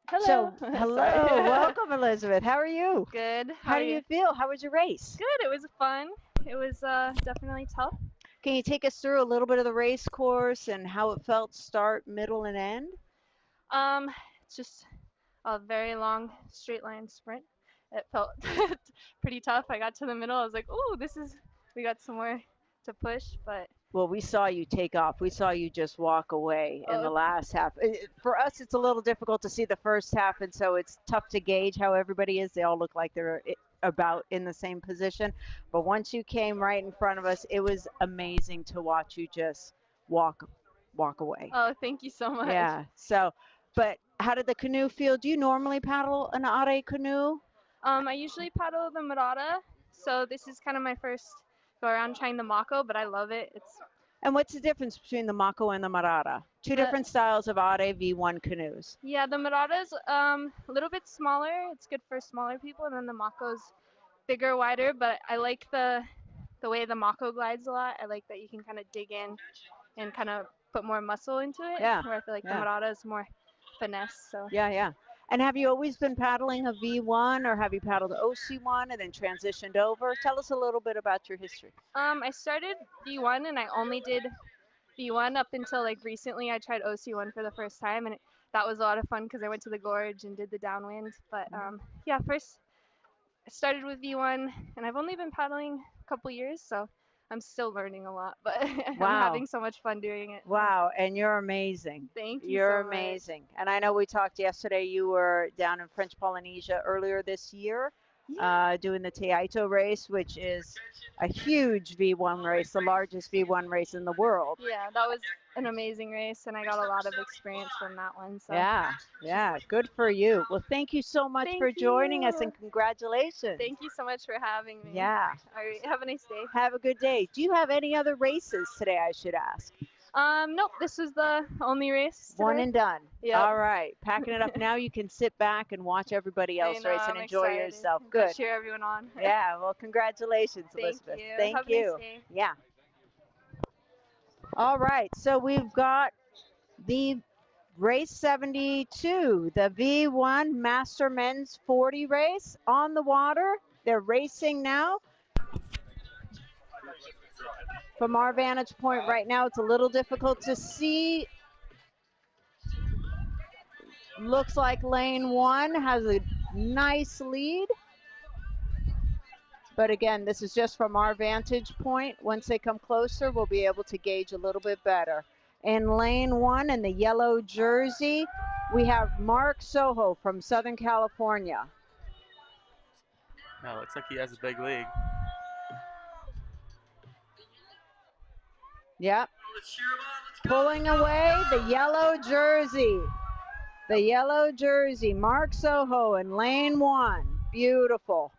Hello. So, hello. Sorry. Welcome, Elizabeth. How are you? Good. How do you feel? How was your race? Good. It was fun. It was definitely tough. Can you take us through a little bit of the race course and how it felt start, middle, and end? It's just a very long straight line sprint. It felt pretty tough. I got to the middle. I was like, "Oh, we got some more to push," but Well, we saw you take off. We saw you just walk away in the last half. For us, it's a little difficult to see the first half, and so it's tough to gauge how everybody is. They all look like they're about in the same position. But once you came right in front of us, it was amazing to watch you just walk away. Oh, thank you so much. Yeah. So, but how did the canoe feel? Do you normally paddle an Are canoe? I usually paddle the Murata, so this is kind of my first go around trying the Mako, but I love it. And what's the difference between the Mako and the Murata? Two different styles of Are V1 canoes. Yeah, the Murata's a little bit smaller. It's good for smaller people, and then the Mako's bigger, wider. But I like the way the Mako glides a lot. I like that you can kind of dig in and kind of put more muscle into it. Yeah. Where I feel like the Murata is more finesse. So. Yeah. And have you always been paddling a V1 or have you paddled OC1 and then transitioned over? Tell us a little bit about your history. I started V1 and I only did V1 up until like recently. I tried OC1 for the first time and that was a lot of fun because I went to the gorge and did the downwind. But yeah, first I started with V1 and I've only been paddling a couple years, so I'm still learning a lot, but I'm having so much fun doing it. Wow, and you're amazing. Thank you. You're so amazing. And I know we talked yesterday, you were down in French Polynesia earlier this year, doing the Teaito race, which is a huge V1 race, the largest V1 race in the world. Yeah, that was an amazing race, and I got a lot of experience from that one. So. Yeah, good for you. Well, thank you so much for joining us, and congratulations. Thank you so much for having me. Yeah. All right, have a nice day. Have a good day. Do you have any other races today, I should ask? Nope, this was the only race today. One and done. Yep. All right, packing it up now. You can sit back and watch everybody else race and enjoy yourself. Good. Cheer everyone on. Yeah, well, congratulations, Elizabeth. Thank you. Thank you. Have a nice day. Yeah. All right, so we've got the race 72, the V1 Master Men's 40 race on the water. They're racing now. From our vantage point right now, it's a little difficult to see. Looks like lane 1 has a nice lead. But again, this is just from our vantage point. Once they come closer, we'll be able to gauge a little bit better. In lane 1 in the yellow jersey, we have Mark Soho from Southern California. Yeah, looks like he has a big lead. Yep. Pulling away the yellow jersey. The yellow jersey, Mark Soho in lane 1. Beautiful.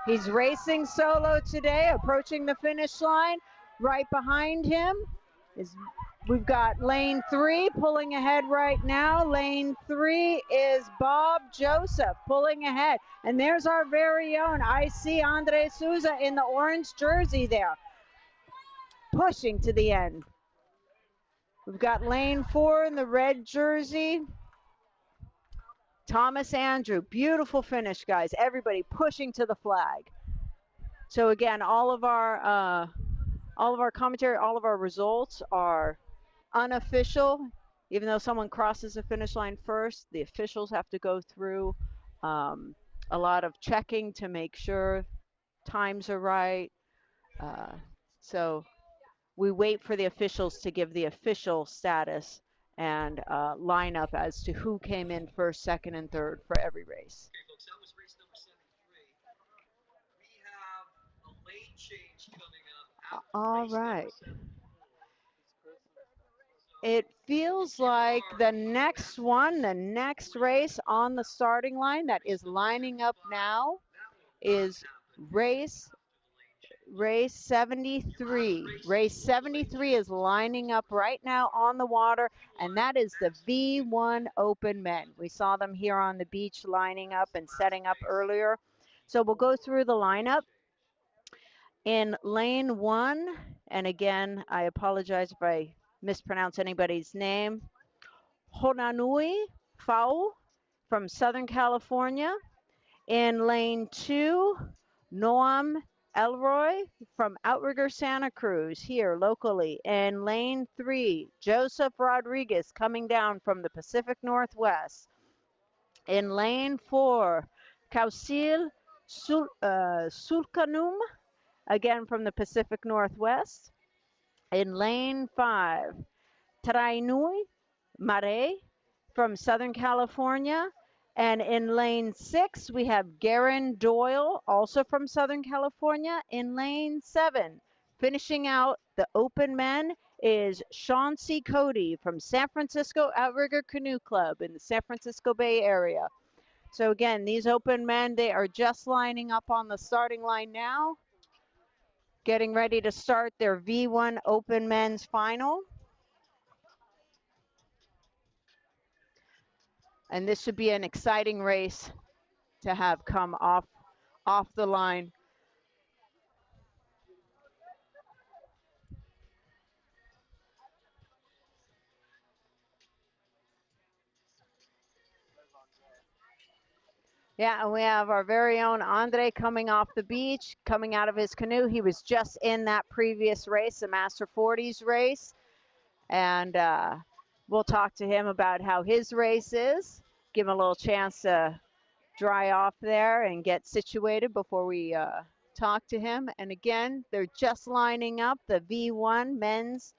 He's racing solo today, approaching the finish line. Right behind him we've got lane 3 pulling ahead right now. Lane 3 is Bob Joseph pulling ahead. And there's our very own. I see Andre Souza in the orange jersey there, pushing to the end. We've got lane 4 in the red jersey. Thomas Andrew, beautiful finish, guys. Everybody pushing to the flag. So again, all of our commentary, all of our results are unofficial. Even though someone crosses the finish line first, the officials have to go through a lot of checking to make sure times are right. So we wait for the officials to give the official status and lineup as to who came in first, second, and third for every race. Okay, folks, that was race number 73. We have a lane change coming up after All race number right. 74. It feels like the next one, the next race on the starting line that is lining up now is race 73. Race 73 is lining up right now on the water, and that is the V1 Open Men. We saw them here on the beach lining up and setting up earlier. So we'll go through the lineup. In lane 1, and again, I apologize if I mispronounce anybody's name, Honanui Fau from Southern California. In lane 2, Noam Elroy from Outrigger Santa Cruz here locally. In lane 3, Joseph Rodriguez coming down from the Pacific Northwest. In lane 4, Kausil Sulkanum, again from the Pacific Northwest. In lane 5, Trainui Mare from Southern California. And in lane 6, we have Garen Doyle, also from Southern California. In lane 7, finishing out the open men is Chauncey Cody from San Francisco Outrigger Canoe Club in the San Francisco Bay Area. So again, these open men, they are just lining up on the starting line now, getting ready to start their V1 Open Men's Final. And this should be an exciting race to have come off the line. Yeah, and we have our very own Andre coming off the beach, coming out of his canoe. He was just in that previous race, the Master 40s race. And we'll talk to him about how his race is, give him a little chance to dry off there and get situated before we talk to him. And again, they're just lining up the V1 Men's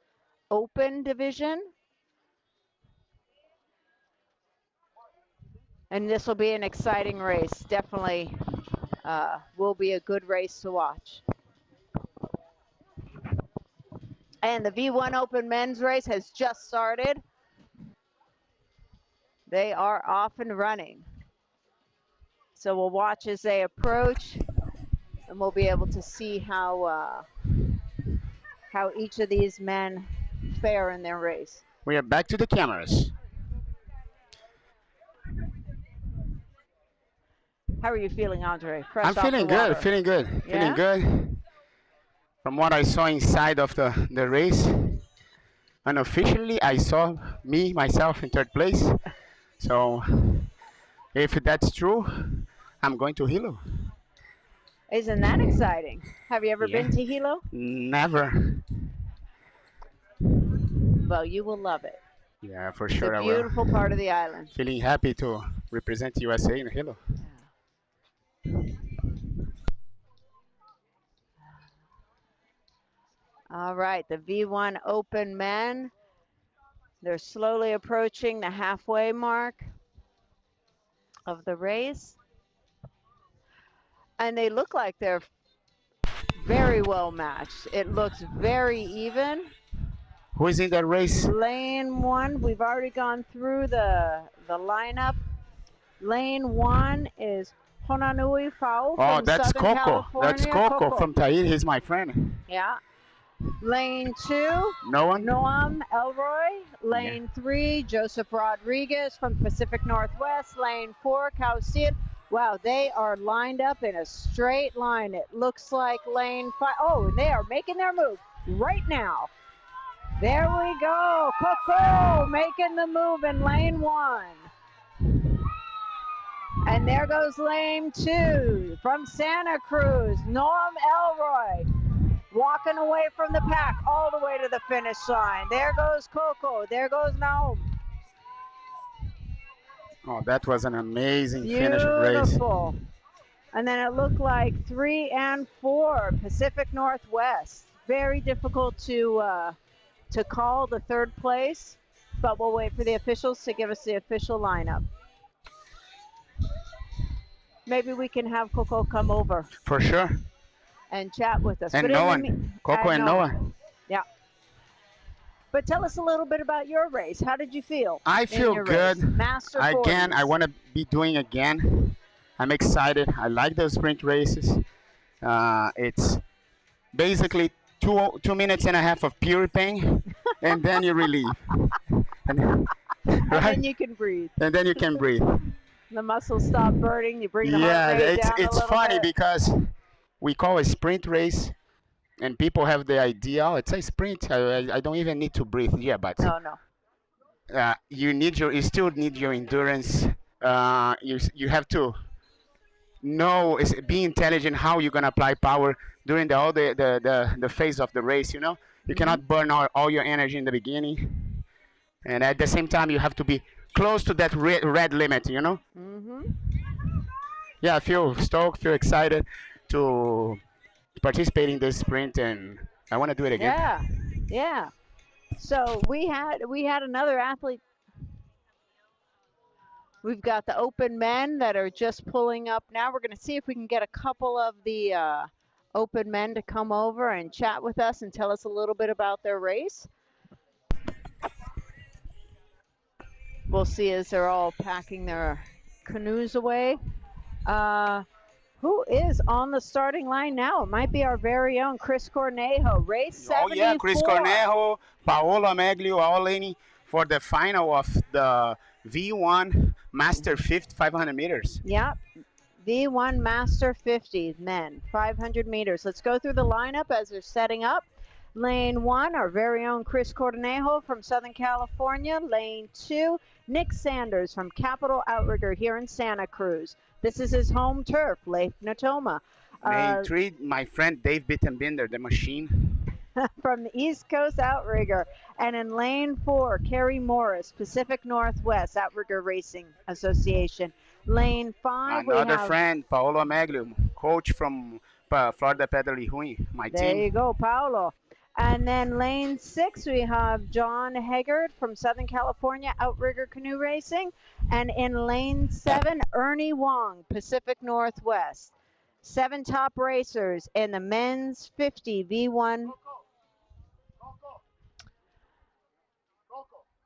Open Division. And this will be an exciting race. Definitely will be a good race to watch. And the V1 Open Men's race has just started. They are off and running. So we'll watch as they approach, and we'll be able to see how each of these men fare in their race. We are back to the cameras. How are you feeling, Andre? Fresh I'm feeling good, feeling good, Yeah? feeling good. From what I saw inside of the race, unofficially, I saw myself in third place. So if that's true, I'm going to Hilo. Isn't that exciting? Have you ever Yeah. been to Hilo? Never. Well, you will love it. Yeah, for It's sure a I will. beautiful part of the island. Feeling happy to represent USA in Hilo. All right, the V1 Open Men. They're slowly approaching the halfway mark of the race. And they look like they're very well matched. It looks very even. Who is in that race? Lane 1, we've already gone through the lineup. Lane 1 is Honanui Fau Oh, from that's Southern Coco. California. That's Coco from Tahiti. He's my friend. Yeah. Lane 2, No one? Noam Elroy. Lane 3, Joseph Rodriguez from Pacific Northwest. Lane 4, Kausil. Wow, they are lined up in a straight line. It looks like lane 5. Oh, and they are making their move right now. There we go. Coco making the move in lane 1. And there goes lane 2 from Santa Cruz, Noam Elroy. Walking away from the pack all the way to the finish line. There goes Coco. There goes Naum. Oh, that was an amazing finish race. Beautiful. And then it looked like 3 and 4, Pacific Northwest. Very difficult to call the third place, but we'll wait for the officials to give us the official lineup. Maybe we can have Coco come over For sure. and chat with us. And but Noah. Coco and Noah. Noah. Yeah. But tell us a little bit about your race. How did you feel? I feel good. Master Again, 40s. I want to be doing again. I'm excited. I like those sprint races. It's basically 2 minutes and a half of pure pain, and then you relieve. And, and right? then you can breathe. And then you can breathe. The muscles stop burning. You bring the heart rate down it's a little funny bit. because we call a sprint race, and people have the idea, oh, it's a sprint. I don't even need to breathe. Yeah, but no. You still need your endurance. You have to know, be intelligent how you're gonna apply power during all the phase of the race. You cannot burn all your energy in the beginning, and at the same time you have to be close to that red limit. Yeah, I feel stoked, feel excited to participate in this sprint, and I want to do it again. Yeah. So we had another athlete. We've got the open men that are just pulling up now. We're going to see if we can get a couple of the open men to come over and chat with us and tell us a little bit about their race. We'll see as they're all packing their canoes away. Who is on the starting line now? It might be our very own Chris Cornejo, race 74. Oh yeah, Chris Cornejo, Paolo Ameglio, all leaning for the final of the V1 Master 50 500 meters. Yep, V1 Master 50 men, 500 meters. Let's go through the lineup as they're setting up. Lane 1, our very own Chris Cornejo from Southern California. Lane 2, Nick Sanders from Capital Outrigger here in Santa Cruz. This is his home turf, Lake Natoma. Lane 3, my friend Dave Bittenbinder, the machine. From the East Coast Outrigger. And in lane 4, Kerry Morris, Pacific Northwest Outrigger Racing Association. Lane 5, another friend, Paolo Ameglio, coach from Florida Pedal Hui, my team. There you go, Paolo. And then lane 6, we have John Haggard from Southern California Outrigger Canoe Racing. And in lane 7, Ernie Wong, Pacific Northwest. 7 top racers in the men's 50 V1.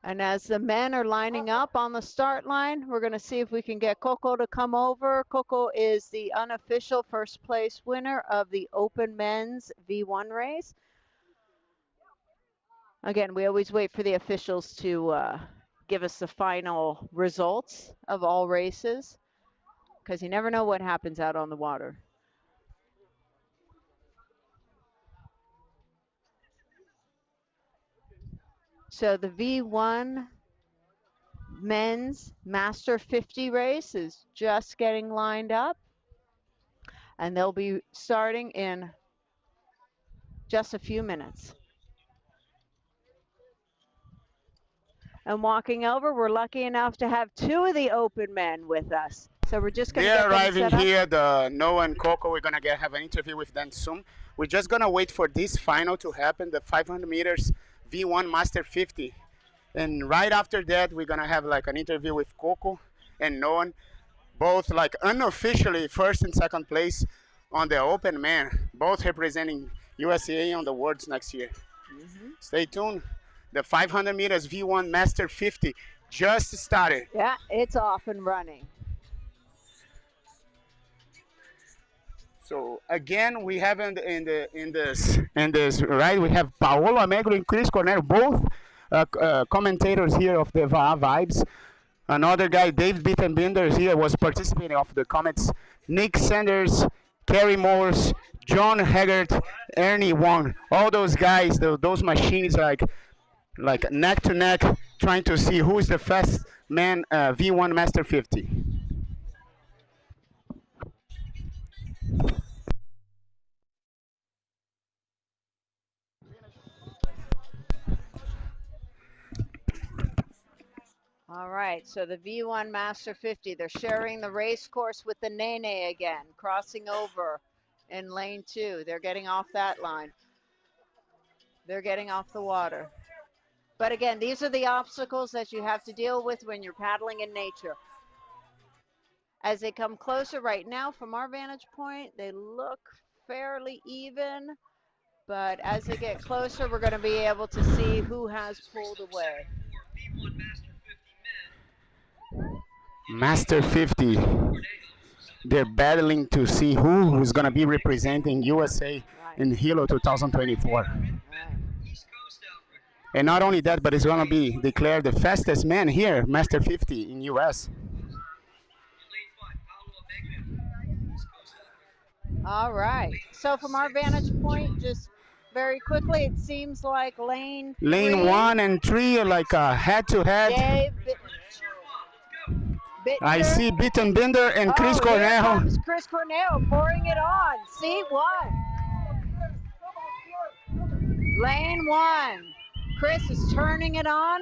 And as the men are lining up on the start line, we're going to see if we can get Coco to come over. Coco is the unofficial first place winner of the Open Men's V1 race. Again, we always wait for the officials to give us the final results of all races, because you never know what happens out on the water. So the V1 men's Master 50 race is just getting lined up, and they'll be starting in just a few minutes. And walking over, we're lucky enough to have 2 of the open men with us. So we're just going to get them arriving set up. here, the Noah and Coco. We're going to have an interview with them soon. We're just going to wait for this final to happen, the 500 meters V1 Master 50. And right after that, we're going to have like an interview with Coco and Noah, both like unofficially first and second place on the open man, both representing USA on the Worlds next year. Stay tuned. The 500 meters V1 Master 50 just started. Yeah, it's off and running. So again, we have in this right, we have Paolo Ameglio and Chris Cornejo, both commentators here of the VA Vibes. Another guy, Dave Bittenbinder, here was participating of the comments. Nick Sanders, Kerry Morris, John Haggard, Ernie Wong. All those guys, those machines, like neck to neck, trying to see who is the fastest man V1 Master 50. All right, so the V1 Master 50, they're sharing the race course with the Nene again, crossing over in lane 2. They're getting off that line. They're getting off the water. But again, these are the obstacles that you have to deal with when you're paddling in nature. As they come closer right now, from our vantage point, they look fairly even. But as they get closer, we're going to be able to see who has pulled away. Master 50. They're battling to see who's going to be representing USA Right. in Hilo 2024. Right. And not only that, but it's going to be declared the fastest man here, Master 50 in US. All right. So from our vantage point, just very quickly, it seems like lane Lane three, 1 and 3 are like a head-to-head. Dave I Bittinger. see Bittenbinder and Chris Oh, here Cornejo. comes Chris Cornell pouring it on. Seat one. Lane one. Chris is turning it on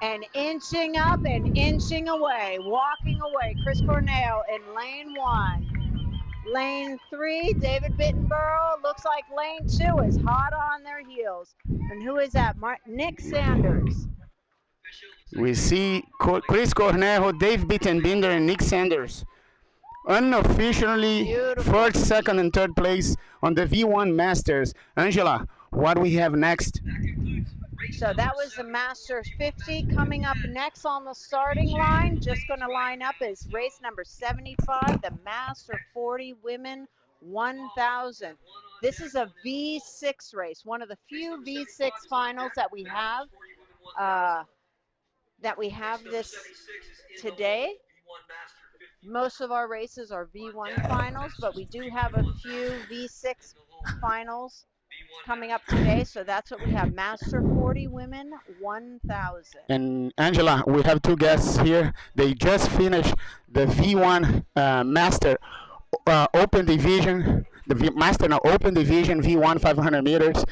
and inching up and inching away, walking away. Chris Cornell in lane one. Lane three, David Bittenborough. Looks like lane two is hot on their heels. And who is that? Nick Sanders. We see Chris Cornejo, Dave Bittenbinder, and Nick Sanders unofficially Beautiful. first, second, and third place on the V1 Masters. Angela, what we have next? So that was the Masters 50. Coming up next on the starting line, just going to line up is race number 75, the Master 40 Women 1000. This is a V6 race, one of the few V6 finals that we have. This today. Most of our races are V1 finals, but we do have a few V6 finals coming up today. So that's what we have, Master 40 Women 1000. And Angela, we have two guests here. They just finished the V1 Master Open Division, Master now Open Division V1 500 meters.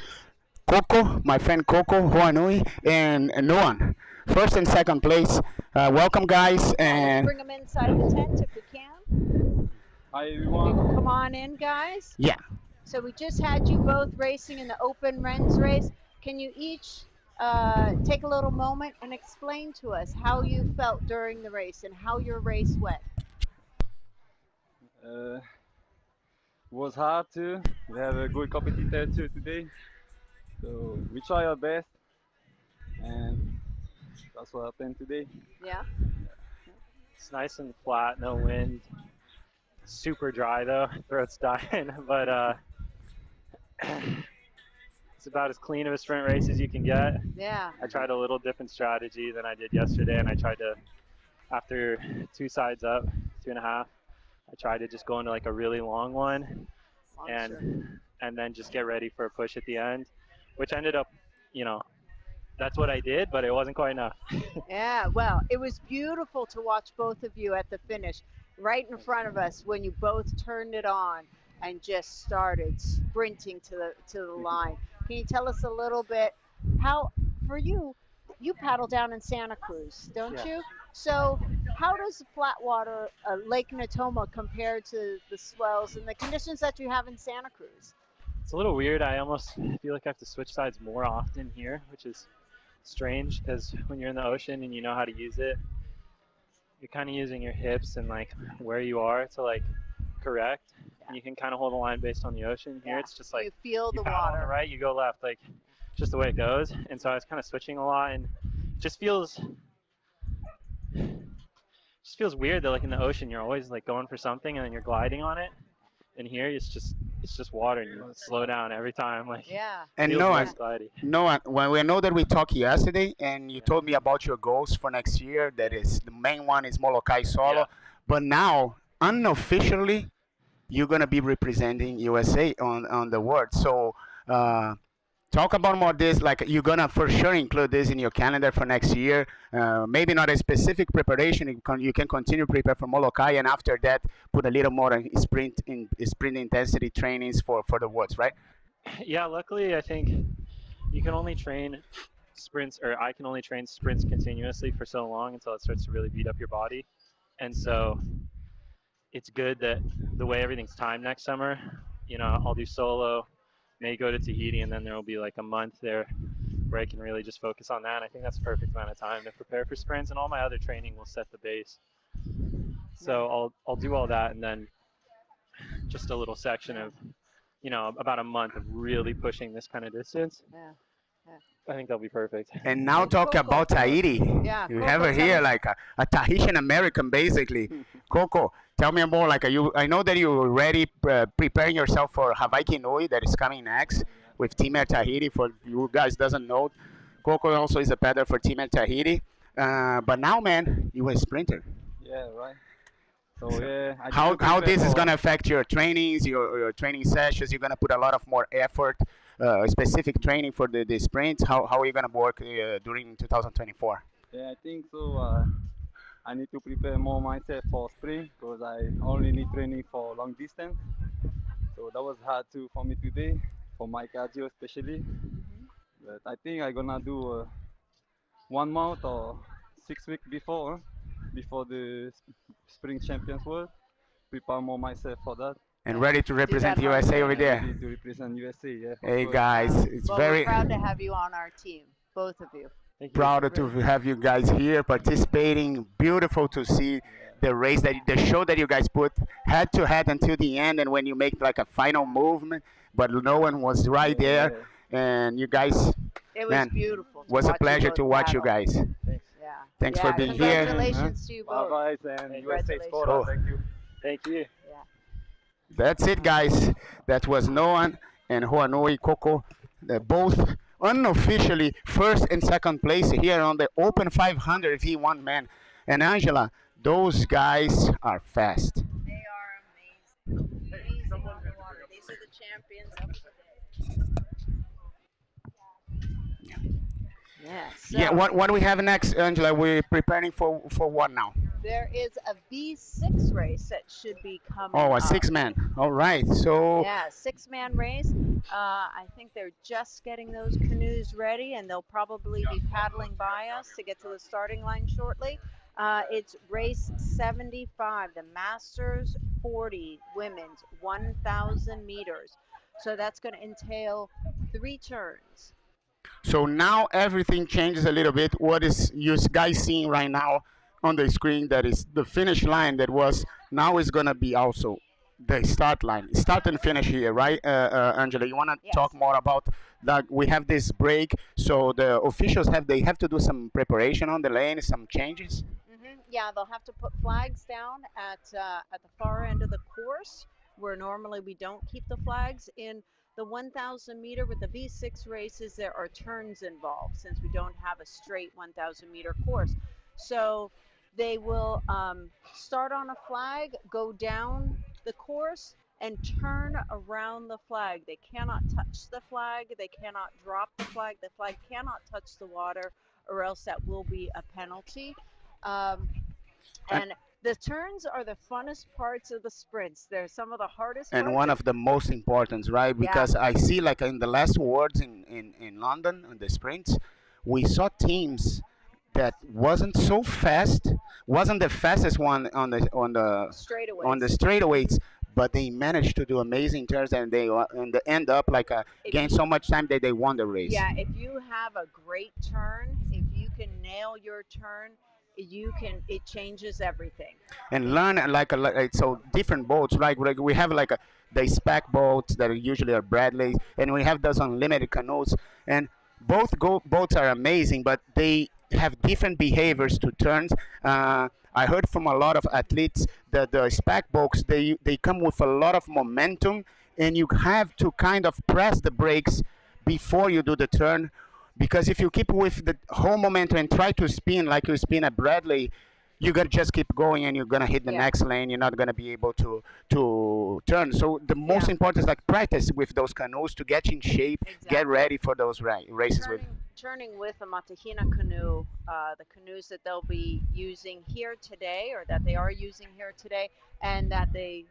Coco, my friend Coco, Hoanui, and Noan. First and second place. Welcome, guys. Let's And bring them inside the tent if we can. Hi Okay, everyone. come on in, guys. yeah, So we just had you both racing in the Open Ren's race. Can you each take a little moment and explain to us how you felt during the race and how your race went? Was hard too. We have a good competitor too today, so we try our best, and that's what happened today. Yeah. It's nice and flat, no wind. Super dry though, throat's dying, but it's about as clean of a sprint race as you can get. Yeah. I tried a little different strategy than I did yesterday, and I tried to, after two sides up, 2.5, I tried to just go into like a really long one, and then just get ready for a push at the end, which ended up, that's what I did, but it wasn't quite enough. Yeah, well, it was beautiful to watch both of you at the finish, right in front of us when you both turned it on and just started sprinting to the line. Can you tell us a little bit how, for you paddle down in Santa Cruz, don't Yeah. you? So how does Flatwater, Lake Natoma compare to the swells and the conditions that you have in Santa Cruz? It's a little weird. I almost feel like I have to switch sides more often here, which is strange because when you're in the ocean and you know how to use it, you're kind of using your hips and like where you are to like correct. And you can kind of hold the line based on the ocean. Here it's just like you feel the paddle on the water. right, you go left, like just the way it goes. And so I was kind of switching a lot, and it just feels weird that like in the ocean you're always like going for something and then you're gliding on it. And here it's just water, and you slow down every time. Like Yeah. and feels Noah, less glidey. Noah, when we know that we talked yesterday, and you told me about your goals for next year. That is the main one is Molokai solo, Yeah. but now unofficially you're gonna be representing USA on the world. So talk about more this. Like you're gonna for sure include this in your calendar for next year. Maybe not a specific preparation. You can continue to prepare for Molokai, and after that put a little more in sprint intensity trainings for the worlds, right? Yeah, luckily I think you can only train sprints, or I can only train sprints continuously for so long until it starts to really beat up your body. And so it's good that the way everything's timed next summer, I'll do solo, may go to Tahiti, and then there will be like a month there where I can really just focus on that. And I think that's a perfect amount of time to prepare for sprints, and all my other training will set the base. So I'll do all that, and then just a little section of, about a month of really pushing this kind of distance. Yeah. I think that'll be perfect. And now And talk Coco. about Tahiti. Yeah, You Coco, have her tell here us. like a Tahitian American, basically. Coco, tell me more. Like you, I know that you're already preparing yourself for Hawaii Canoe that is coming next with Team Air Tahiti. For you guys doesn't know, Coco also is a peddler for Team Air Tahiti. But now, man, you a sprinter. Yeah, right. So So yeah, I need how to prepare this is for. gonna affect your trainings, your training sessions? You're gonna put a lot of more effort, specific training for the sprints. How are you gonna work during 2024? Yeah, I think so. I need to prepare more myself for sprint because I only need training for long distance. So that was hard too for me today, for my cardio especially. But I think I'm gonna do 1 month or 6 weeks before the Spring Champions World. Prepare more myself for that. And Yeah. ready to Do represent that hard USA over training. Yeah, there. ready to represent USA. Yeah, of Hey course. guys, it's Well, we're very proud to have you on our team, both of you. Thank you. proud to Really. have you guys here participating. Beautiful to see the race the show that you guys put head to head until the end, and when you make like a final movement, but no one was right there, Yeah, and you guys, It was man, beautiful to was a watch you pleasure both to watch you battle. guys. Thanks. Yeah. Thanks Yeah, for being here. congratulations to you bye both. bye and USA Congratulations. Sport. Oh, Thank you. Thank you. Yeah. that's it, guys. That was Noan and Hoanui Coco, both unofficially first and second place here on the Open 500 V1 man. And Angela, those guys are fast. They are amazing. Amazing on the water. These are the champions of today. Yeah. Yeah, So what do we have next, Angela? We're preparing for what now? there is a V6 race that should be coming Oh, a up. 6-man. All right. So Yeah, 6-man race. I think they're just getting those canoes ready, and they'll probably be paddling by us to get to the starting line shortly. It's race 75, the Masters 40 women's 1,000 meters. So that's going to entail 3 turns. so now everything changes a little bit. What is you guys seeing right now on the screen? That is the finish line. That was now is gonna be also the start line, start and finish here, right? Angela, you wanna Yes. talk more about that? We have this break, so the officials have to do some preparation on the lane, some changes. Yeah, they'll have to put flags down at the far end of the course, where normally we don't keep the flags. In the 1,000 meter with the V6 races, there are turns involved since we don't have a straight 1,000 meter course. So they will start on a flag, go down the course, and turn around the flag. They cannot touch the flag. They cannot drop the flag. The flag cannot touch the water, or else that will be a penalty. Um, And, and the turns are the funnest parts of the sprints. They're some of the hardest and parts. one of the most important, right? Yeah. Because I see like in the last awards in London in the sprints, we saw teams that wasn't so fast, wasn't the fastest one on the Straightaways. straightaways, but they managed to do amazing turns, and they end up like If gain you- so much time that they won the race. Yeah, if you have a great turn, if you can nail your turn, it changes everything. And learn so different boats, right? Like we have like the spec boats that are usually are Bradleys, and we have those unlimited canoes, and boats are amazing, but they have different behaviors to turns. I heard from a lot of athletes that the spec boats they come with a lot of momentum, and you have to kind of press the brakes before you do the turn, because if you keep with the whole momentum and try to spin like you spin a Bradley, you're gonna just keep going and you're gonna hit the Yeah. next lane. You're not gonna be able to turn. So the most Yeah. important is like practice with those canoes to get in shape, get Exactly. ready for those races with. Turning with a Matahina canoe, the canoes that they'll be using here today, or that they are using here today, and that they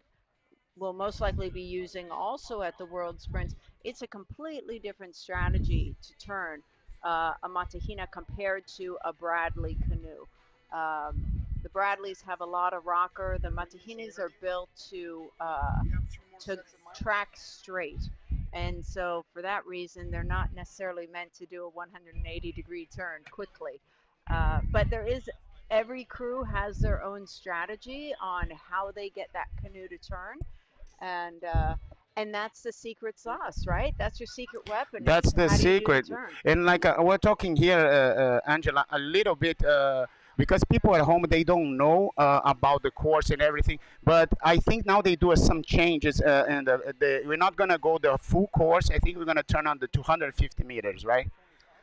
will most likely be using also at the World Sprints. It's a completely different strategy to turn a Matahina compared to a Bradley canoe. The Bradleys have a lot of rocker. The Matahinas are built to track straight. And so, for that reason, they're not necessarily meant to do a 180-degree turn quickly. But there is, every crew has their own strategy on how they get that canoe to turn. And, uh, and that's the secret sauce, right? That's your secret weapon That's is the how do you do the secret. turn? And like we're talking here, Angela, a little bit because people at home they don't know about the course and everything. But I think now they do some changes, and we're not gonna go the full course. I think we're gonna turn on the 250 meters, right?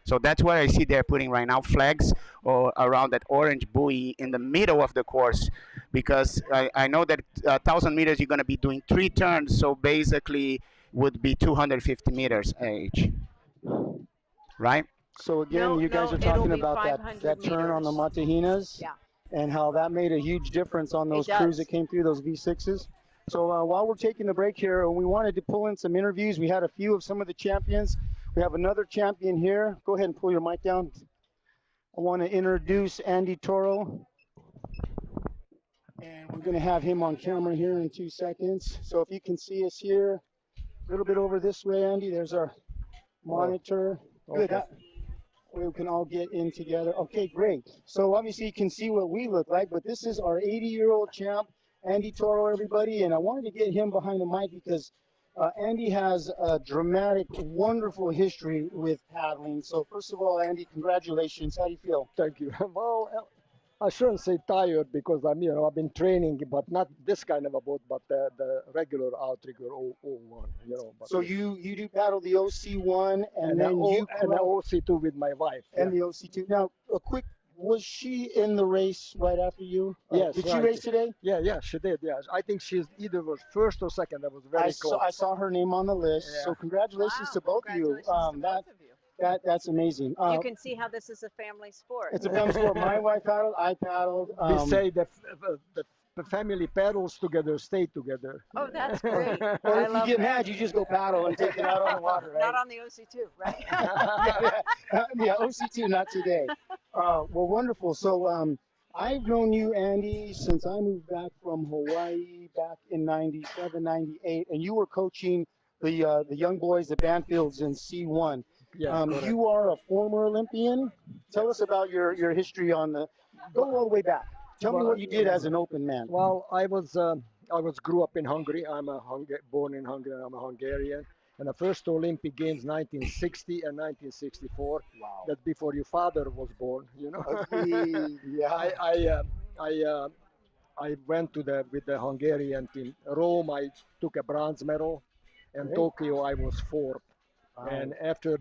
So that's what I see they're putting right now, flags or around that orange buoy in the middle of the course, because I know that 1,000 meters you're going to be doing 3 turns, so basically would be 250 meters each, right? So again, No, you guys no, are it'll talking be about that 500 turn on the meters. Matahinas, Yeah. and how that made a huge difference on It those crews does. that came through, those V6s. So while we're taking the break here, we wanted to pull in some interviews. We had a few of some of the champions. We have another champion here. Go ahead and pull your mic down. I want to introduce Andy Toro, and we're going to have him on camera here in 2 seconds. So if you can see us here, a little bit over this way, Andy, there's our monitor. Good. Okay. We can all get in together. Okay, great. So obviously you can see what we look like, but this is our 80-year-old champ, Andy Toro, everybody. And I wanted to get him behind the mic because Andy has a dramatic, wonderful history with paddling. So first of all, Andy, congratulations. How do you feel? Thank you. Well, I shouldn't say tired because I've been training, but not this kind of a boat, but the regular Outrigger 01, But So you do paddle the OC1 and then and the OC2 with my wife. and the OC2. Now, a quick, was she in the race right after you? Yes, Did she right. race today? Yeah, she did. Yeah, I think she's either was first or second. That was very close. I saw her name on the list. Yeah. So congratulations Wow, to both of you. congratulations to both of you. That's amazing. You can see how this is a family sport. It's a family sport. My wife paddled. I paddled. We say the family paddles together, stay together. Oh, that's great. Or I if you love get that. mad, you just go paddle and take it out on the water, right? Not on the OC2, right? Yeah, OC2, not today. Well, wonderful. So I've known you, Andy, since I moved back from Hawaii back in 97, 98, and you were coaching the young boys, the Banfields in C1. Yes, correct. You are a former Olympian. Tell us about your history on the, go all the way back. Tell me what you did as an open man. Well, I was grew up in Hungary. I'm born in Hungary. I'm a Hungarian. And the first Olympic Games, 1960 and 1964. Wow. That before your father was born, Yeah. I went with the Hungarian team. Rome, I took a bronze medal, and Great. Tokyo, I was fourth. Wow. And after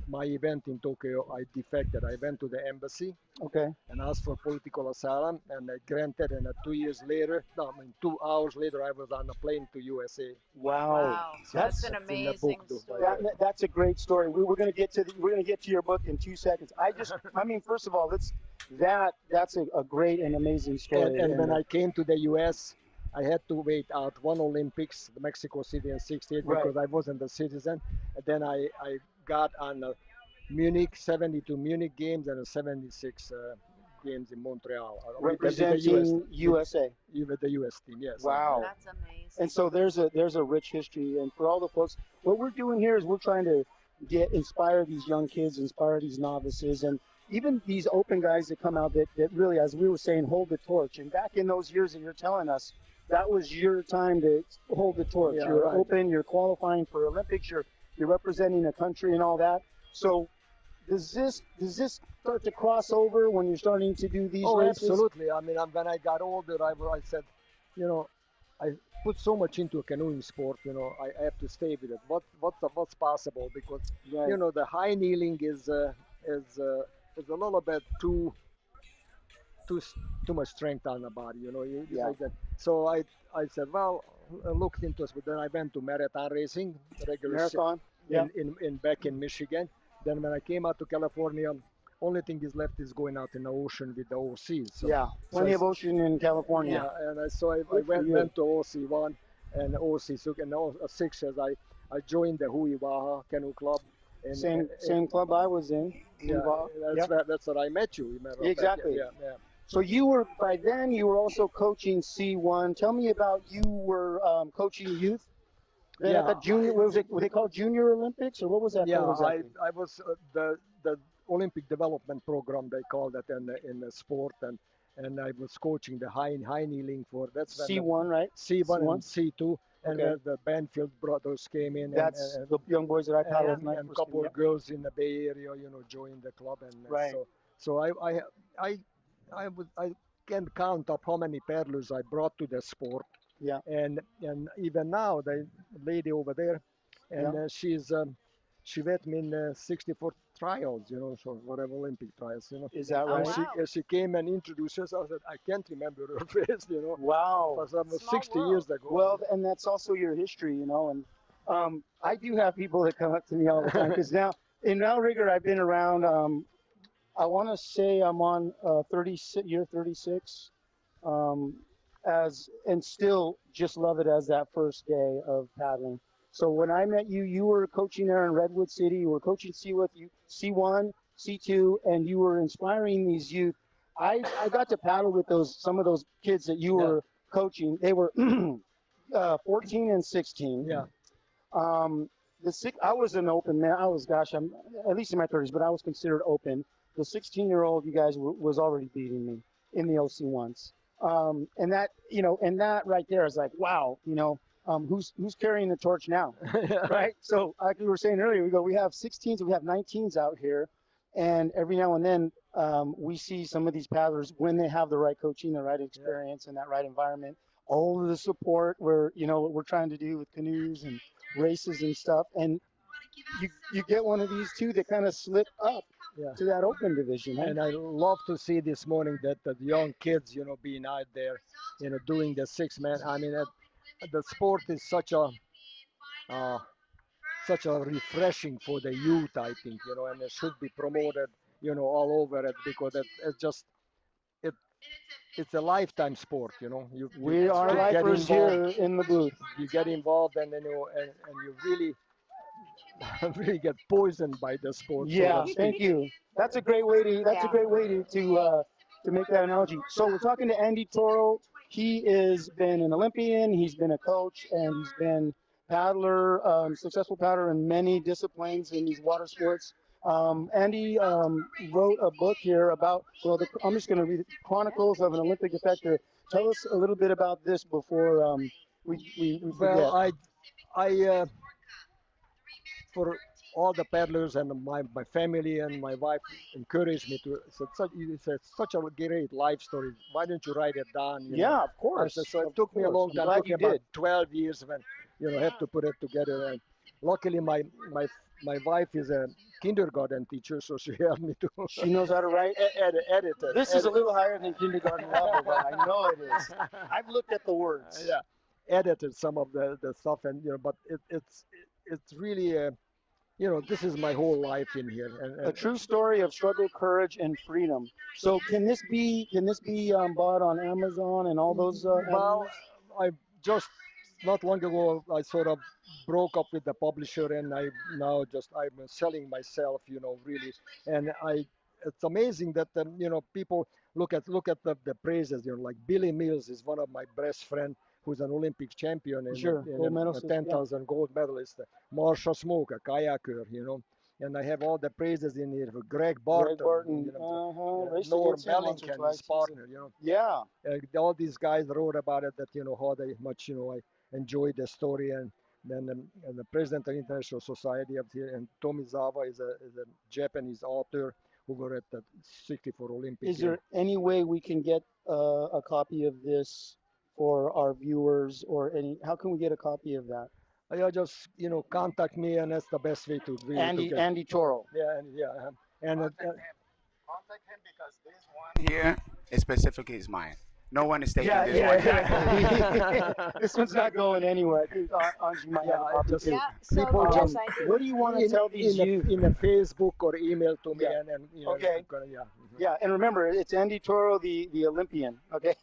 my event in Tokyo, I defected. I went to the embassy Okay. and asked for political asylum, and they granted. And 2 hours later, I was on a plane to USA. Wow. Wow. That's an in the amazing book, though, story. That's a great story. We're going to get to your book in 2 seconds. I mean, first of all, that's a great and amazing story. And when I came to the US, I had to wait out one Olympics, the Mexico City in '68, Right. because I wasn't a citizen. And then I got on Munich, 72 Munich games and 76 games in Montreal. representing USA. With the US team, yes. Wow. That's amazing. And so there's a rich history. And for all the folks, what we're doing here is we're trying to inspire these young kids, inspire these novices, and even these open guys that come out that really, as we were saying, hold the torch. And back in those years that you're telling us, that was your time to hold the torch. Yeah, You're right. open, you're qualifying for Olympics, you're representing a country and all that. So does this start to cross over when you're starting to do these Oh, races? absolutely. I mean, when I got older, I said, I put so much into a canoeing sport. I have to stay with it. What's possible? Because Right. the high kneeling is a little bit too much strength on the body. Yeah. Like that. So I said, well, I looked into it. But then I went to marathon racing, regular Marathon. Yeah. in back in Michigan. Then when I came out to California, only thing is left is going out in the ocean with the OCs. So, Yeah. Plenty of ocean in California. yeah, and I Good for you. went to OC1 and OC6 and 6 as I joined the Hui Waha Canoe Club. And, Same club I was in. Yeah, that's what I met you. Exactly. Yeah. So by then you were also coaching C1. Tell me about you were coaching youth. Then at the junior, what was it? What they call Junior Olympics, or what was that Yeah, called exactly? I was the Olympic development program they call that in the sport, and I was coaching the high kneeling for that's when the C1, right? C1 and C1. C2, and Okay. the Banfield brothers came in, That's the young boys that I paddled with when I and first came. couple Yep. of girls in the Bay Area, joined the club, and Right. so I I can count up how many paddlers I brought to the sport, Yeah. and even now the lady over there, and Yeah. she met me in 64 trials, so whatever Olympic trials. Is that Oh right? wow. She came and introduced herself. I said, I can't remember her face. Wow. Because that was Small 60 world. years ago. Well, and that's also your history. And I do have people that come up to me all the time because now in Outrigger I've been around. I want to say I'm on year 36, um, and still just love it as that first day of paddling. So when I met you, you were coaching there in Redwood City. You were coaching C1, C2, and you were inspiring these youth. I got to paddle with some of those kids that you were coaching. They were 14 and 16. Yeah. I was an open man. I'm at least in my 30s, but I was considered open. The 16-year-old, you guys was already beating me in the OC once. And that right there is like, wow, who's carrying the torch now, right? So like we were saying earlier, we have 16s, we have 19s out here, and every now and then we see some of these paddlers when they have the right coaching, the right experience, and that right environment. All of the support what we're trying to do with canoes and races and stuff, and you get one of these two that kind of slip up Yeah. to that open division. Huh? And I love to see this morning that the young kids, being out there, doing the 6 man. I mean, the sport is uh, such a refreshing for the youth, I think, and it should be promoted, all over it because it's just it it's a lifetime sport, We you are get lifers here involved, in the booth. you get involved, and then and you really really get poisoned by the sport, so Yeah, to speak. thank you. That's a great way to. That's a great way to make that analogy. So we're talking to Andy Toro. He has been an Olympian. He's been a coach, and he's been paddler, successful paddler in many disciplines in these water sports. Andy wrote a book here about. Well, I'm just going to read it. Chronicles of an Olympic Defector. Tell us a little bit about this before we forget. Well, I for all the paddlers and my family and my wife encouraged me to. It's such a great life story. Why don't you write it down? Yeah, of I course. said, so it Of took me a course. long I'm time. It glad took me you about did. 12 years when have to put it together. And luckily, my wife is a kindergarten teacher, so she helped me to She knows how to write. edit it. This is a little higher than kindergarten level, but I know it is. I've looked at the words. Yeah, edited some of the stuff, and but it's really this is my whole life in here, A true story of struggle, courage, and freedom. So can this be bought on Amazon and all those? well, avenues? I just not long ago I sort of broke up with the publisher, and I now just I'm selling myself, really, and it's amazing that people look at the praises, like Billy Mills is one of my best friend who's an Olympic champion and, Sure, gold medal a system. Yeah. 10,000 gold medalist, Marsha Smoke, a kayaker, and I have all the praises in here for Greg Barton, Greg Barton. Raced Norm against him once or Bellington, twice. his partner, Yeah. all these guys wrote about it, that how they much I enjoyed the story, and then and the president of the International Society of here, and Tomizawa is a Japanese author who were at the 64 Olympic. Is there any way we can get a copy of this for our viewers, or how can we get a copy of that? Just contact me, and that's the best way to really Andy Toro. and Contact him because this one here specifically is mine. No one is taking this Yeah, one. exactly. This one's not going anywhere. I think Angie might have a copy too. Yeah, so People yes, just- I do. What do you want to tell these youth? in a Facebook or email to me, Yeah. and Okay. yeah. Yeah, and remember, it's Andy Toro, the Olympian. Okay.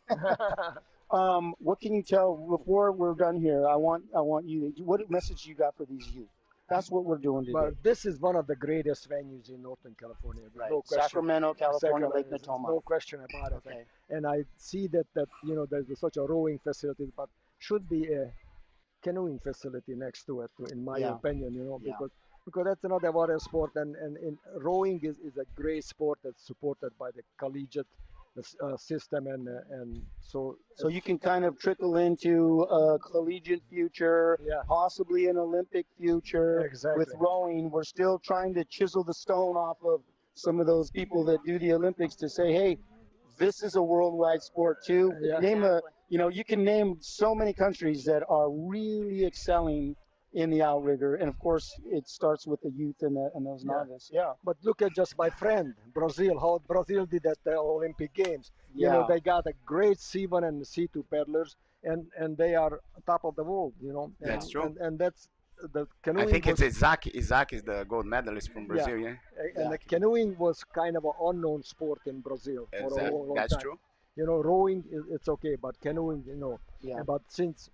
What can you tell before we're done here? I want you. What message you got for these youth? That's what we're doing today. But this is one of the greatest venues in Northern California. There's Right. no question. Sacramento, California, Lake There's Natoma. no question about it. Okay. And I see that there's such a rowing facility, but should be canoeing facility next to it, in my Yeah, opinion, yeah. because that's another water sport, and in rowing is a great sport that's supported by the collegiate system, and so So you can kind of trickle into a collegiate future, yeah, possibly an Olympic future. With exactly. rowing, we're still trying to chisel the stone off of some of those people that do the Olympics to say, hey, this is a worldwide sport too. Yeah. Name a, Exactly. you can name so many countries that are really excelling in the outrigger, and of course, it starts with the youth and those Yeah. novice. Yeah, But look at just my friend Brazil, how Brazil did at the Olympic Games. yeah. They got a great C1 and C2 paddlers, and they are top of the world. That's true. And that's the I canoeing think it's was, Isaac. Isaac is the gold medalist from yeah, Brazil. Yeah, and Yeah. the canoeing was kind of an unknown sport in Brazil for a exactly. long, long That's time. true. Rowing it's okay, but canoeing, Yeah. but since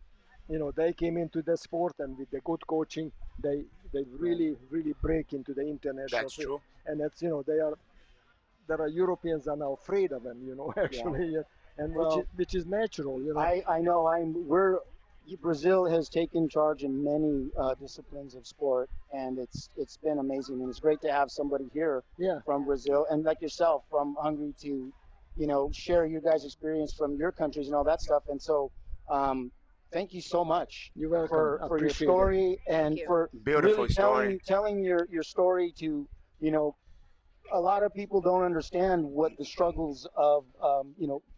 they came into the sport, and with the good coaching, they really really break into the international That's field, true. and that's there are Europeans are now afraid of them, Yeah. actually, yeah, and Well, which is natural, I know Brazil has taken charge in many disciplines of sport, and it's been amazing, and it's great to have somebody here Yeah, from Brazil and like yourself from Hungary to, share your guys' experience from your countries and all that stuff. And so, um, thank you so much you're welcome. for your Appreciate it. story Thank and you. for really Beautiful story. telling your story to, you know a lot of people don't understand what the struggles of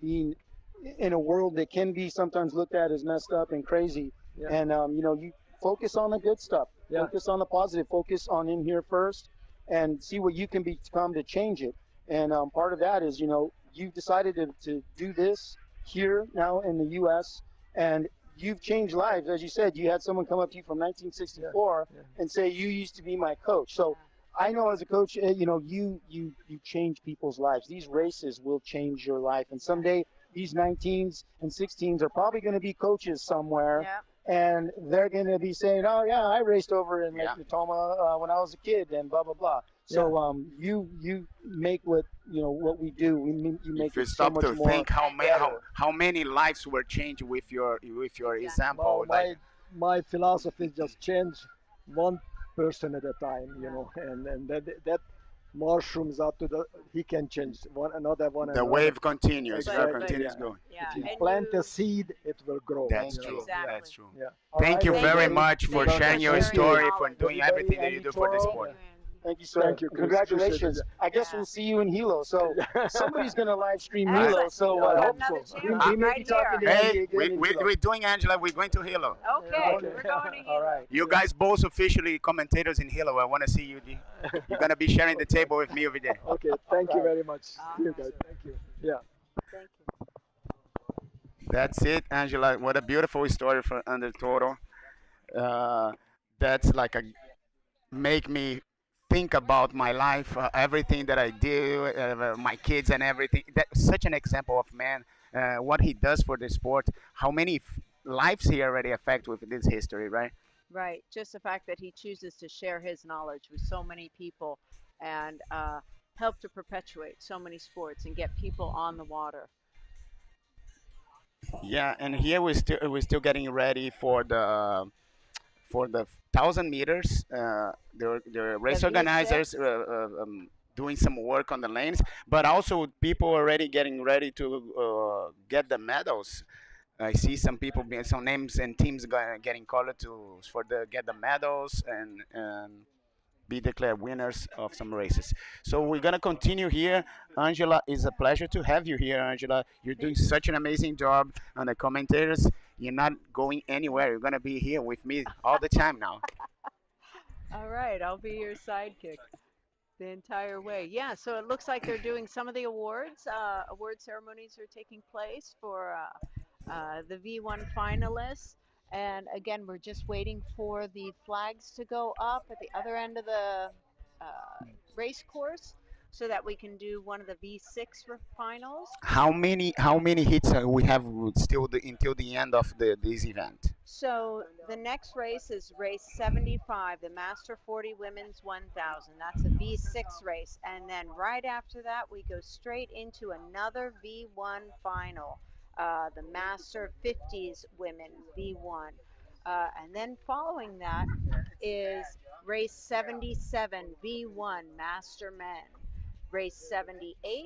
being in a world that can be sometimes looked at as messed up and crazy. Yeah, And you focus on the good stuff, yeah, focus on the positive, focus on in here first, and see what you can become to change it. And part of that is you've decided to do this here now in the U.S. and you've changed lives. As you said, you had someone come up to you from yeah, 1964 yeah. and say you used to be my coach. So I know as a coach, you change people's lives. These races will change your life, and someday these 19s and 16s are probably going to be coaches somewhere, Yeah. and they're going to be saying, "Oh yeah, I raced over in Lake Yeah. Natoma when I was a kid," and blah blah blah. So you make what we do. You make If you it so stop much to more think how many better. how many lives were changed with your Exactly. example, Well, like my philosophy is just change one person at a time, and that mushrooms out to the he can change one another one the another. wave continues, God But Exactly, continues yeah. going. yeah, If you and plant a you seed, it will grow. That's Thank you. true. Yeah. That's exactly. true. Yeah. All Thank right, you Thank very everybody. you. much for Thank you for sharing your Thank sharing your you, story, for knowledge. doing everybody. everything that you Andy do for the Toro. Thank sport. you, Andy. Thank you, sir. Thank you, Chris. Appreciate it. Congratulations. I guess Yeah. we'll see you in Hilo. So somebody's going to live stream I, Hilo. Excellent. So Yeah, I I We got hope hope another so. chance I, we may be right talking here. to Andy hey, again in Hilo. we're doing Angela. We're going to Hilo. Okay, Okay. we're going to All Hilo. right. You guys both officially commentators in Hilo. I want to see you. You're gonna be sharing the table with me over there. Okay. All Thank you right. very much. See you guys. Awesome. Thank you. Yeah. Thank you. That's it, Angela. What a beautiful story for Under Toro. Uh, that's like a make me think about my life, everything that I do, my kids and everything. That's such an example of man, what he does for the sport, how many lives he already affect with this history, right? Right. Just the fact that he chooses to share his knowledge with so many people and help to perpetuate so many sports and get people on the water. Yeah, and here we're still getting ready for the 1,000 meters. The The race organizers V6. doing some work on the lanes, but also people already getting ready to get the medals. I see some people, some names and teams getting called to for the get the medals and be declared winners of some races. So we're gonna continue here. Angela, it's a pleasure to have you here, Angela. You're doing Thank you. such an amazing job on the commentators. You're not going anywhere. You're gonna be here with me all the time now. All right, I'll be your sidekick the entire way. Yeah, so it looks like they're doing some of the awards. Award ceremonies are taking place for the V1 finalists. And again, we're just waiting for the flags to go up at the other end of the race course so that we can do one of the V6 finals. How many hits we have still until the end of this event? So the next race is race 75, the Master 40 Women's 1000. That's a V6 race. And then right after that, we go straight into another V1 final, the Master 50s Women V1. And then following that is race 77 V1 Master Men. Race 78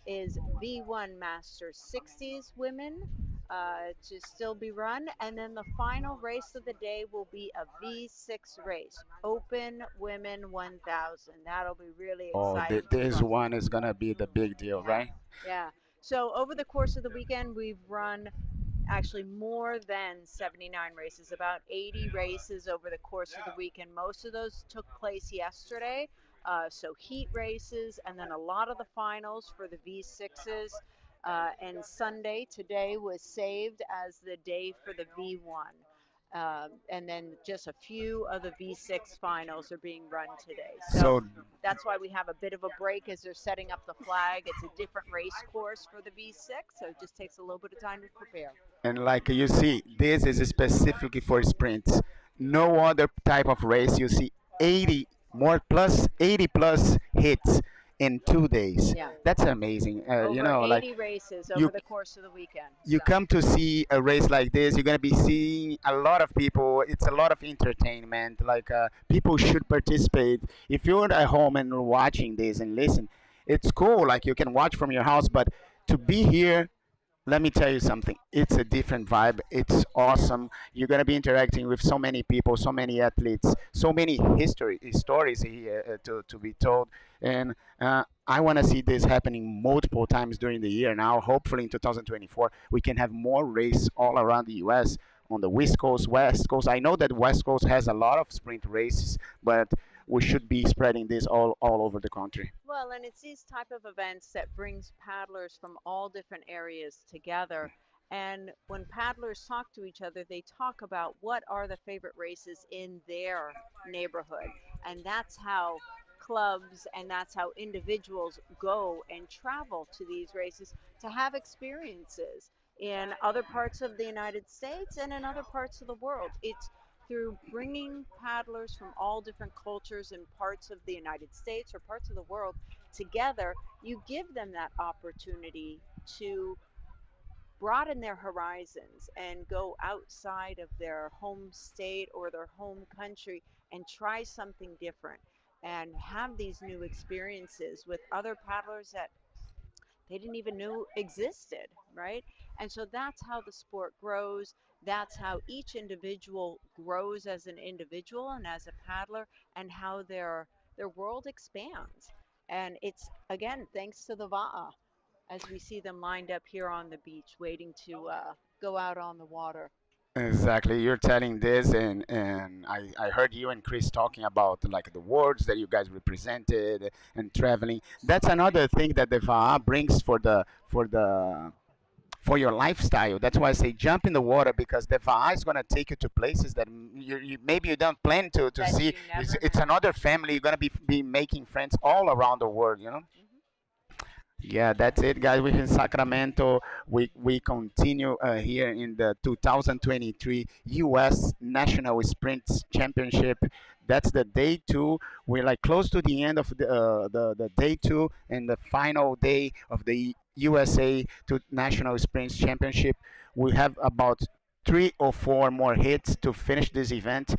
is V1 Master 60s Women to still be run. And then the final race of the day will be a V6 race, Open Women 1000. That'll be really Oh, exciting to this run. one is gonna be the big deal, Yeah, right? yeah. So over the course of the weekend, we've run actually more than 79 races, about 80 races over the course of the weekend. Most of those took place yesterday. So heat races and then a lot of the finals for the V6s. And Sunday today was saved as the day for the V1. And then just a few of the V6 finals are being run today. So So that's why we have a bit of a break as they're setting up the flag. It's a different race course for the V6, so it just takes a little bit of time to prepare. and like you see, this is specifically for sprints. No other type of race you see 80 more plus 80 plus hits in 2 days. Yeah, That's amazing. over Like 80 races you over the course of the weekend. you So, come to see a race like this, you're gonna be seeing a lot of people. It's a lot of entertainment. Like people should participate. If you're at home and watching this and listen, it's cool. Like you can watch from your house, but to be here, let me tell you something. It's a different vibe. It's yeah. awesome. You're gonna be interacting with so many people, so many athletes, so many history stories here to be told. And I want to see this happening multiple times during the year. Now, hopefully in 2024, we can have more race all around the U.S. on the West Coast, West Coast. I know that West Coast has a lot of sprint races, but we should be spreading this all over the country. Well, and it's these type of events that brings paddlers from all different areas together. And when paddlers talk to each other, they talk about what are the favorite races in their neighborhood. And that's how clubs and that's how individuals go and travel to these races to have experiences in other parts of the United States and in other parts of the world. It's through bringing paddlers from all different cultures and parts of the United States or parts of the world together, you give them that opportunity to broaden their horizons and go outside of their home state or their home country and try something different and have these new experiences with other paddlers that they didn't even know existed, right? And so that's how the sport grows. That's how each individual grows as an individual and as a paddler, and how their world expands. And it's again thanks to the Va'a as we see them lined up here on the beach, waiting to go out on the water. Exactly. You're telling this, and I heard you and Chris talking about like the words that you guys represented and traveling. That's another thing that the VA brings for your lifestyle. That's why I say jump in the water because the VA is gonna take you to places that maybe you don't plan to That see. you never It's have. another family. You're gonna be making friends all around the world. You know. Mhm. Yeah, that's it, guys. We're in Sacramento. We continue here in the 2023 U.S. National Sprints Championship. That's the day two. We're like close to the end of the day two and the final day of the USA to National Sprints Championship. We have about 3 or 4 more hits to finish this event.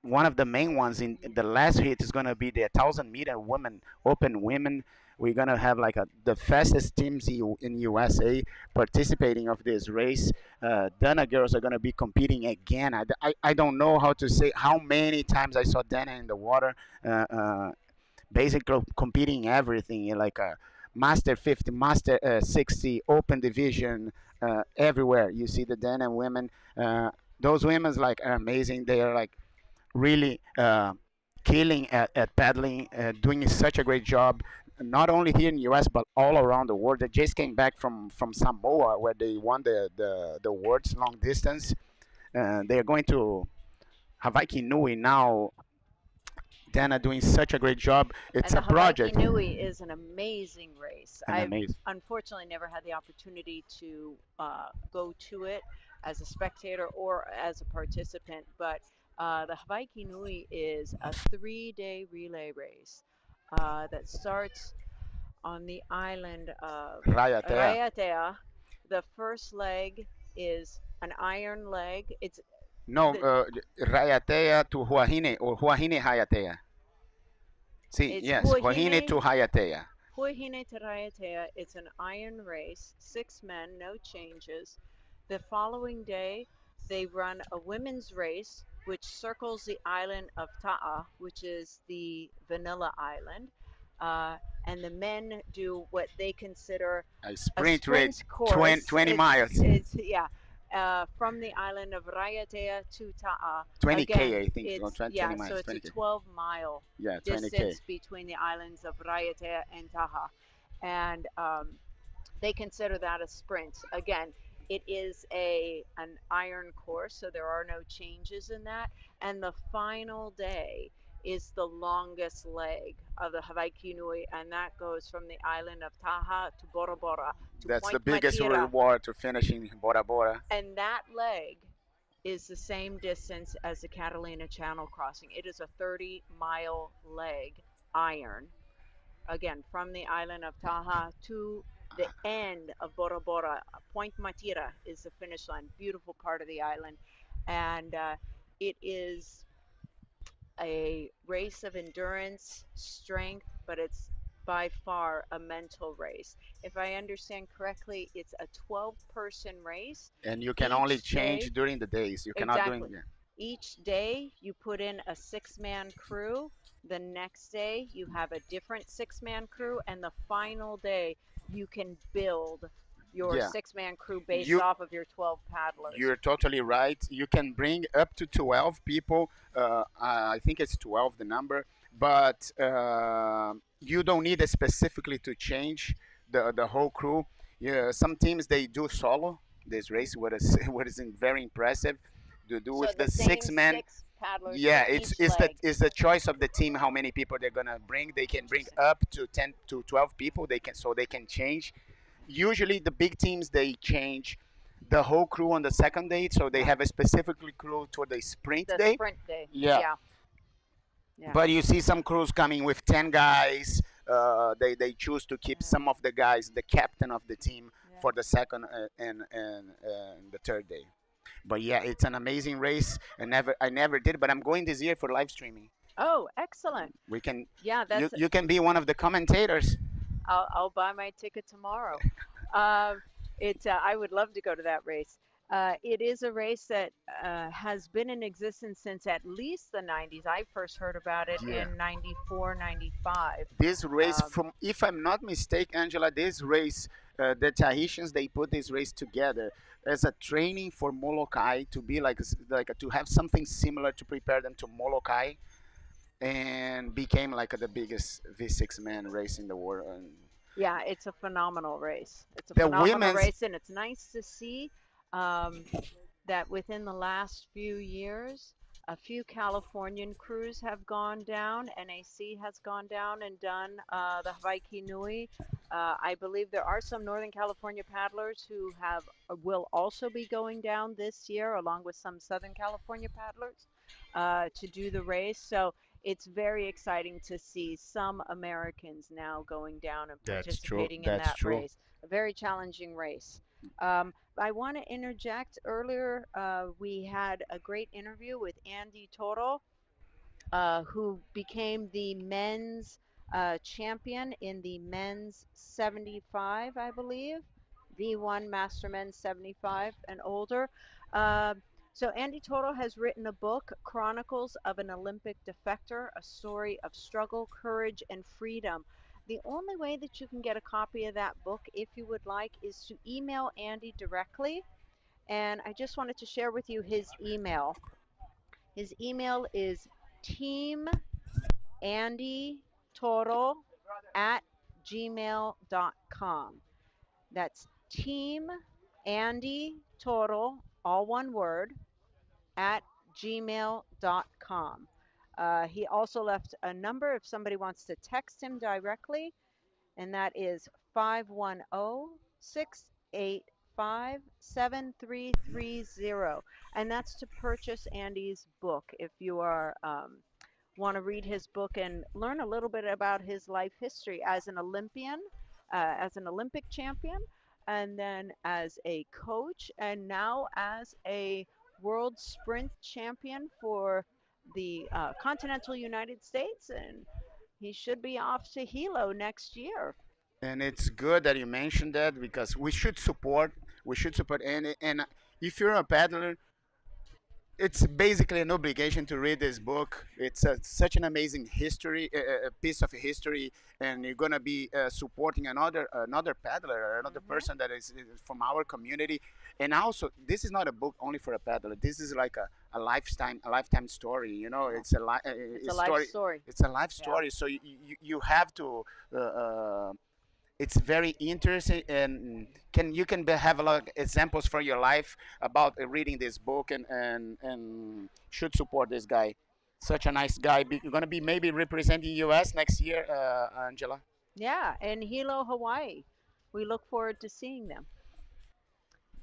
One of the main ones in the last hit is going to be the 1,000 meter women open women. We're gonna have like the fastest teams in USA participating of this race. Dana girls are gonna be competing again. I don't know how to say how many times I saw Dana in the water, uh, uh, basically competing everything like a Master 50, Master 60, Open Division, everywhere. You see the Dana women. Those women's like are amazing. They are like really killing at paddling, doing such a great job, not only here in the U.S. but all around the world. They just came back from Samoa where they won the awards long distance. They are going to Hawaii Nui now. Dana doing such a great job. It's And the a Hawaii project Nui is an amazing race. and I've amazing. unfortunately never had the opportunity to go to it as a spectator or as a participant, but the Hawaii Nui is a 3-day relay race that starts on the island of Rayatea. Raiatea. The first leg is an iron leg. It's No, The Raiatea to Huahine or Huahine Hayatea. See, it's yes, Huahine to Hayatea. Huahine to Raiatea. It's an iron race, 6 men, no changes. The following day, they run a women's race which circles the island of Ta'a, which is the vanilla island. Uh, and the men do what they consider A a sprint rate, sprint 20, course. 20 miles. It's yeah, from the island of Raiatea to Ta'a. 20K, Again, I think, or it's 20 yeah, so miles, it's a 20K. 12-mile Yeah, 20K. distance between the islands of Raiatea and Taha, and they consider that a sprint. Again, it is an iron course, so there are no changes in that. And the final day is the longest leg of the Hawaii Kinui, and that goes from the island of Taha to Bora Bora to That's the Point biggest Matira, reward to finishing Bora Bora. and that leg is the same distance as the Catalina Channel crossing. It is a 30-mile leg, iron, again from the island of Taha to the end of Bora Bora. Point Matira is the finish line, beautiful part of the island, and it is a race of endurance, strength, but it's by far a mental race. If I understand correctly, it's a 12-person race. And you can only Each change day, during the days. You cannot do it. exactly. Each day you put in a 6-man crew. The next day you have a different 6-man crew, and the final day you can build your Yeah. 6-man crew based You off of your 12 paddlers. you're totally right. You can bring up to 12 people. I think it's 12 the number, but you don't need it specifically to change the whole crew. Yeah, some teams they do solo this race, what is what is very impressive. To do So with the the same 6 men. six paddlers Yeah, for each it's the leg. it's the choice of the team how many people they're gonna bring. They can bring Interesting. up to 10 to 12 people. They can change. Usually the big teams they change the whole crew on the second day, so they Yeah. have a specifically crew for the sprint The day. sprint day. Yeah, Yeah. Yeah. but you see some crews coming with 10 guys. They choose to keep Yeah. some of the guys, the captain of the team, Yeah. for the second and the third day. But yeah, it's an amazing race. I never did, but I'm going this year for live streaming. Oh, excellent. We can Yeah, you that's you can be one of the commentators. I'll buy my ticket tomorrow. Um, I would love to go to that race. It is a race that has been in existence since at least the 90s. I first heard about it Yeah. in 94, 95. This race, Um, from if I'm not mistaken, Angela, this race, the Tahitians they put this race together as a training for Molokai to be like to have something similar to prepare them to Molokai, and became like the biggest V6 man race in the world. And yeah, it's a phenomenal race. It's a the phenomenal women's, race, and it's nice to see um, that within the last few years, a few Californian crews have gone down. NAC has gone down and done the Hawaii Nui. I believe there are some Northern California paddlers who will also be going down this year, along with some Southern California paddlers, to do the race. So it's very exciting to see some Americans now going down and that's true. participating in That's that true. race. A very challenging race. I want to interject. Earlier, we had a great interview with Andy Toro, who became the men's champion in the men's 75, I believe, V1 Master Men's 75 and older. Uh, so Andy Toro has written a book, Chronicles of an Olympic Defector, a story of struggle, courage, and freedom. The only way that you can get a copy of that book, if you would like, is to email Andy directly. And I just wanted to share with you his email. His email is teamandytoro at gmail.com. That's team Andy Toro, all one word, at gmail.com. He also left a number if somebody wants to text him directly, and that is 510 685 7330. And that's to purchase Andy's book if you are want to read his book and learn a little bit about his life history as an Olympian, as an Olympic champion, and then as a coach, and now as a world sprint champion for the continental United States, and he should be off to Hilo next year. And it's good that you mentioned that because we should support and if you're a paddler, it's basically an obligation to read this book. It's such an amazing history, a piece of history, and you're gonna be supporting another paddler, or another person that is from our community. And also, this is not a book only for a paddler. This is like a lifetime story. You know, Yeah. it's a It's a life story. It's a life Yeah. story. So you have to. It's very interesting, and have a lot of examples from your life about reading this book, and should support this guy. Such a nice guy. You're gonna be maybe representing US next year, Angela. Yeah, in Hilo, Hawaii. We look forward to seeing them.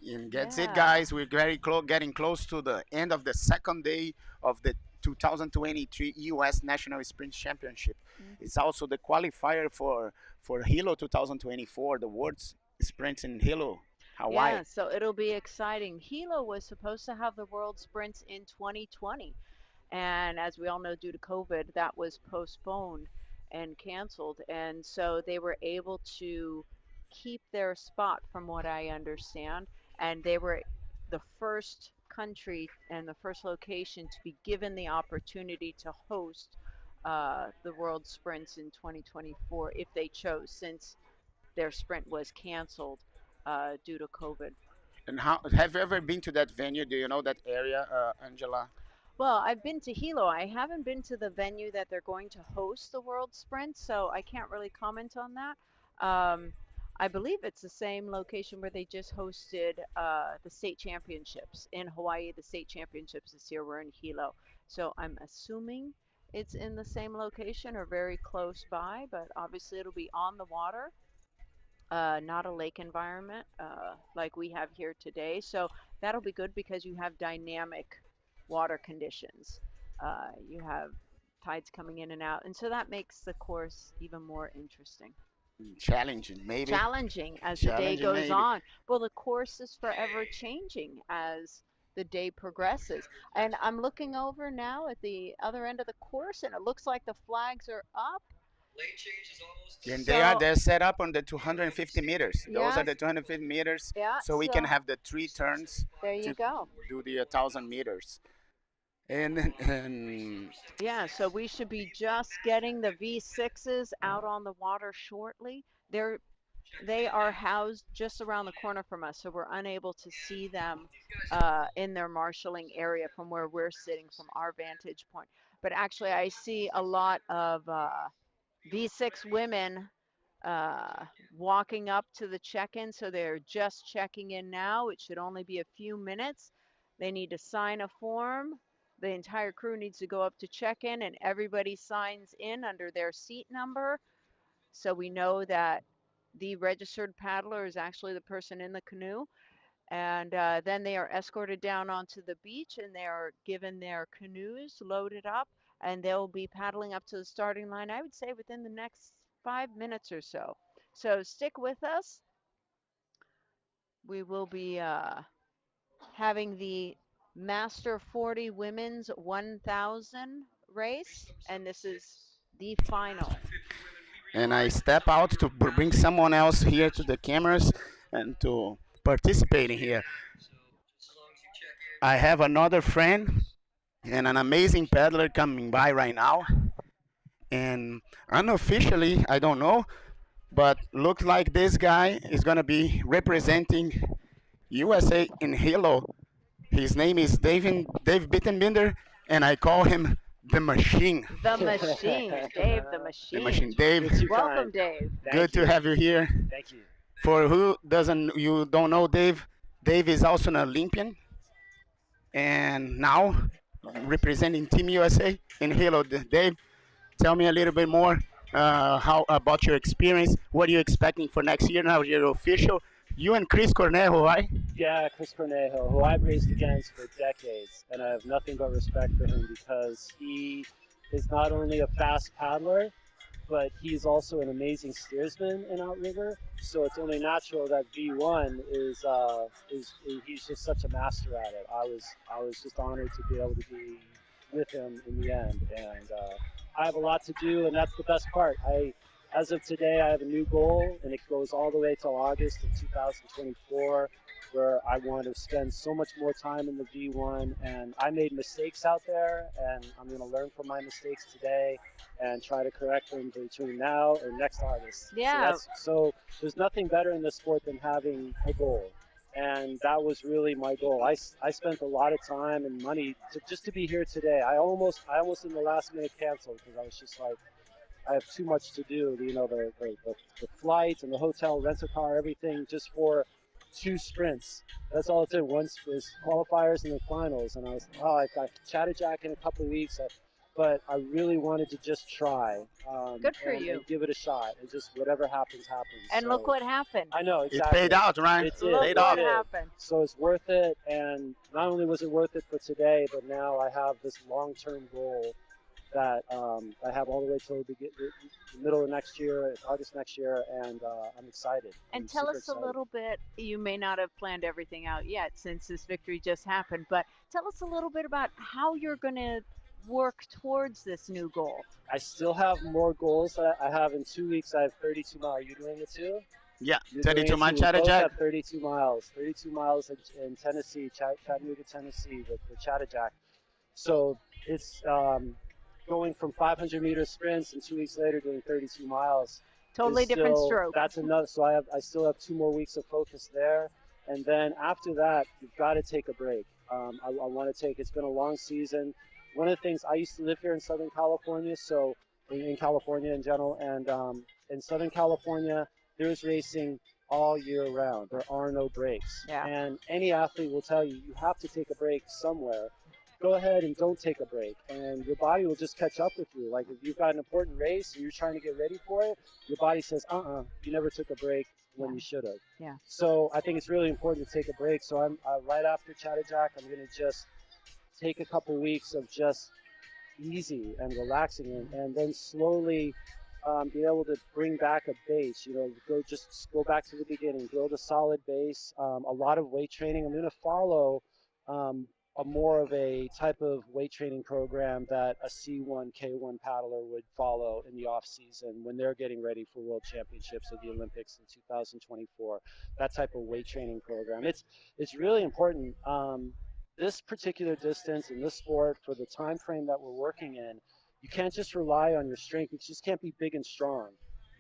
And that's it, Yeah. guys. We're very getting close to the end of the second day of the 2023 U.S. National Sprint Championship. It's also the qualifier for Hilo 2024, the World Sprints in Hilo, Hawaii. Yeah, so it'll be exciting. Hilo was supposed to have the world sprints in 2020. And as we all know, due to COVID, that was postponed and canceled. And so they were able to keep their spot, from what I understand. And they were the first country and the first location to be given the opportunity to host the world sprints in 2024 if they chose, since their sprint was canceled due to COVID. And how have you ever been to that venue? Do you know that area, Angela? Well, I've been to Hilo. I haven't been to the venue that they're going to host the World Sprint, so I can't really comment on that. I believe it's the same location where they just hosted the state championships in Hawaii. The state championships this year were in Hilo, so I'm assuming it's in the same location or very close by, but obviously it'll be on the water, not a lake environment like we have here today. So that'll be good because you have dynamic water conditions. You have tides coming in and out, and so that makes the course even more interesting. Challenging, maybe. Challenging as the day Challenging, goes maybe. on. Well, the course is forever changing as the day progresses. And I'm looking over now at the other end of the course, and it looks like the flags are up. Lane change is almost. And So, they're set up on the 250 meters. Those are yes, the 250 meters, yeah, so we can so have the three turns there you to go. do the 1,000 meters. And Yeah, so we should be just getting the V6s out on the water shortly. They are housed just around the corner from us, so we're unable to see them in their marshaling area from where we're sitting from our vantage point. But actually, I see a lot of V6 women uh, walking up to the check-in, so they're just checking in now. It should only be a few minutes. They need to sign a form. The entire crew needs to go up to check-in, and everybody signs in under their seat number. So we know that the registered paddler is actually the person in the canoe. And then they are escorted down onto the beach, and they are given their canoes loaded up, and they'll be paddling up to the starting line, I would say, within the next 5 minutes or so. So stick with us. We will be having the Master 40 Women's 1000 race, and this is the final. and I step out to bring someone else here to the cameras and to participating here. So just as long as you check in. I have another friend and an amazing paddler coming by right now. And unofficially, I don't know, but looks like this guy is gonna be representing USA in Hilo. His name is Dave Bittenbinder, and I call him the Machine. The Machine, Dave the The Machine. Machine, Dave. You're too Welcome, kind. Dave. Good to have you here. Thank you. For who doesn't you don't know Dave, Dave is also an Olympian, and now representing Team USA in Hilo. Dave, tell me a little bit more how about your experience. What are you expecting for next year? Now you're official. You and Chris Cornejo, right? Yeah, Chris Cornejo, who I've raced against for decades, and I have nothing but respect for him because he is not only a fast paddler, but he's also an amazing steersman in Outrigger. So it's only natural that V1 is he's just such a master at it. I was just honored to be able to be with him in the end, and I have a lot to do, and that's the best part. As of today, I have a new goal, and it goes all the way till August of 2024, where I want to spend so much more time in the V1. And I made mistakes out there, and I'm going to learn from my mistakes today and try to correct them between now and next August. Yeah. So there's nothing better in this sport than having a goal. And that was really my goal. I spent a lot of time and money just to be here today. I almost in the last minute canceled because I was just like, I have too much to do. You know, the flight and the hotel, rent a car, everything just for 2 sprints. That's all it did. Once was qualifiers and the finals. And I was, I've got Chattajack in a couple of weeks. But I really wanted to just try. Good for you. And give it a shot. And just whatever happens, happens. And look what happened. I know, exactly. It paid out, right? It did. Look paid what out. happened. So it's worth it. And not only was it worth it for today, but now I have this long-term goal that I have all the way till the middle of next year, August next year, and I'm excited. And tell us excited. a little bit, you may not have planned everything out yet since this victory just happened, but tell us a little bit about how you're going to work towards this new goal. I still have more goals. I have in 2 weeks, I have 32 miles. Are you doing it too? Yeah, You're 32 mile both have Chattajack. 32 miles in Tennessee, Chattanooga, Tennessee, the Chattajack. So it's going from 500-meter sprints and 2 weeks later doing 32 miles. Totally different stroke. That's another. So I still have 2 more weeks of focus there, and then after that, you've got to take a break. I want to take. It's been a long season. One of the things, I used to live here in Southern California, so in California in general, and in Southern California, there's racing all year round. There are no breaks. Yeah. And any athlete will tell you, you have to take a break somewhere. Go ahead and don't take a break, and your body will just catch up with you. Like if you've got an important race and you're trying to get ready for it, your body says, you never took a break when you should have. Yeah. So I think it's really important to take a break. So I'm right after Chattajack, I'm going to just take a couple weeks of just easy and relaxing, and then slowly be able to bring back a base. Go back to the beginning, build a solid base. A lot of weight training. I'm going to follow a more of a type of weight training program that a C1, K1 paddler would follow in the off season when they're getting ready for World Championships or the Olympics in 2024. That type of weight training program. It's really important. This particular distance in this sport, for the time frame that we're working in, you can't just rely on your strength. You just can't be big and strong.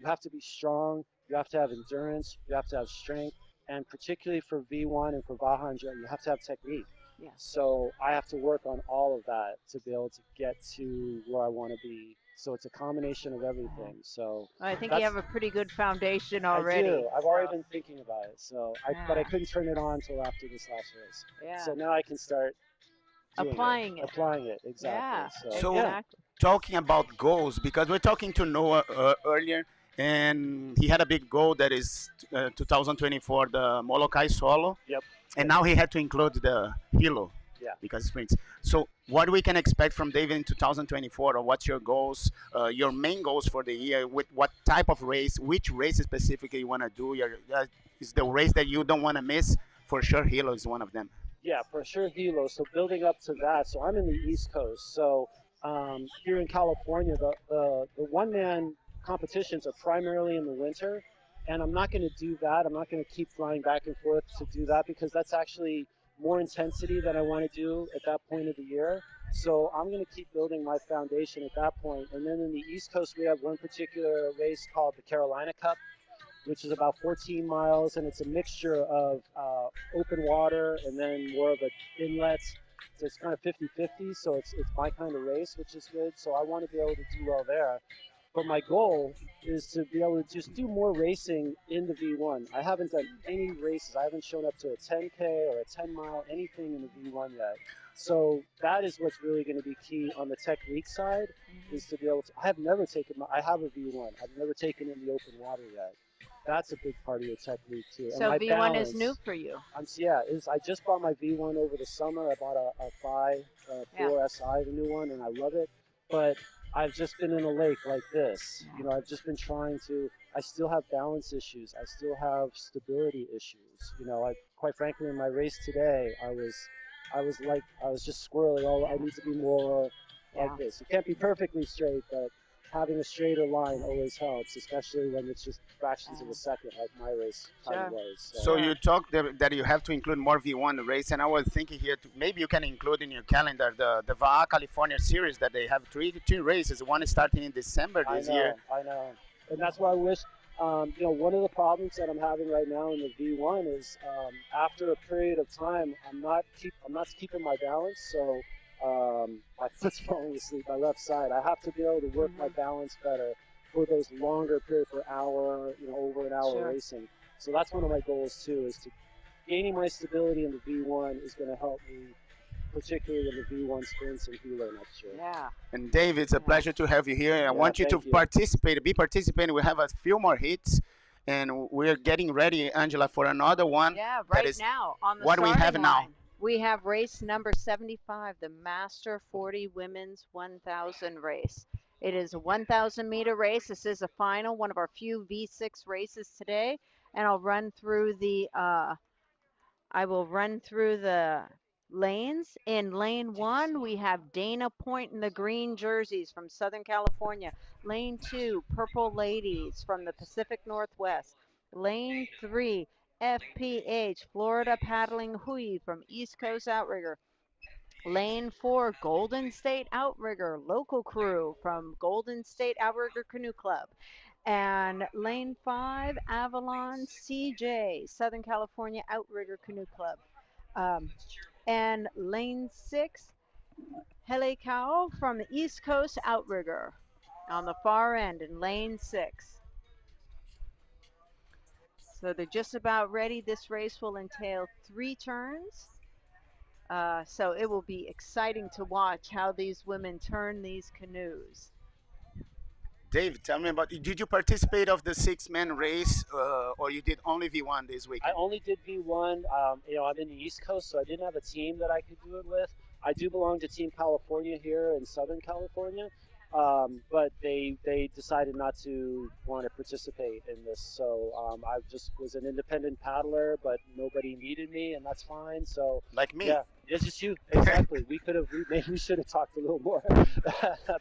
You have to be strong. You have to have endurance. You have to have strength. And particularly for V1 and for Baja, you have to have technique. Yeah. So I have to work on all of that to be able to get to where I want to be. So it's a combination of everything. So I think you have a pretty good foundation already. I do. I've already been thinking about it. So but I couldn't turn it on until after this last race. Yeah. So now I can start applying it. Applying it, exactly. Yeah, So exactly. talking about goals, because we're talking to Noah earlier, and he had a big goal that is 2024, the Molokai Solo. Yep. And now he had to include the Hilo. Yeah. Because sprints. So what we can expect from David in 2024, or what's your goals, your main goals for the year, with what type of race, which race specifically you want to do? Is the race that you don't want to miss? For sure, Hilo is one of them. Yeah, for sure, Hilo. So building up to that, so I'm in the East Coast. So here in California, the one-man competitions are primarily in the winter, and I'm not going to do that. I'm not going to keep flying back and forth to do that because that's actually more intensity than I want to do at that point of the year. So I'm going to keep building my foundation at that point. And then in the East Coast, we have one particular race called the Carolina Cup, which is about 14 miles, and it's a mixture of open water and then more of an inlet. So it's kind of 50-50, so it's my kind of race, which is good. So I want to be able to do well there. But my goal is to be able to just do more racing in the V1. I haven't done any races. I haven't shown up to a 10K or a 10 mile, anything in the V1 yet. So that is what's really going to be key on the technique side, is to be able to, I have a V1. I've never taken in the open water yet. That's a big part of your technique too. So and V1 balance, is new for you. I just bought my V1 over the summer. I bought a Phi 4 SI, the new one, and I love it. But I've just been in a lake like this. Yeah. You know, I've just been trying to. I still have balance issues. I still have stability issues. You know, I quite frankly in my race today, I was just squirrely. Oh, I need to be more like Yeah. this. You can't be perfectly straight, but having a straighter line always helps, especially when it's just fractions of a second, like my race kind of Sure. was. So So Sure. you talked that you have to include more V1 race, and I was thinking here maybe you can include in your calendar the VA California series that they have two races. One starting in December this year. I know, and that's why I wish. You know, one of the problems that I'm having right now in the V1 is after a period of time, I'm not keeping my balance, so my foot's falling asleep. My left side, I have to be able to work my Mhm. balance better for those longer period for hour, you know, over an hour Sure. racing. So that's one of my goals too, is to gaining my stability in the V1 is going to help me, particularly in the V1 sprints and helo next year. Yeah. And Dave, it's a Yeah. pleasure to have you here. I Yeah, want you to thank you. participate, be participating. We have a few more hits, and we're getting ready, Angela, for another one. Yeah, That right is now on the what we have starting now. line, we have race number 75, the Master 40 Women's 1000 race. It is a 1,000-meter race. This is a final, one of our few V6 races today, and I will run through the lanes. In lane 1, we have Dana Point in the green jerseys from Southern California. Lane 2, Purple Ladies from the Pacific Northwest. Lane 3, FPH, Florida Paddling Hui from East Coast Outrigger. Lane 4, Golden State Outrigger, local crew from Golden State Outrigger Canoe Club. And lane 5, Avalon CJ, Southern California Outrigger Canoe Club. Um, and lane 6, Hele Cow from the East Coast Outrigger on the far end in lane 6. So they're just about ready. This race will entail 3 turns. So it will be exciting to watch how these women turn these canoes. Dave, tell me about. Did you participate of the six-man race, or you did only V1 this I weekend? only did V1. You know, I'm in the East Coast, so I didn't have a team that I could do it with. I do belong to Team California here in Southern California, but they decided not to want to participate in this. So I just was an independent paddler, but nobody needed me, and that's fine. So Like me. yeah, it's just you exactly. Maybe we should have talked a little more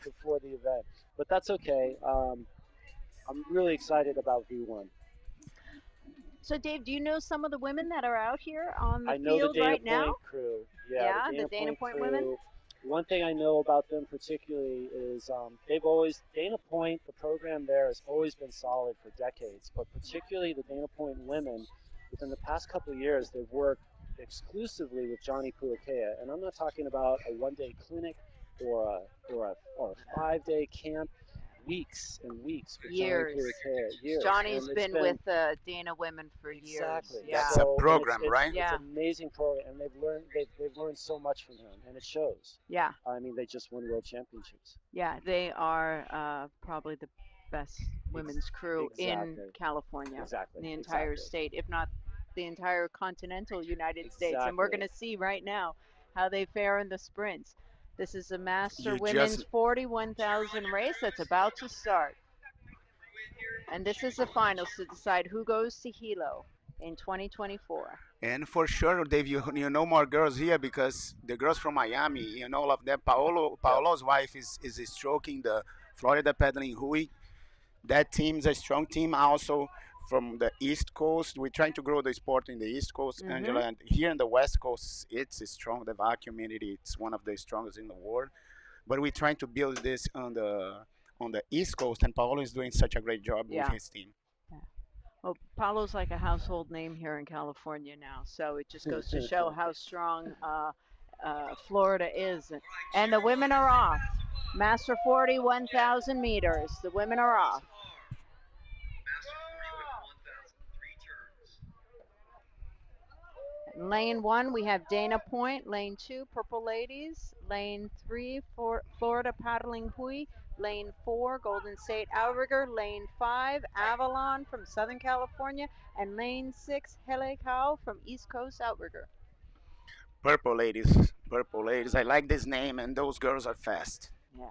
before the event, but that's okay. I'm really excited about V1. So, Dave, do you know some of the women that are out here on the I know the field Dana right now? Point crew. Yeah, Yeah, the the Dana Dana Point Point women? crew. One thing I know about them particularly is they've always, Dana Point, the program there has always been solid for decades, but particularly the Dana Point women, within the past couple of years, they've worked exclusively with Johnny Puakea. And I'm not talking about a one-day clinic or a 5-day camp, weeks and weeks with Johnny Years. Puakea, years. Johnny's And it's been with Dana Women for exactly. years. Yeah. That's a So and program, right? it's Yeah. an amazing program, and they've learned so much from him, and it shows. Yeah. I mean, they just won world championships. Yeah. They are probably the best women's crew in Exactly. California, Exactly. the entire Exactly. state, if not the entire continental United States. And we're Exactly. going to see right now how they fare in the sprints. This is a Master You Women's just 41,000 race that's about to start. And this is the finals to decide who goes to Hilo in 2024. and for sure, Dave, you know more girls here because the girls from Miami, you know all of them. Yep. Paolo's wife is stroking the Florida Paddling Hui. That team is a strong team also from the East Coast. We're trying to grow the sport in the East Coast, Mm-hmm. Angela. And here in the West Coast, it's strong. The VAR community, it's one of the strongest in the world. But we're trying to build this on the East Coast, and Paolo is doing such a great job with Yeah. his team. Yeah. Well, Paulo's like a household name here in California now, so it just goes to show how strong Florida is. And the women are off. Master 40, 1,000 meters. The women are off. In lane 1, we have Dana Point. Lane 2, Purple Ladies. Lane 3, Florida Paddling Hui. Lane 4, Golden State Outrigger. Lane 5, Avalon from Southern California. And lane 6, Hele Cow from East Coast Outrigger. Purple Ladies, Purple Ladies. I like this name, and those girls are fast. Yeah.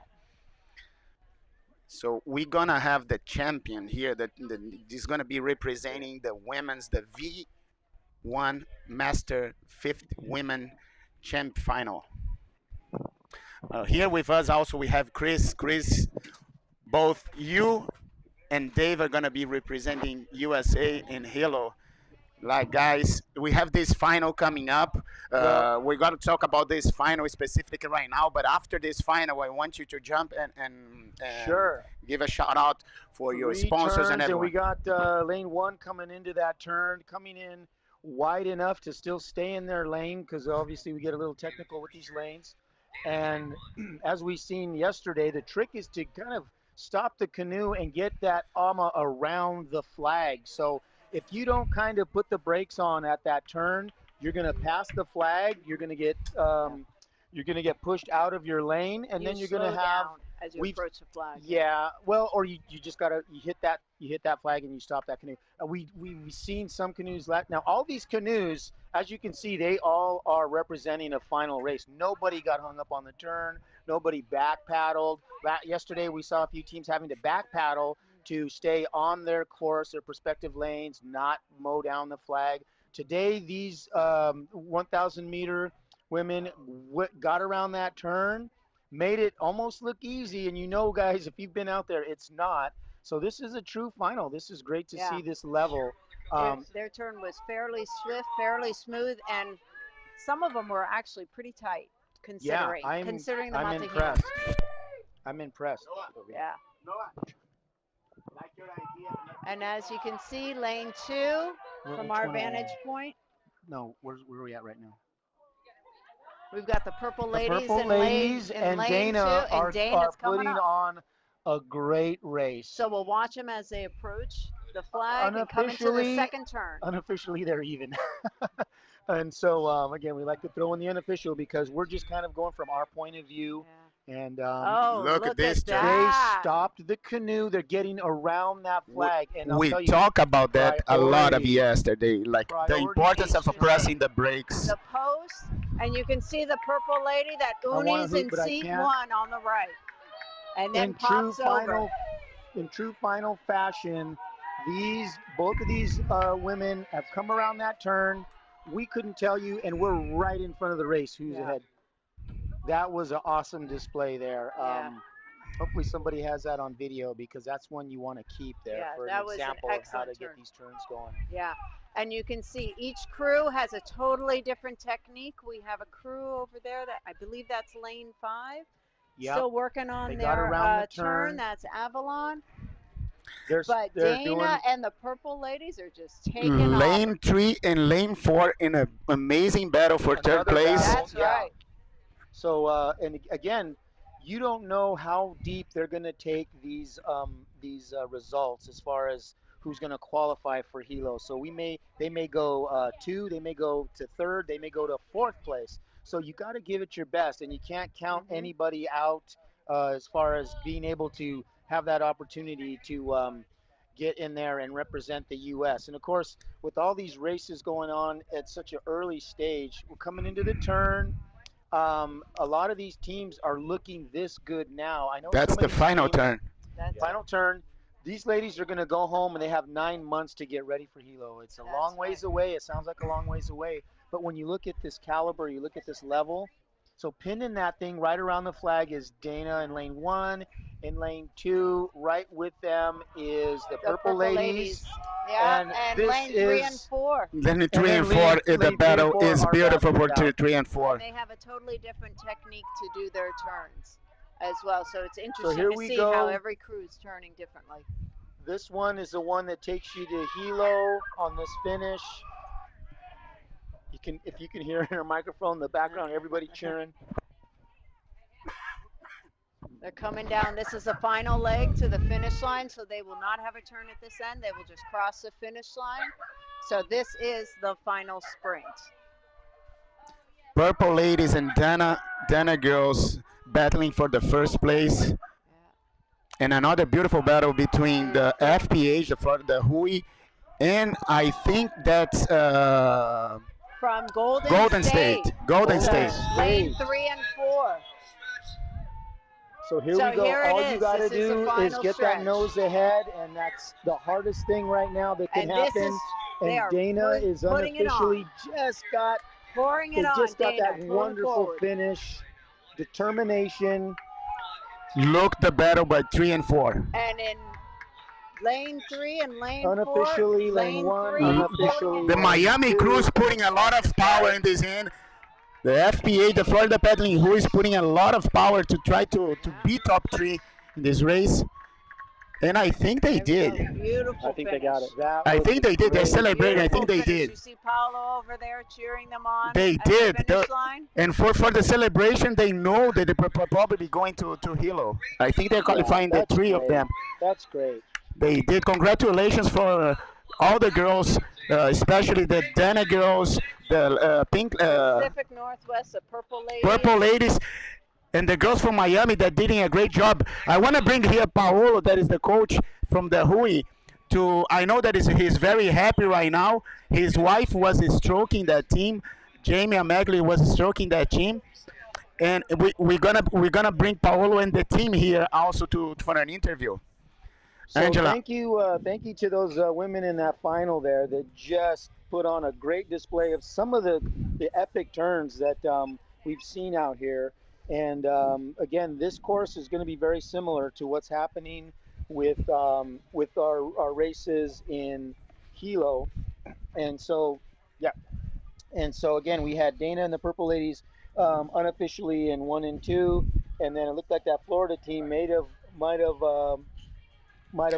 So we're gonna have the champion here that is gonna be representing the women's the V1 Master Fifth Women Champ Final. Here with us also we have Chris. Chris, both you and Dave are gonna be representing USA in Hilo. Like guys, we have this final coming up. Well, We're gonna talk about this final specifically right now, but after this final, I want you to jump and sure. give a shout out for your Three sponsors and turns, and we everyone. got lane one coming into that turn, coming in wide enough to still stay in their lane because obviously we get a little technical with these lanes. And as we seen yesterday, the trick is to kind of stop the canoe and get that AMA around the flag. So if you don't kind of put the brakes on at that turn, you're going to pass the flag. You're going to get pushed out of your lane, and You then you're going to slow have down as you we've approach the flag. yeah, well, or you just gotta you hit that flag and you stop that canoe. We've seen some canoes now. All these canoes, as you can see, they all are representing a final race. Nobody got hung up on the turn. Nobody back paddled. Yesterday we saw a few teams having to back paddle to stay on their course, their respective lanes, not mow down the flag. Today these 1,000-meter women got around that turn, made it almost look easy, and guys, if you've been out there, it's not. So this is a true final. This is great to Yeah. see this level. Their turn was fairly swift, fairly smooth, and some of them were actually pretty tight, Yeah, considering the I'm Matahina. impressed. I'm impressed. Yeah. And as you can see, lane two from our vantage point, No, where are we at right now? we've got the purple The ladies Purple in Ladies lane, and lane Dana two, and Dana's coming putting up. on a great race. So we'll watch them as they approach the flag and come into the Unofficially, second turn. unofficially they're even. And so again, we like to throw in the unofficial because we're just kind of going from our point of view. Yeah. And Oh, Look at this, they that. stopped the canoe. They're getting around that flag. And I'll We tell you, talk about that a lot of priority. yesterday, like the Priority importance of needs to pressing the brakes. The post, and you can see the purple lady that wanna Uni's hoop, in but I seat can't. one on the right, and then in true pops over. final in true final fashion, both of these women have come around that turn. We couldn't tell you, and we're right in front of the race who's Yeah. ahead. That was an awesome display there. Yeah. Hopefully somebody has that on video because that's one you want to keep there Yeah, for that an was an example of how to excellent get turn. these turns going. Yeah, and you can see each crew has a totally different technique. We have a crew over there that I believe that's lane 5. Yep. Still working on They got their around the turn. turn. That's Avalon. They're But doing Dana and the purple ladies are just taking off. Lane 3 and lane 4 in an amazing battle for third another place. battle. That's Yeah. right. So, and again, you don't know how deep they're going to take these results as far as who's going to qualify for Hilo. So they may go 2, they may go to 3rd, they may go to 4th place. So you got to give it your best, and you can't count anybody out as far as being able to have that opportunity to get in there and represent the U.S. And of course, with all these races going on at such an early stage, we're coming into the turn. A lot of these teams are looking this good now. I know That's some the of these final teams, turn. That's final turn. These ladies are going to go home, and they have 9 months to get ready for Hilo. It's a long ways away. It sounds like a long ways away. But when you look at this caliber, you look at this level. So pinning that thing right around the flag is Dana in lane 1. In lane 2, right with them is the Purple Ladies. Yeah, And and this lane 3 and is 4. Lane 3 then and 4, lane the 3 and battle 4 is are beautiful for battling it out. 3 and 4. And they have a totally different technique to do their turns as well. So it's interesting here to we see go. how every crew is turning differently. This one is the one that takes you to Hilo on this finish. If you can hear in a microphone in the background, everybody cheering. They're coming down. This is the final leg to the finish line, so they will not have a turn at this end. They will just cross the finish line. So this is the final sprint. Purple Ladies and Dana girls battling for the first place. Yeah. And another beautiful battle between the FPH, the Florida Hui, and I think that's From Golden State. Golden State. Lane 3 and 4. So here So we go. here it All you is. got to This is the do is final get that stretch. nose ahead, and that's the hardest thing right now that can And this happen. is, they And are Dana is putting it unofficially on. just got Pouring it on, just got Dana, that pulling wonderful forward. finish, determination. Look the battle by 3 and 4. And in lane 3 and lane 4, Unofficially lane lane 1, 3, unofficially The lane Miami 2. crew's putting a lot of power in this end. The FPA, the Florida Pedaling, who is putting a lot of power to try to beat top 3 in this race. And I think they did. Beautiful I think finish. they got it. That I was think they did. They're great. celebrating. I think Beautiful they finish. did. You see Paolo over there cheering them on They at did. the finish line? And for the celebration, they know that they're probably going to Hilo. I think they're qualifying the that's 3 of great. them. That's great. They did. Congratulations for all the girls, especially the Dana girls, the pink Pacific Northwest, the Purple Ladies. purple ladies, and the girls from Miami that did a great job. I want to bring here Paolo, that is the coach from the Hui. I know that he's very happy right now. His wife was stroking that team. Jamie Amagli was stroking that team, and we're gonna bring Paolo and the team here also for an interview. So Angela. thank you to those women in that final there that just put on a great display of some of the epic turns that we've seen out here. And again, this course is going to be very similar to what's happening with our races in Hilo. And so, yeah. And so again, we had Dana and the Purple Ladies unofficially in 1 and 2, and then it looked like that Florida team might have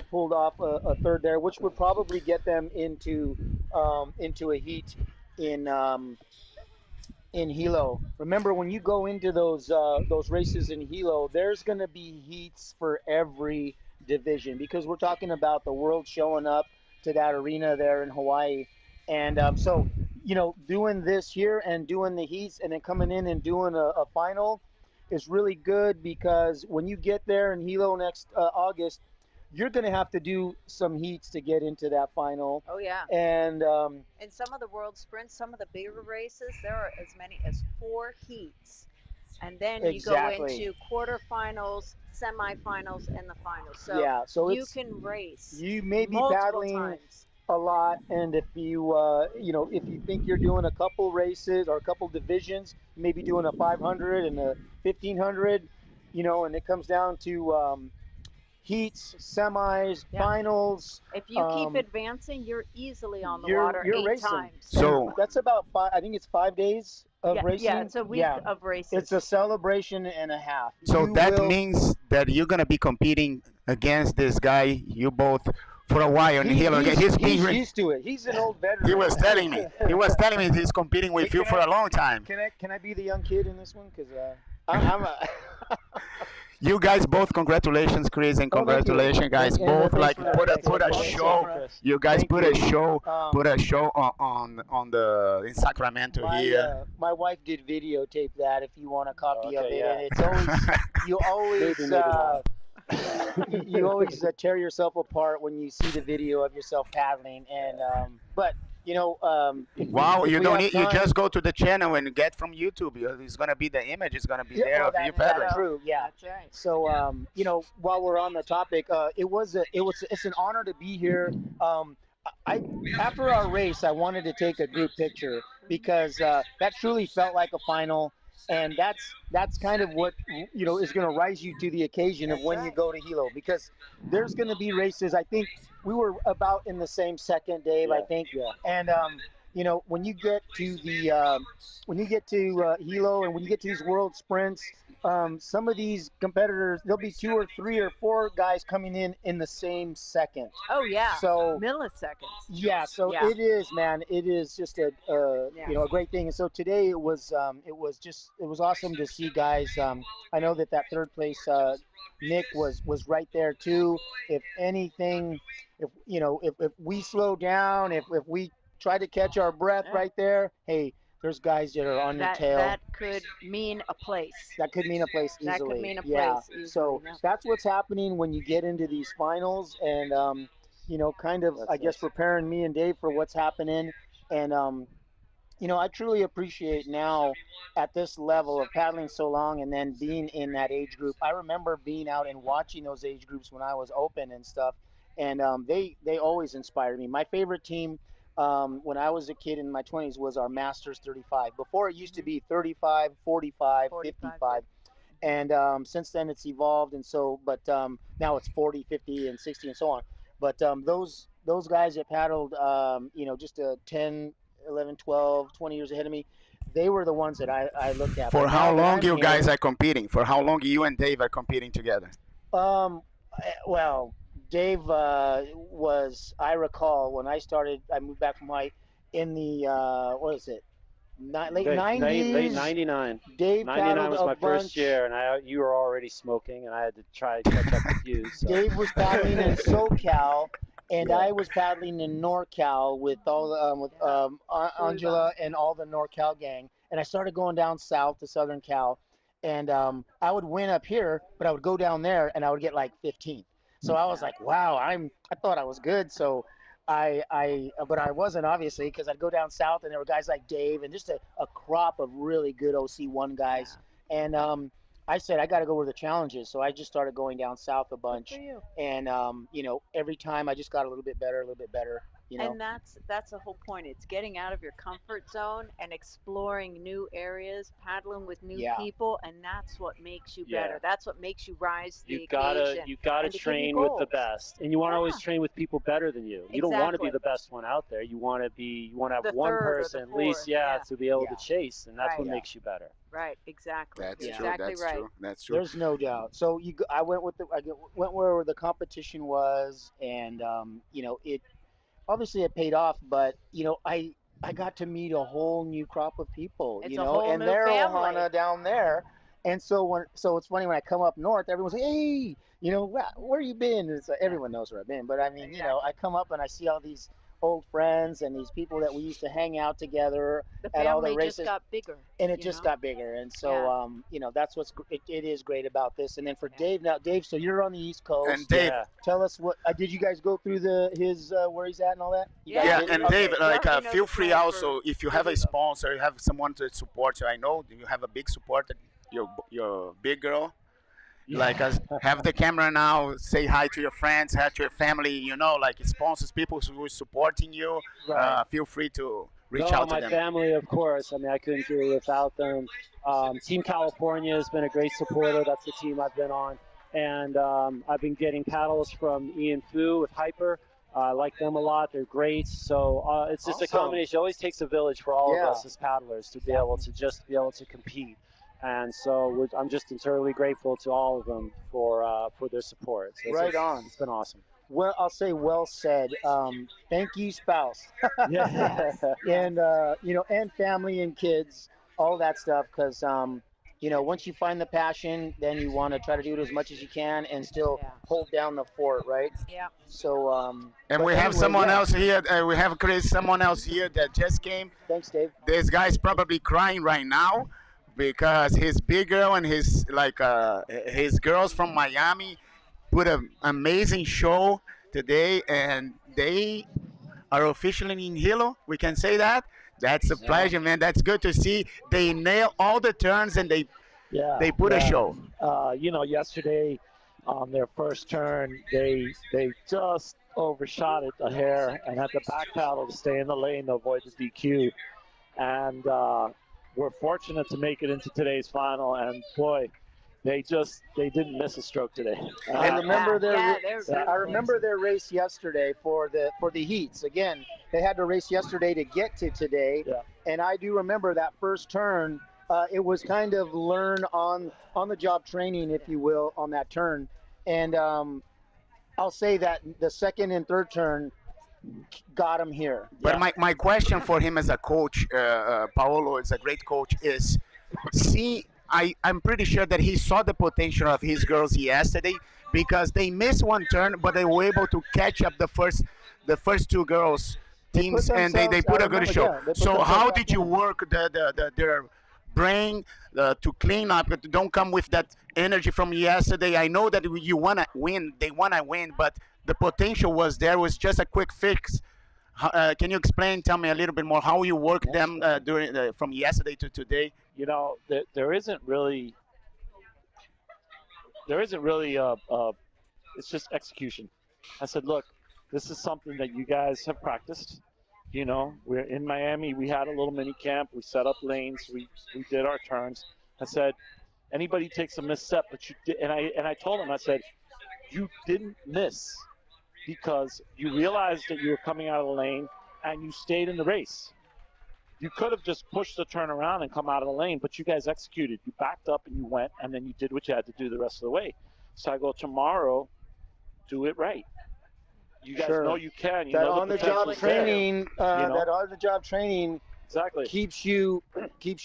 pulled off a third there, which would probably get them into a heat in Hilo. Remember, when you go into those races in Hilo, there's going to be heats for every division because we're talking about the world showing up to that arena there in Hawaii, and so doing this here and doing the heats and then coming in and doing a final is really good because when you get there in Hilo next August, you're going to have to do some heats to get into that final. Oh, yeah. And in some of the world sprints, some of the bigger races, there are as many as 4 heats. And then exactly. you go into quarterfinals, semifinals, and the finals. So, yeah, so you can race you may be multiple paddling times. a lot, and if you if you think you're doing a couple races or a couple divisions, you may be doing a 500 and a 1500, and it comes down to heats, semis, finals. If you keep advancing, you're easily on the water you're 8 racing. times. So that's about 5. I think it's 5 days of racing. Yeah, it's a week of races. It's a celebration and a half. So that means that you're gonna be competing against this guy. You both for a while in Hilo. He's used to it. He's an old veteran. He was telling me. He's competing with you for a long time. Can I be the young kid in this one? Because I'm a. You guys both, congratulations, Chris, and congratulations, guys. Both put a show. You guys put a show on in Sacramento here. My wife did videotape that. If you want a copy of it, yeah. and it's always you always tear yourself apart when you see the video of yourself paddling. And but wow, you don't need. You just go to the channel and get from YouTube. It's gonna be the image. It's gonna be there of you paddling. That's true. Yeah. That's right. So while we're on the topic, it's an honor to be here. After our race, I wanted to take a group picture because that truly felt like a final. And that's kind of what is going to rise you to the occasion of when you go to Hilo, because there's going to be races. I think we were about in the same second, Dave. I think. Yeah. And when you get to Hilo and when you get to these world sprints, some of these competitors, there'll be 2 or 3 or 4 guys coming in the same second. Oh yeah. So milliseconds. Yeah. So it is, man. It is just a a great thing. And so today it was awesome to see guys. I know that third place Nick was right there too. If anything, if we slow down, if we try to catch our breath right there, hey, there's guys that are on your tail. That could mean a place. That could mean a place easily. That could mean a place easily. So that's what's happening when you get into these finals, and kind of, I guess, preparing me and Dave for what's happening. And I truly appreciate now at this level of paddling so long and then being in that age group. I remember being out and watching those age groups when I was open and stuff, and they always inspired me. My favorite team when I was a kid in my 20s was our Masters 35. Before it used to be 35, 45, 45, 55, and since then it's evolved, and so but now it's 40, 50, and 60 and so on. But those guys that paddled just 10, 11, 12, 20 years ahead of me, they were the ones that I looked at. For But how now that long I'm you guys here, are competing? For how long you and Dave are competing together? well, Dave was, I recall when I started, I moved back from Hawaii in the what is it, late Late 90s. 99. Dave 99 paddled was a my first bunch. year, and you were already smoking, and I had to try to catch up with you. So. Dave was paddling in SoCal, and Yeah. I was paddling in NorCal with all with Angela and all the NorCal gang. And I started going down south to Southern Cal, and I would win up here, but I would go down there and I would get like 15th. So I was like, wow, I thought I was good. So but I wasn't obviously because I'd go down south and there were guys like Dave and just a crop of really good OC1 guys. And I said I got to go where the challenge is, so I just started going down south a Good for bunch, you. and every time I just got a little bit better, a little bit better. And that's the whole point. It's getting out of your comfort zone and exploring new areas, paddling with new Yeah. people, and that's what makes you Yeah. better. That's what makes you rise to the You gotta occasion you gotta and to give you train with the goals. best, and you want to always Yeah. train with people better than you. You don't want to be Exactly. the best one out there. You want to have The one third or the person at least, fourth, yeah, yeah. to be able Yeah. to chase, and that's Right. what Yeah. makes you better. Right, exactly. That's Yeah. true. Exactly That's right. true. That's true. There's no doubt. So I went went where the competition was, and it obviously it paid off, but I got to meet a whole new crop of people, It's a whole and new they're family. Ohana down there, and so it's funny when I come up north, everyone's like, hey, where you been? It's like, everyone knows where I've been, but I mean, Exactly. I come up and I see all these old friends and these people that we used to hang out together The at all the family just races, got bigger. and it just got bigger, and so that's it is great about this. And then for Dave now, Dave, so you're on the East Coast. And Dave, Yeah. Tell us what did you guys go through his where he's at and all that? You guys yeah, did? and Okay. Dave, He like, already knows feel the free plan also if you have a Diego. sponsor, you have someone to support you. I know you have a big support, your big girl. Like, have the camera now. Say hi to your friends, hi to your family. Like sponsors, people who are supporting you. Right. Feel free to reach No, out to my them. family, of course. I mean, I couldn't do it without them. Team California has been a great supporter. That's the team I've been on. And I've been getting paddles from Ian Fu with Hyper. I like them a lot. They're great. So it's just a Awesome. combination. It always takes a village for all Yeah. of us as paddlers to be able to compete. And so I'm just eternally grateful to all of them for their support. So Right on. It's been awesome. Well, I'll say well said. Thank you, spouse. Yeah. And and family and kids, all that stuff. Because once you find the passion, then you want to try to do it as much as you can and still Yeah. hold down the fort, right? Yeah. So And but we have anyway, someone yeah. else here. We have Chris, someone else here that just came. Thanks, Dave. This guy's probably crying right now because his big girl and his girls from Miami put an amazing show today, and they are officially in Hilo. We can say that. That's a pleasure, man. That's good to see. They nail all the turns and Yeah, they put a yeah. show. Yesterday on their first turn, they just overshot it a hair and had the back paddle to stay in the lane to avoid the DQ. And we're fortunate to make it into today's final. And boy, they didn't miss a stroke today. I remember they were beautiful. their race yesterday for the heats. Again, they had to race yesterday to get to today, Yeah. and I do remember that first turn. It was kind of learn on the job training, if you will, on that turn. And I'll say that the second and third turn got him here. But my question for him as a coach, Paolo is a great coach, is I'm pretty sure that he saw the potential of his girls yesterday because they missed one turn, but they were able to catch up the first two girls teams, and they put a good show. So how did you work their brain to clean up, to don't come with that energy from yesterday? I know that you want to win, they want to win, but the potential was there. It was just a quick fix Can you explain? Tell me a little bit more how you work them during from yesterday to today. You know, there isn't really it's just execution. I said, look, this is something that you guys have practiced. You know, we're in Miami. We had a little mini camp. We set up lanes. We did our turns. I said, anybody takes a misstep, but you did, and I told him, I said, you didn't miss because you realized that you were coming out of the lane and you stayed in the race. You could have just pushed the turn around and come out of the lane, but you guys executed. You backed up and you went, and then you did what you had to do the rest of the way. So I go, tomorrow, do it right. You guys know you can. You that know on the job training, that on the job training exactly keeps you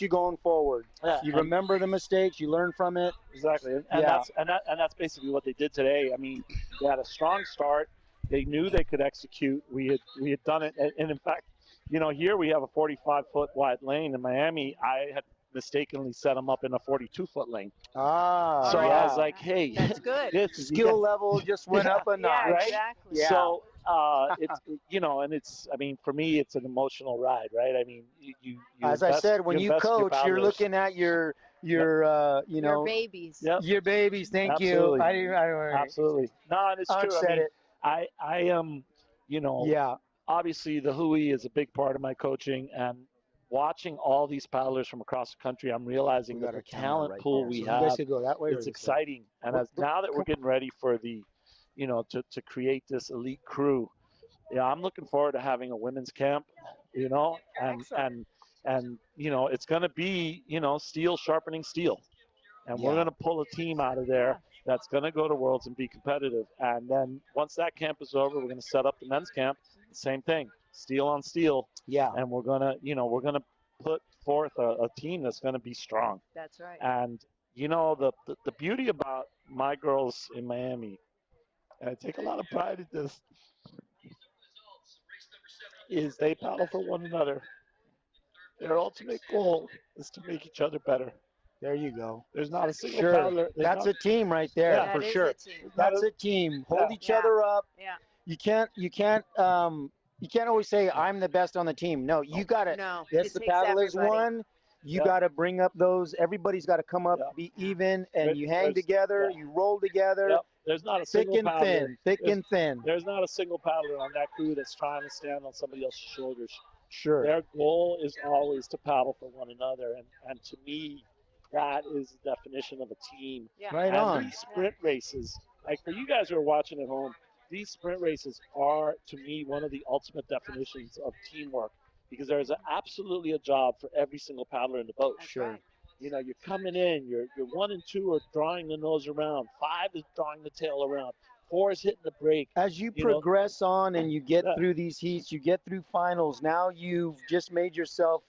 going forward. Yeah, you remember the mistakes, you learn from it. Exactly, and that's basically what they did today. I mean, they had a strong start. They knew they could execute. We had done it, and in fact, you know, here we have a 45-foot wide lane. In Miami, I had mistakenly set them up in a 42-foot lane. So I was like, hey, that's good. Skill level just went up a notch. Yeah, Right? exactly. Yeah. So it's, you know, and it's, I mean, for me, it's an emotional ride, right? I mean, you as I said, when you coach, you're looking at your you know, your babies. Your babies. Thank Absolutely. you. Absolutely. No, and it's true. Said I am, you know, obviously the Hui is a big part of my coaching, and watching all these paddlers from across the country, I'm realizing that the talent pool we have, it's exciting. And now that we're getting ready for the, you know, to create this elite crew, yeah, I'm looking forward to having a women's camp, you know, and you know, it's going to be, you know, steel sharpening steel. And we're going to pull a team out of there that's going to go to Worlds and be competitive. And then once that camp is over, we're going to set up the men's camp. Same thing, steel on steel. Yeah. And we're going to, you know, we're going to put forth a team that's going to be strong. That's right. And, you know, the beauty about my girls in Miami, and I take a lot of pride in this, is they paddle for one another. Their ultimate goal is to make each other better. There you go. There's not a single paddler. That's a team right there, for sure. That's a team. Hold each other up. Yeah. You can't always say I'm the best on the team. No, you gotta. No, Yes, the paddlers won. You gotta bring up those. Everybody's got to come up, be even, and you hang together. You roll together. There's not a single thick and paddler. thin. Thick and thin. There's not a single paddler on that crew that's trying to stand on somebody else's shoulders. Sure. Their goal is always to paddle for one another, and to me, that is the definition of a team. Yeah. Right and on. These sprint races, like for you guys who are watching at home, these sprint races are, to me, one of the ultimate definitions of teamwork, because there's absolutely a job for every single paddler in the boat. Sure. You know, you're coming in, you're 1 and 2 are drawing the nose around, 5 is drawing the tail around, 4 is hitting the brake. As you progress on and you get through these heats, you get through finals. Now you've just made yourself,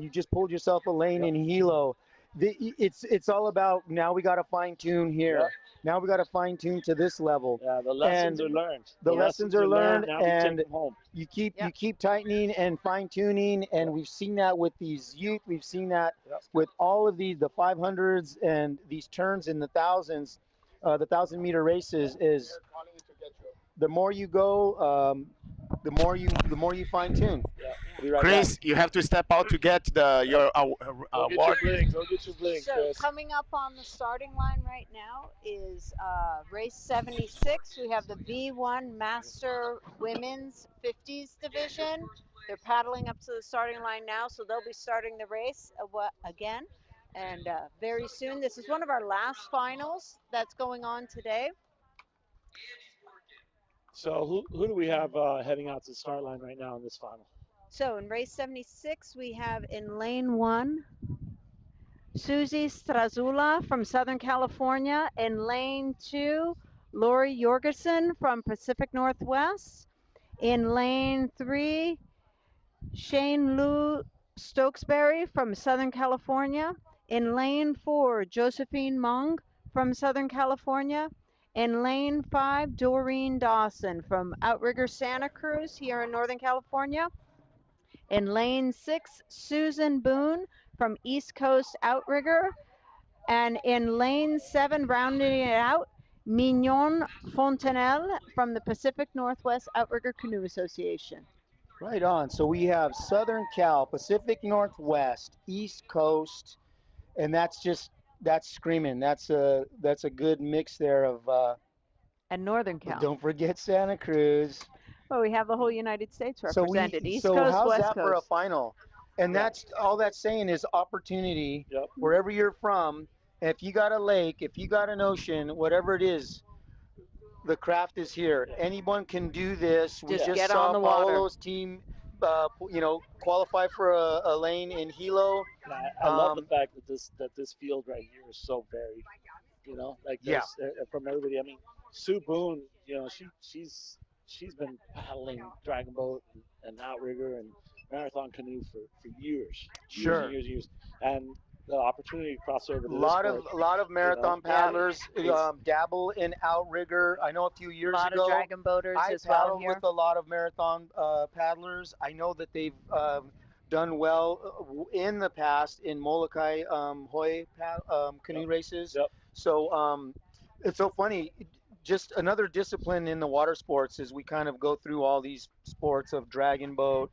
you just pulled yourself a lane in Hilo. It's all about now we got to fine tune here. Yeah. Now we got to fine tune to this level. Yeah, the lessons are learned. The lessons are learned, now we take and them home. you keep tightening and fine tuning, and we've seen that with these youth. We've seen that with all of the 500s and these turns in the thousands. The 1,000-meter races is the more you go, the more you fine tune. Chris, you have to step out to get your award. Go get your bling, So Chris. coming up on the starting line right now is race 76. We have the V1 Master Women's 50s division. They're paddling up to the starting line now, so they'll be starting the race again. And very soon, this is one of our last finals that's going on today. So who do we have heading out to the start line right now in this final? So in race 76, we have in lane 1, Susie Strazula from Southern California. In lane 2, Lori Jorgensen from Pacific Northwest. In lane 3, Shane Lou Stokesbury from Southern California. In lane 4, Josephine Mong from Southern California. In lane 5, Doreen Dawson from Outrigger Santa Cruz here in Northern California. In lane 6, Susan Boone from East Coast Outrigger. And in lane 7, rounding it out, Mignon Fontenelle from the Pacific Northwest Outrigger Canoe Association. Right on. So we have Southern Cal, Pacific Northwest, East Coast, and that's screaming. That's a good mix there of. And Northern Cal. Don't forget Santa Cruz. Well, we have the whole United States So represented. East so Coast, how's West that for a Coast. final? And that's all that's saying is opportunity. Yep. Wherever you're from, if you got a lake, if you got an ocean, whatever it is, the craft is here. Anyone can do this. We Just just get saw on the water. Paolo's team, qualify for a lane in Hilo. I love the fact that this field right here is so varied. You know, like Yeah. there's from everybody. I mean, Sue Boone, you know, she's been paddling dragon boat and outrigger and marathon canoe for years, Sure. years and years and years, and the opportunity to cross over to A this lot of marathon paddlers is- dabble in outrigger. I know a few years A lot ago, of dragon boaters I as well paddled here. with a lot of marathon paddlers. I know that they've done well in the past in Molokai Hoi canoe races. Yep. So it's so funny. Just another discipline in the water sports is we kind of go through all these sports of dragon boat.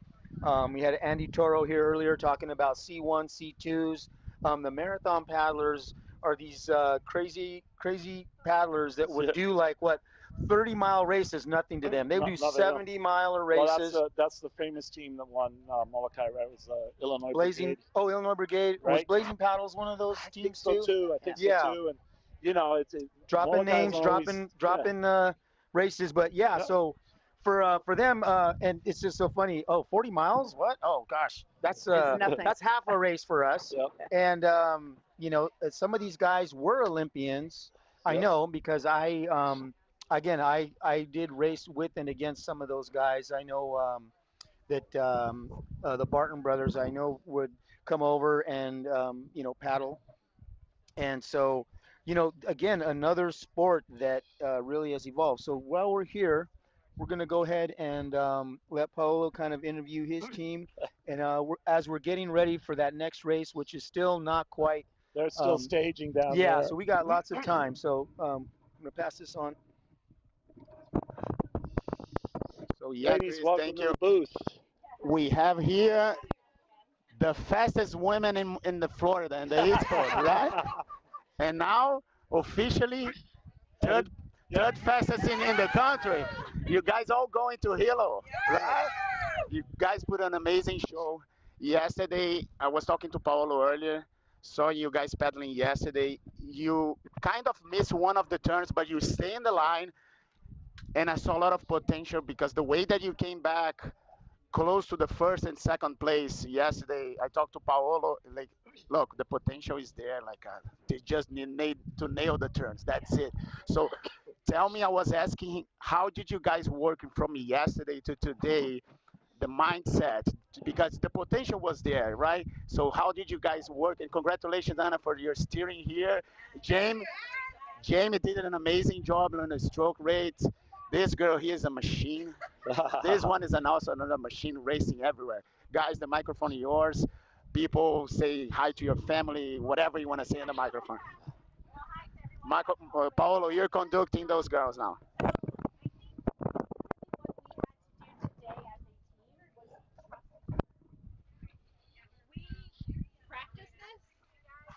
We had Andy Toro here earlier talking about C1, C2s. The marathon paddlers are these crazy paddlers that would do like 30-mile races, nothing to them. They would do 70-mile races. Well, that's the famous team that won Molokai, right? It was Illinois Blazing. Brigade. Oh, Illinois Brigade. Right? Was Blazing Paddles one of those teams so too? I think so too. And you know, it's dropping Molokai's names, always, dropping races, but yeah. So for them, and it's just so funny. Oh, 40 miles? What? Oh gosh, that's half a race for us. Yep. And some of these guys were Olympians. I know because I did race with and against some of those guys. I know that the Barton brothers I know would come over and paddle, and so again another sport that really has evolved. So while we're here, we're going to go ahead and let Paolo kind of interview his team, and as we're getting ready for that next race, which is still not quite. They're still staging down there. Yeah, so we got lots of time. So I'm going to pass this on. So yeah, ladies, Chris, welcome thank to you. the booth. We have here the fastest women in the Florida and the East Coast, right? And now officially third fastest in the country. You guys all going to Hilo, right? You guys put an amazing show. Yesterday, I was talking to Paolo earlier. Saw you guys paddling yesterday. You kind of missed one of the turns, but you stay in the line. And I saw a lot of potential because the way that you came back close to the first and second place yesterday, I talked to Paolo. Like, look, the potential is there. Like, they just need to nail the turns. That's it. So, tell me, I was asking, how did you guys work from yesterday to today? The mindset, because the potential was there, right? So, how did you guys work? And congratulations, Anna, for your steering here. Jamie did an amazing job on the stroke rate. This girl here is a machine. This one is also another machine racing everywhere. Guys, the microphone is yours. People say hi to your family, whatever you want to say in the microphone. Paolo, you're conducting those girls now. We practiced this.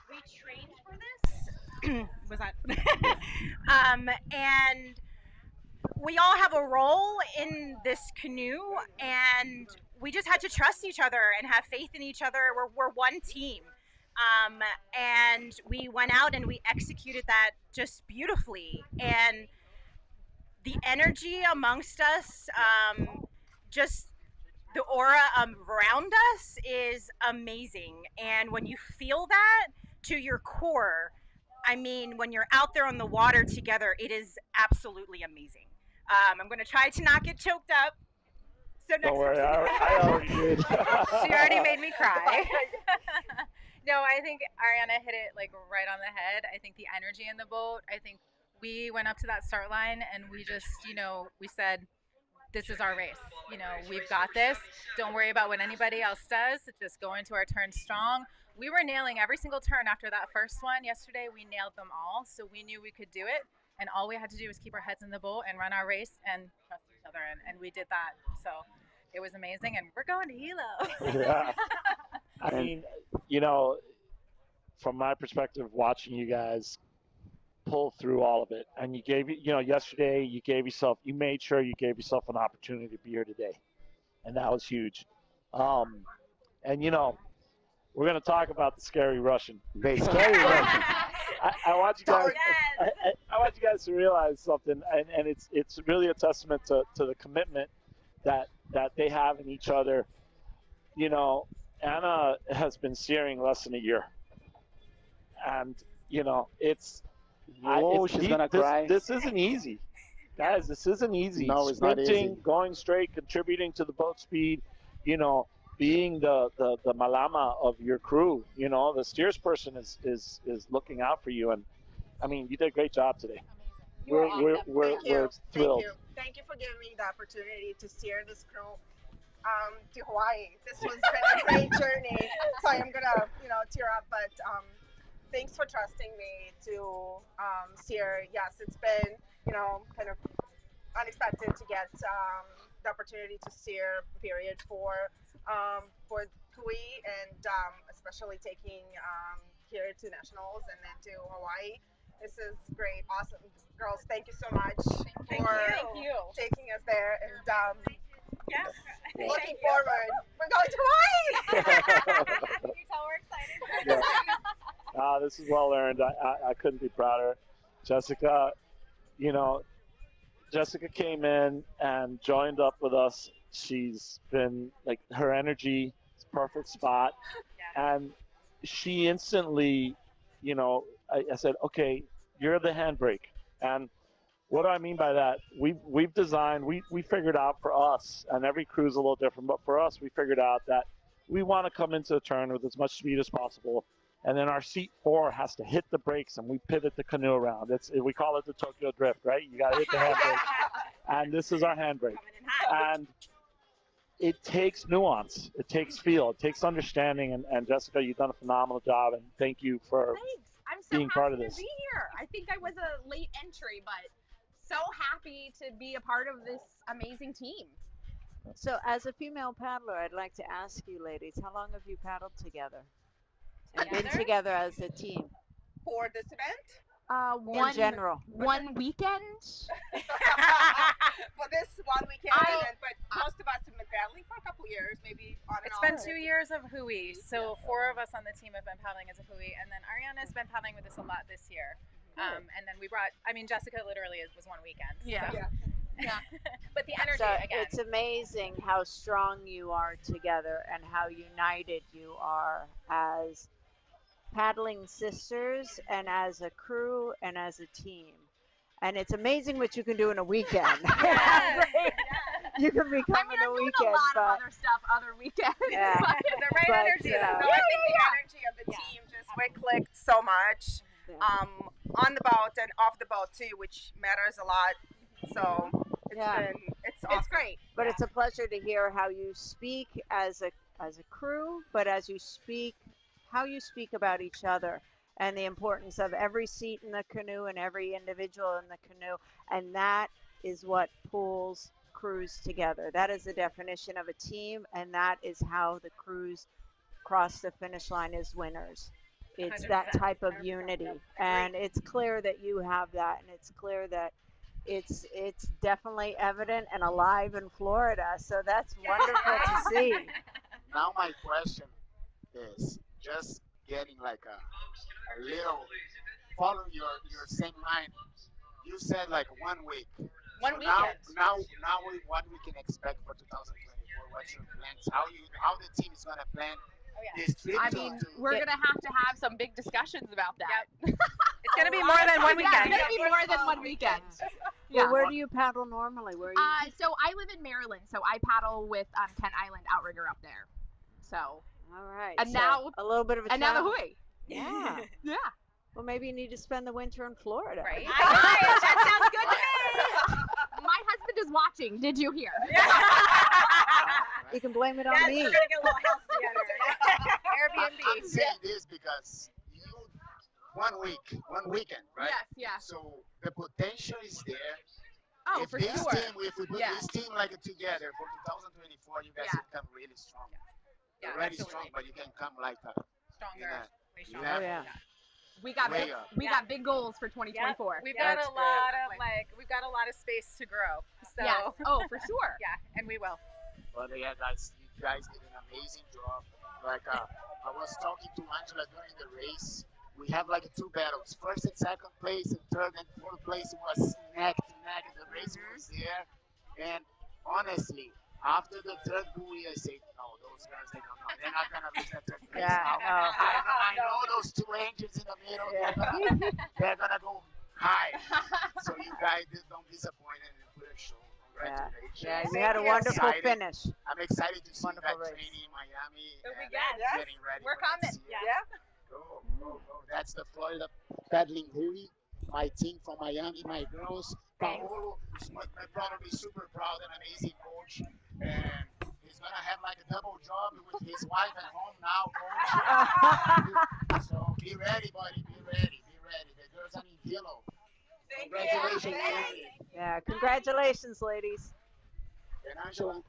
We trained for this. Was that? And we all have a role in this canoe, and we just had to trust each other and have faith in each other. We're one team. And we went out and we executed that just beautifully. And the energy amongst us, just the aura around us is amazing. And when you feel that to your core, I mean, when you're out there on the water together, it is absolutely amazing. I'm going to try to not get choked up. So Don't worry, I already did. She already made me cry. No, I think Ariana hit it like right on the head. I think the energy in the boat, I think we went up to that start line and we just, we said, this is our race. We've got this. Don't worry about what anybody else does. Just go into our turn strong. We were nailing every single turn after that first one. Yesterday, we nailed them all. So we knew we could do it. And all we had to do was keep our heads in the boat and run our race and trust each other. And we did that. So it was amazing, and we're going to Hilo. Yeah. I mean, you know, from my perspective, watching you guys pull through all of it, and yesterday you made sure you gave yourself an opportunity to be here today, and that was huge. Um, and we're gonna talk about the scary Russian. The scary Russian. I want you guys. I want you guys to realize something, and it's really a testament to the commitment that they have in each other. Anna has been steering less than a year, and it's. She's gonna cry. This isn't easy, guys. This isn't easy. No, it's not Sprinting, easy. going straight, contributing to the boat speed. Being the malama of your crew. The steers person is looking out for you, and I mean, you did a great job today. We're thrilled. Thank you for giving me the opportunity to steer this crew to Hawaii. This has been a great journey. So I'm gonna, tear up, but thanks for trusting me to steer. Yes, it's been, kind of unexpected to get the opportunity to steer, period, for Hui, and especially taking here to nationals and then to Hawaii. This is great, awesome, girls. Thank you so much for taking us there, and looking forward. We're going to Hawaii. Can you tell we're excited? Yeah. This is well earned. I couldn't be prouder. Jessica, Jessica came in and joined up with us. She's been her energy is perfect spot, and she instantly, I said, okay, you're the handbrake. And what do I mean by that? We've designed, we figured out for us, and every crew's a little different, but for us, we figured out that we want to come into a turn with as much speed as possible. And then our seat 4 has to hit the brakes, and we pivot the canoe around. We call it the Tokyo Drift, right? You got to hit the handbrake. And this is our handbrake. And it takes nuance. It takes feel. It takes understanding. And Jessica, you've done a phenomenal job, and thank you for I'm so being part of happy this. to be here. I think I was a late entry, but so happy to be a part of this amazing team. So, as a female paddler, I'd like to ask you, ladies, how long have you paddled together? And been together as a team? For this event? In general. One weekend. For this one weekend event, but most of us have been paddling for a couple years, maybe on and It's off. been 2 years of Hui, so 4 of us on the team have been paddling as a Hui, and then Ariana's been paddling with us a lot this year. And then Jessica literally was one weekend. Yeah. So. Yeah. But the energy, So again. it's amazing how strong you are together and how united you are as paddling sisters and as a crew and as a team. And it's amazing what you can do in a weekend. You can become in a I'm doing weekend, a lot but of other stuff other weekends. Yeah. The right But, energy. No, I think the energy of the team just we clicked so much. On the boat and off the boat too, which matters a lot. So it's awesome. It's great. But it's a pleasure to hear how you speak as a crew, but as you speak, how you speak about each other and the importance of every seat in the canoe and every individual in the canoe. And that is what pulls crews together. That is the definition of a team, and that is how the crews cross the finish line as winners. It's that type of unity, and it's clear that you have that, and it's clear that it's definitely evident and alive in Florida. So that's wonderful to see. Now my question is just getting like a little follow your same line. You said like 1 week. One So weekend. Now what we can expect for 2024? What's your plans? How the team is gonna plan this trip? I mean, we're gonna have to have some big discussions about that. It's gonna be more than one weekend. It's gonna be more than one weekend. Well, where do you paddle normally? Where are you? So I live in Maryland, so I paddle with Kent Island Outrigger up there. So. All right. And so now a little bit of a and now the travel. Hui. Yeah. Yeah. Well, maybe you need to spend the winter in Florida. Right. That sounds good to me. My husband is watching. Did you hear? You can blame it on me. We're gonna get a little house together. Airbnb. I'm saying this because one weekend, right? Yes, yeah. So the potential is there Oh, If for this sure. team, if we put Yeah. this team like together for 2024, you guys Yeah. can come really strong. Yeah, You're already absolutely. strong, but you can come like Stronger, way you stronger. Oh have yeah. We got way big. up. We got big goals for 2024. We've Yeah, got that's a great. lot of we've got a lot of space to grow. So Yes. Oh, for sure. yeah, and we will. But yeah, guys, you guys did an amazing job. Like I was talking to Angela during the race. We have like two battles. First and second place, and third and fourth place was neck to neck. The race was there, and honestly, after the third buoy, I said, no, those girls, they don't know. They're not gonna reach the third place Yeah, now. no. I know those two engines in the middle. They're gonna go high. So you guys don't disappoint and put a show. Yeah. Congratulations. Yeah, you Thank had a you. wonderful Excited. finish. I'm excited to see Wonderful that race. training in Miami It'll be and good. getting ready We're for next coming. year. Yeah. Go. That's the Florida paddling buoy. My team from Miami, my girls. Paolo is probably super proud and amazing coach. And he's going to have like a double job with his wife at home now coaching. So be ready, buddy. Be ready. Be ready. The girls are in Hilo. Congratulations, ladies. Yeah, congratulations, ladies. And Angela,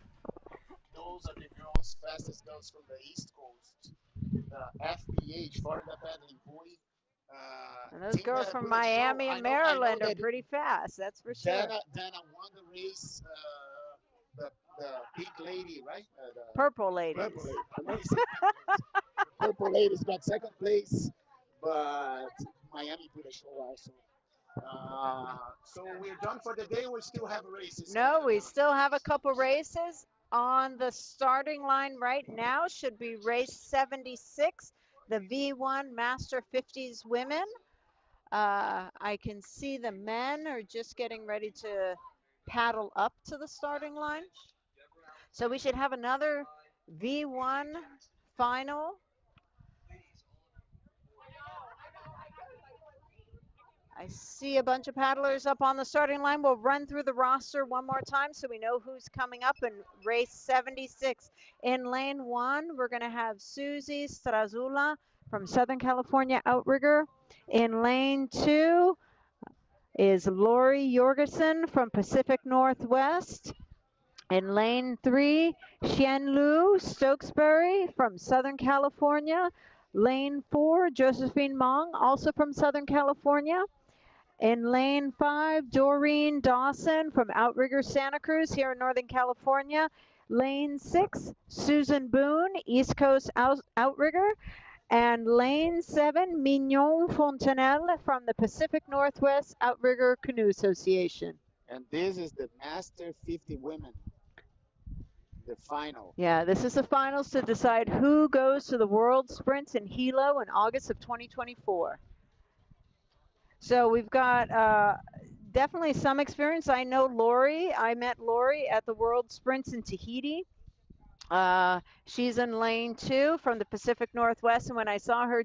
those are the girls, fastest girls from the East Coast. The FPH, Florida Paddling Buoy. And those Team girls that from put a show. Miami and Maryland are that pretty fast. That's for sure. Dana won the race. The pink lady, right? Purple ladies. Purple lady. I want to say pink ladies. Purple ladies got second place, but Miami put a show also. So we're done for the day. We still have races. No, we still have a couple races on the starting line right now. Should be race 76, the V1 Master 50s women. I can see the men are just getting ready to paddle up to the starting line. So we should have another V1 final. I see a bunch of paddlers up on the starting line. We'll run through the roster one more time so we know who's coming up in race 76. In lane 1, we're going to have Susie Strazula from Southern California Outrigger. In lane 2 is Lori Jorgensen from Pacific Northwest. In lane 3, Xian Lu Stokesbury from Southern California. Lane 4, Josephine Mong, also from Southern California. In lane 5, Doreen Dawson from Outrigger Santa Cruz here in Northern California. Lane 6, Susan Boone, East Coast Outrigger. And lane 7, Mignon Fontanelle from the Pacific Northwest Outrigger Canoe Association. And this is the Master 50 women, the final. Yeah, this is the finals to decide who goes to the World Sprints in Hilo in August of 2024. So we've got definitely some experience. I know Lori. I met Lori at the World Sprints in Tahiti. She's in lane 2 from the Pacific Northwest. And when I saw her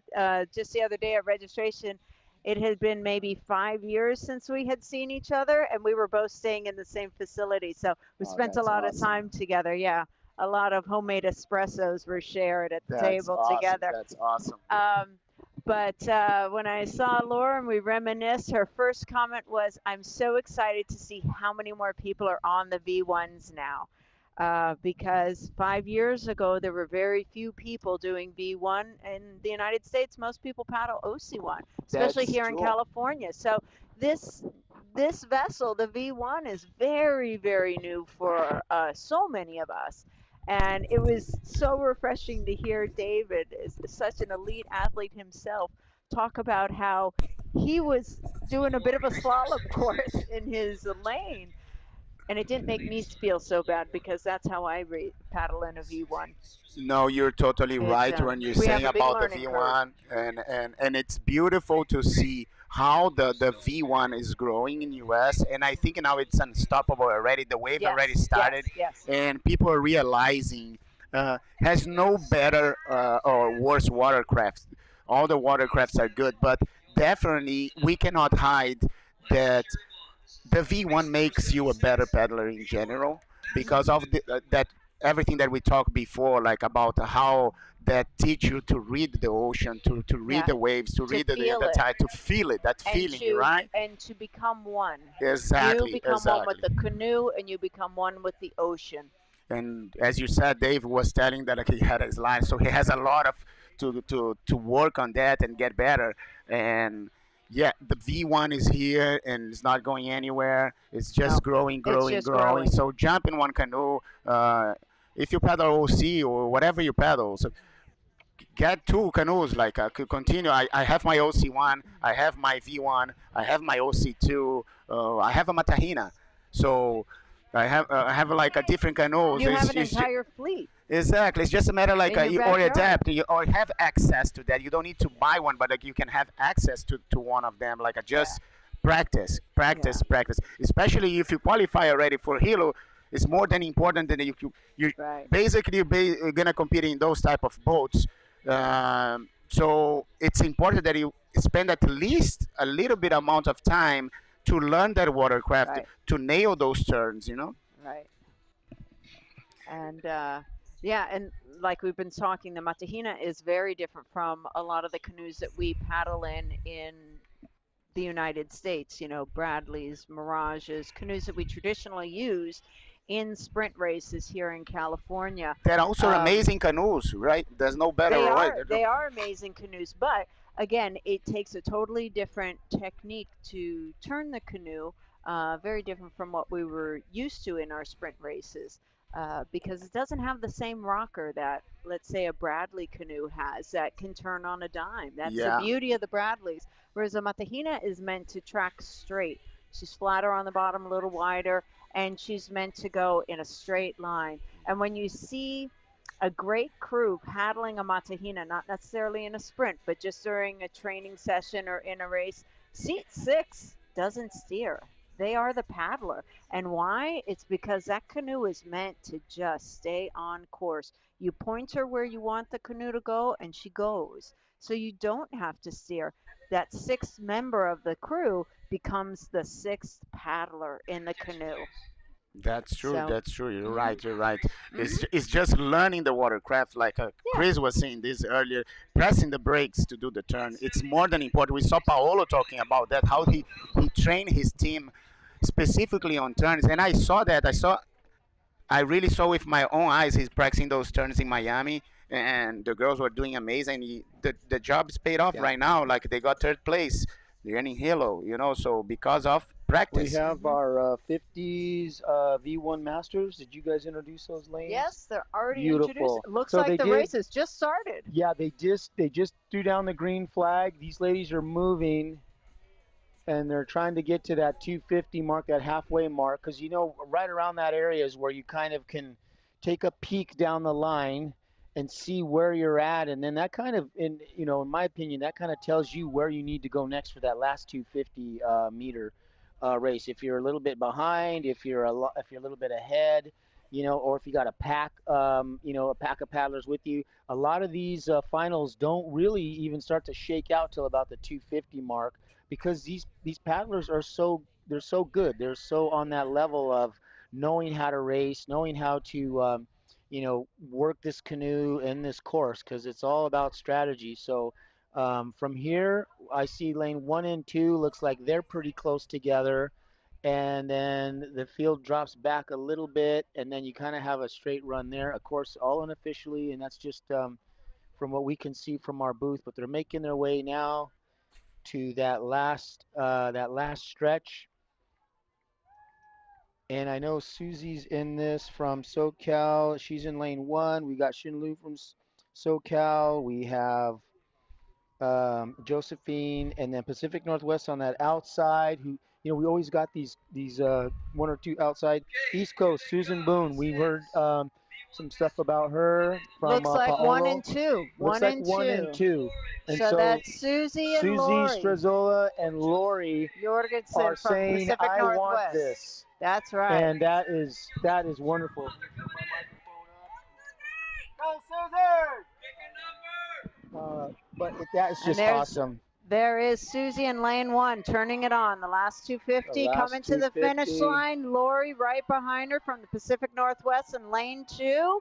just the other day at registration, it had been maybe 5 years since we had seen each other. And we were both staying in the same facility. So we spent a lot of time together. Yeah. A lot of homemade espressos were shared at the table together. That's awesome. But when I saw Laura and we reminisced, her first comment was, I'm so excited to see how many more people are on the V1s now. Because 5 years ago, there were very few people doing V1 in the United States. Most people paddle OC1, especially here in California. So this vessel, the V1, is very, very new for so many of us. And it was so refreshing to hear David, is such an elite athlete himself, talk about how he was doing a bit of a slalom course in his lane. And it didn't make me feel so bad because that's how I paddle in a V1. No, you're totally right when you're saying about the V1, and it's beautiful to see how the V1 is growing in US, and I think now it's unstoppable already. The wave already started, and people are realizing has no better or worse watercrafts. All the watercrafts are good, but definitely we cannot hide that the V1 makes you a better paddler in general because of that everything that we talked before, like about how that teach you to read the ocean, to read Yeah, the waves, to to read feel the it tide, to feel it, that feeling, right? and to become one. You Exactly, become one with exactly. the canoe, and you become one with the ocean. And as you said, Dave was telling that like, he had his line, so he has a lot of to work on that and get better. And yeah, the V1 is here and it's not going anywhere. It's No, just growing, it's growing, just growing. growing. So jump in one canoe. If you paddle OC or whatever you paddle, so get two canoes. Like I could continue. I have my OC1, I have my V1, I have my OC2, I have a Matahina. So I have like a different canoes. You have an entire fleet Exactly. It's just a matter like in your you or backyard. adapt you, or have access to that. You don't need to buy one, but like you can have access to one of them. Like just practice, practice, practice. Especially if you qualify already for Hilo, it's more than important than you Right. basically gonna compete in those type of boats. So it's important that you spend at least a little bit amount of time to learn that watercraft, Right. to nail those turns. You know. Right. And yeah, and like we've been talking, the Matahina is very different from a lot of the canoes that we paddle in the United States. You know, Bradleys, Mirages, canoes that we traditionally use in sprint races here in California. They're also amazing canoes, right? There's no better way. They are amazing canoes, but again, it takes a totally different technique to turn the canoe, very different from what we were used to in our sprint races, because it doesn't have the same rocker that, let's say, a Bradley canoe has that can turn on a dime. That's the Yeah. beauty of the Bradleys, whereas a Matahina is meant to track straight. She's flatter on the bottom, a little wider, and she's meant to go in a straight line. And when you see a great crew paddling a Matahina, not necessarily in a sprint, but just during a training session or in a race, seat 6 doesn't steer. They are the paddler. And why? It's because that canoe is meant to just stay on course. You point her where you want the canoe to go, and she goes. So you don't have to steer. That sixth member of the crew becomes the sixth paddler in the canoe. That's true. So, That's true. You're right. You're right. It's just learning the watercraft. Like Chris was saying this earlier, pressing the brakes to do the turn. It's more than important. We saw Paolo talking about that. How he trained his team specifically on turns, and I saw that. I really saw with my own eyes he's practicing those turns in Miami, and the girls were doing amazing. The job's paid off right now. Like they got third place. They're in Hilo, you know. So because of We practice. have our 50s V1 Masters. Did you guys introduce those lanes? yes, they're already Beautiful. introduced. It looks So like they the did- race has just started. Yeah, they just threw down the green flag. These ladies are moving, and they're trying to get to that 250 mark, that halfway mark, because right around that area is where you kind of can take a peek down the line and see where you're at, and then that kind of, in my opinion, that kind of tells you where you need to go next for that last 250 meter race. If you're a little bit behind, if you're a little bit ahead, or if you got a pack, a pack of paddlers with you. A lot of these finals don't really even start to shake out till about the 250 mark, because these paddlers are they're so good. They're so on that level of knowing how to race, knowing how to work this canoe and this course, because it's all about strategy. So from here, I see lane 1 and 2 looks like they're pretty close together, and then the field drops back a little bit, and then you kind of have a straight run there. Of course, all unofficially, and that's just from what we can see from our booth. But they're making their way now to that last stretch. And I know Susie's in this from SoCal. She's in lane 1. We got Shinlu from SoCal. We have Josephine, and then Pacific Northwest on that outside. Who we always got these one or two outside. East Coast, Susan Boone. We heard some stuff about her from Looks like Paolo. 1 and 2. Looks like 1 and 2. And so that's Susie and Lori Strazola and Lori Jorgensen are from saying, Pacific "I Northwest. want this." That's right. And that is wonderful. Go, Susan! But that's just awesome. There is Susie in lane 1, turning it on. The last 250 coming to the finish line. Lori right behind her from the Pacific Northwest in lane 2.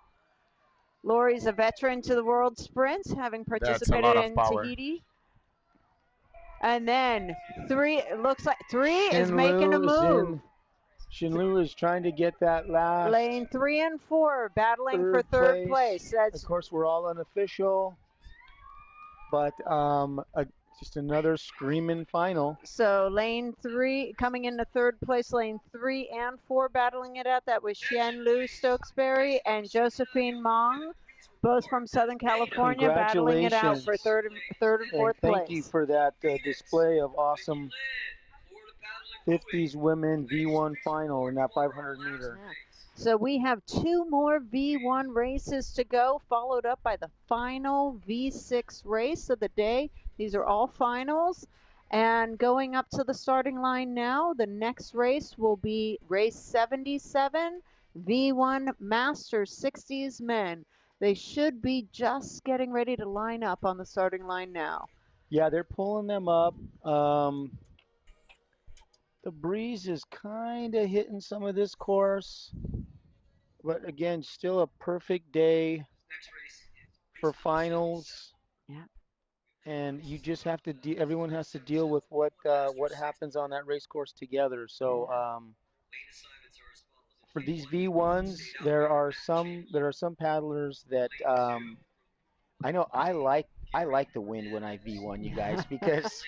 Lori's a veteran to the World Sprints, having participated in Tahiti. And then 3, it looks like 3 is making a move. Shinlu is trying to get that last. Lane 3 and 4 battling for third place. Of course, we're all unofficial, but just another screaming final. So lane 3 coming into third place, lane 3 and 4 battling it out. That was Xian Lu Stokesbury and Josephine Mong, both from Southern California, battling it out for third and fourth place. Thank you for that display of awesome 50s women V1 final in that 500 meter. Yeah. So we have 2 more V1 races to go, followed up by the final V6 race of the day. These are all finals. And going up to the starting line now, the next race will be race 77, V1 Masters 60s men. They should be just getting ready to line up on the starting line now. Yeah, they're pulling them up. The breeze is kind of hitting some of this course. But again, still a perfect day for finals. Yeah. And you just have to everyone has to deal with what happens on that race course together. So for these V1s, there are some paddlers that I know I like the wind when I V1, you guys, because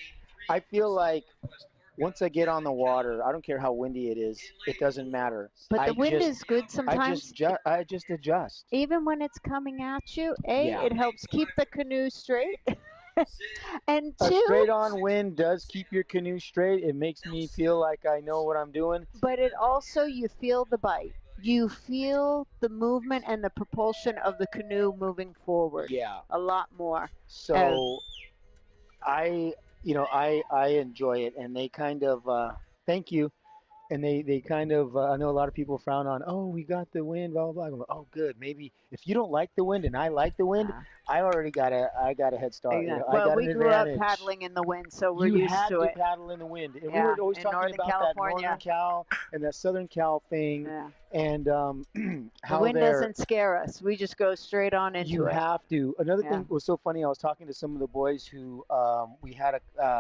I feel like once I get on the water, I don't care how windy it is, it doesn't matter. But the wind is good sometimes. I just adjust. Even when it's coming at you, it helps keep the canoe straight. And 2, a straight on wind does keep your canoe straight. It makes me feel like I know what I'm doing. But it also, you feel the bite. You feel the movement and the propulsion of the canoe moving forward. Yeah. A lot more. So I enjoy it, and they kind of thank you, and they kind of I know a lot of people frown on, oh, we got the wind, blah blah blah. Like, oh, good. Maybe if you don't like the wind and I like the wind, I got a head start. Exactly. I got we an grew advantage. up paddling in the wind, so we're used to it. You had to paddle in the wind, and we Yeah, were always in talking Northern about California. that Northern Cal and that Southern Cal thing, and how the wind doesn't scare us. We just go straight on into you it. have to. Another thing was so funny. I was talking to some of the boys who we had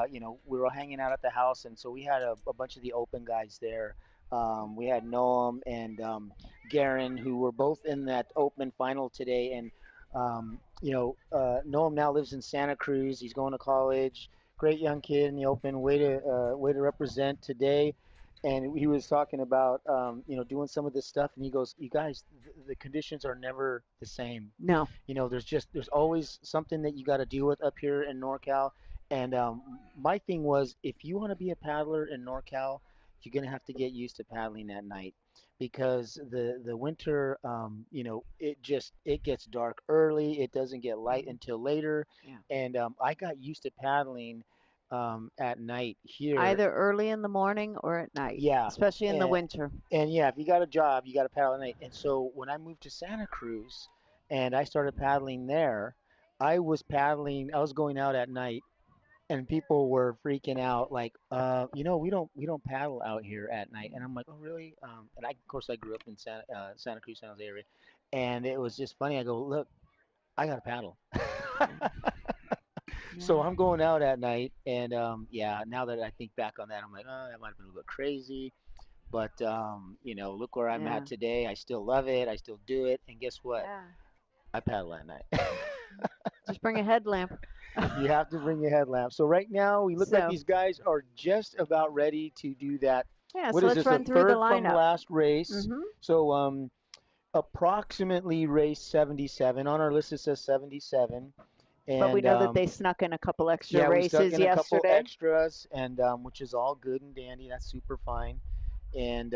we were hanging out at the house, and so we had a bunch of the open guys there. We had Noam and Garen, who were both in that open final today, and Noam now lives in Santa Cruz. He's going to college. Great young kid in the open. Way to represent today. And he was talking about doing some of this stuff, and he goes, "You guys, the conditions are never the same. No. There's always something that you got to deal with up here in NorCal." And my thing was, if you want to be a paddler in NorCal, you're gonna have to get used to paddling at night, because the winter, it gets dark early. It doesn't get light until later. Yeah. And I got used to paddling at night here. Either early in the morning or at night. Yeah. Especially in the winter. And yeah, if you got a job, you got to paddle at night. And so when I moved to Santa Cruz and I started paddling there, I was going out at night, and people were freaking out like, we don't paddle out here at night. And I'm like, oh really? And of course I grew up in Santa Cruz, San Jose area, and it was just funny. I go, look, I got to paddle. So I'm going out at night, and now that I think back on that, I'm like, oh, that might have been a little bit crazy, but look where I'm at today. I still love it. I still do it, and guess what? Yeah. I paddle at night. Just bring a headlamp. You have to bring a headlamp. So right now, we look like these guys are just about ready to do that. Yeah, what so is let's this, run the through third the lineup. from last race? Mm-hmm. So approximately race 77. On our list it says 77. And, but we know that they snuck in a couple extra races we snuck in yesterday. a couple extras, and which is all good and dandy. That's super fine. And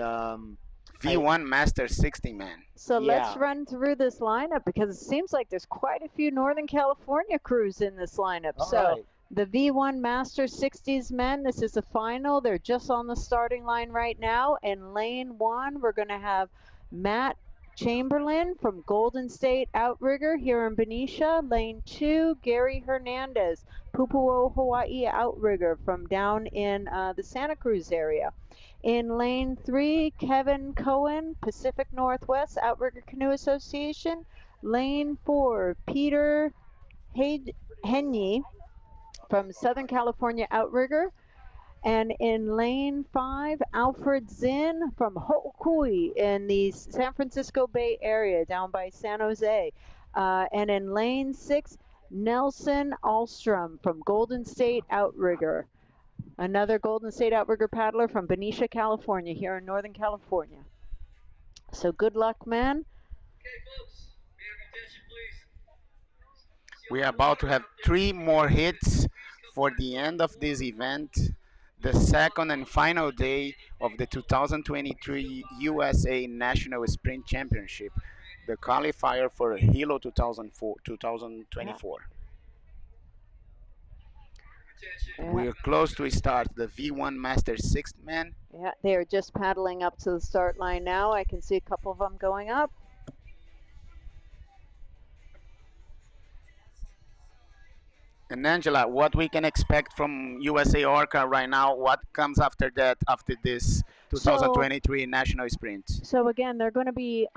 V1 Master 60 man. So let's run through this lineup, because it seems like there's quite a few Northern California crews in this lineup. The V1 Master 60s men, this is the final. They're just on the starting line right now. In lane 1, we're going to have Matt Chamberlain from Golden State Outrigger here in Benicia. Lane 2, Gary Hernandez, Pupuo, Hawaii Outrigger from down in the Santa Cruz area. In lane 3, Kevin Cohen, Pacific Northwest Outrigger Canoe Association. Lane 4, Peter Henye from Southern California Outrigger. And in lane 5, Alfred Zinn from Ho'okui in the San Francisco Bay Area down by San Jose. And in lane 6, Nelson Alstrom from Golden State Outrigger. Another Golden State Outrigger paddler from Benicia, California, here in Northern California. So good luck, man. We are about to have 3 more hits for the end of this event, the second and final day of the 2023 USA National Sprint Championship, the qualifier for Hilo 2024. Yeah. We're close to start the V1 Masters 6th man. Yeah, they are just paddling up to the start line now. I can see a couple of them going up. And Angela, what we can expect from USAORCA right now? What comes after that, after this 2023 National Sprint? So again, they're going to be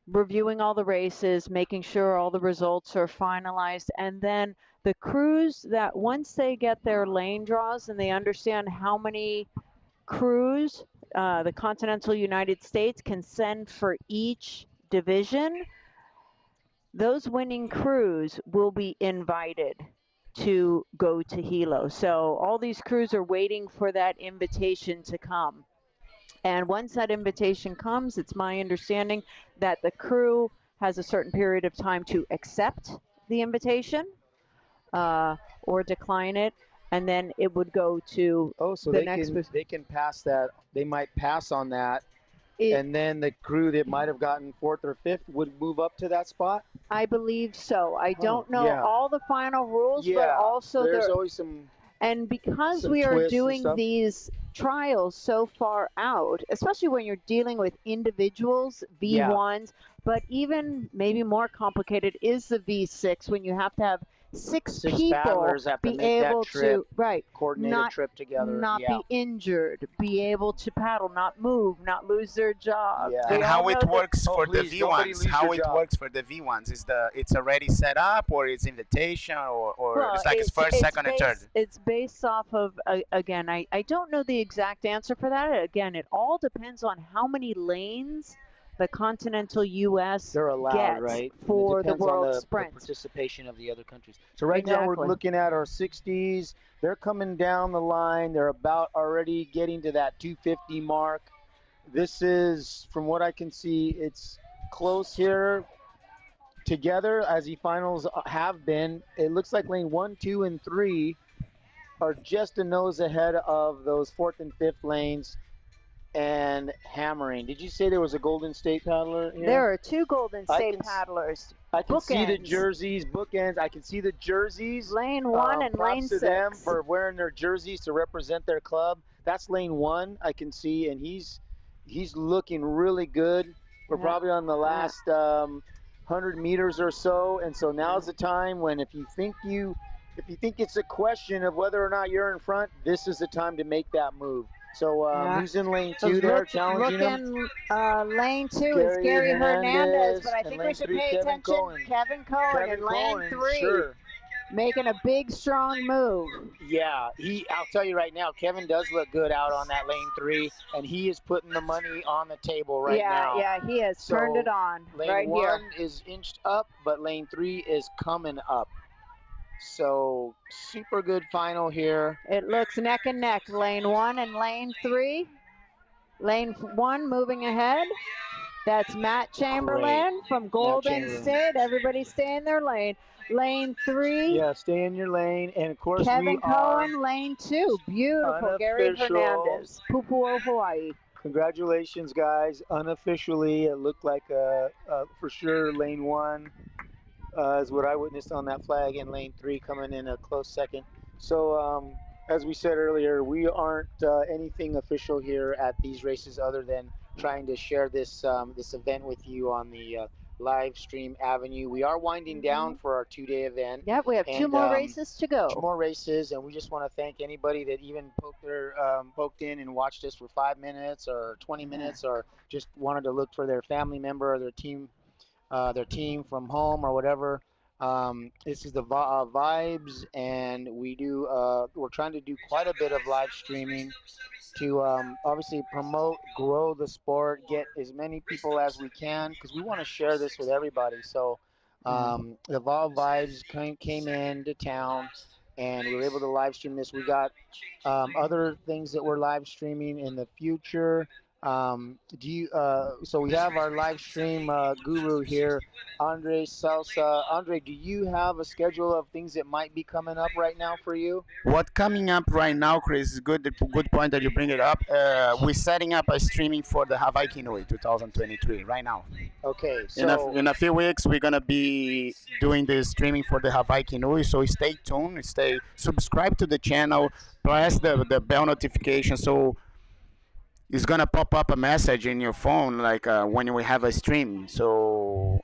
reviewing all the races, making sure all the results are finalized, and then the crews that once they get their lane draws and they understand how many crews the continental United States can send for each division, those winning crews will be invited to go to Hilo. So all these crews are waiting for that invitation to come. And once that invitation comes, it's my understanding that the crew has a certain period of time to accept the invitation or decline it, and then it would go to they can pass that. They might pass on that, and then the crew that might have gotten 4th or 5th would move up to that spot. I believe so. I don't know all the final rules, but Yeah, also there's always some. And because some we are twists and doing stuff. these trials so far out, especially when you're dealing with individuals, V1s, but even maybe more complicated is the V6 when you have to have six people paddlers have to be make that able trip, to coordinate a trip together. not Yeah. be injured, be able to paddle, not move, not lose their job. Yeah. And We how all it know that- works for the please, nobody V1s? lose How your it job. works for the V1s? It's already set up, or it's invitation, or Well, it's like it's first, second, and third? It's based off of, again, I don't know the exact answer for that. Again, it all depends on how many lanes the continental U.S. They're allowed, gets right? And it for the depends on World the Sprint. participation of the other countries. So right now we're Exactly. looking at our 60s. They're coming down the line. They're about already getting to that 250 mark. This is, from what I can see, it's close here together as the finals have been. It looks like lane 1, 2, and 3 are just a nose ahead of those 4th and 5th lanes and hammering. Did you say there was a Golden State paddler here? There are two Golden I State can paddlers. I can see the Bookends. jerseys, bookends. I can see the jerseys. Lane 1 and Props lane to 6. them for wearing their jerseys to represent their club. That's lane 1, I can see, and he's looking really good. We're Yeah. probably on the last 100 meters or so, and so now's the time when if you think it's a question of whether or not you're in front, this is the time to make that move. So Yeah. who's in lane 2 there challenging him? Lane 2 is Gary Hernandez, but I and think lane we should 3, pay Kevin attention. Cohen. Kevin Cohen in lane 3, Sure. making a big, strong move. Yeah, I'll tell you right now, Kevin does look good out on that lane 3, and he is putting the money on the table right now. Yeah, he has turned it on Lane right 1 here. is inched up, but lane 3 is coming up. So super good final here. It looks neck and neck, lane 1 and lane 3. Lane 1 moving ahead. That's Matt Chamberlain from Golden Chamberlain. State. Everybody stay in their lane. Lane 3. Yeah, stay in your lane, and of course Kevin we are Cohen, lane 2. Beautiful, Gary unofficial. Hernandez, Pupuo, Hawaii. Congratulations, guys. Unofficially, it looked like for sure lane 1 is what I witnessed on that flag, and lane 3 coming in a close second. So as we said earlier, we aren't anything official here at these races other than trying to share this event with you on the live stream avenue. We are winding down for our 2-day event. Yeah, we have two and more races to go. 2 more races, and we just want to thank anybody that even poked in and watched us for 5 minutes or 20 minutes, or just wanted to look for their family member or their team from home or whatever. This is the Vibes, and we're trying to do quite a bit of live streaming to obviously promote, grow the sport, get as many people as we can, because we want to share this with everybody. So the Vibes came into town, and we were able to live stream this. We got other things that we're live streaming in the future. So we have our live stream guru here, Andre Salsa. Andre, do you have a schedule of things that might be coming up right now for you? What coming up right now, Chris? Is good point that you bring it up. We're setting up a streaming for the Hawaii Canoe 2023 right now. Okay, In a few weeks, we're gonna be doing the streaming for the Hawaii Canoe. So stay tuned, stay subscribe to the channel, press the bell notification, so it's gonna pop up a message in your phone like when we have a stream. So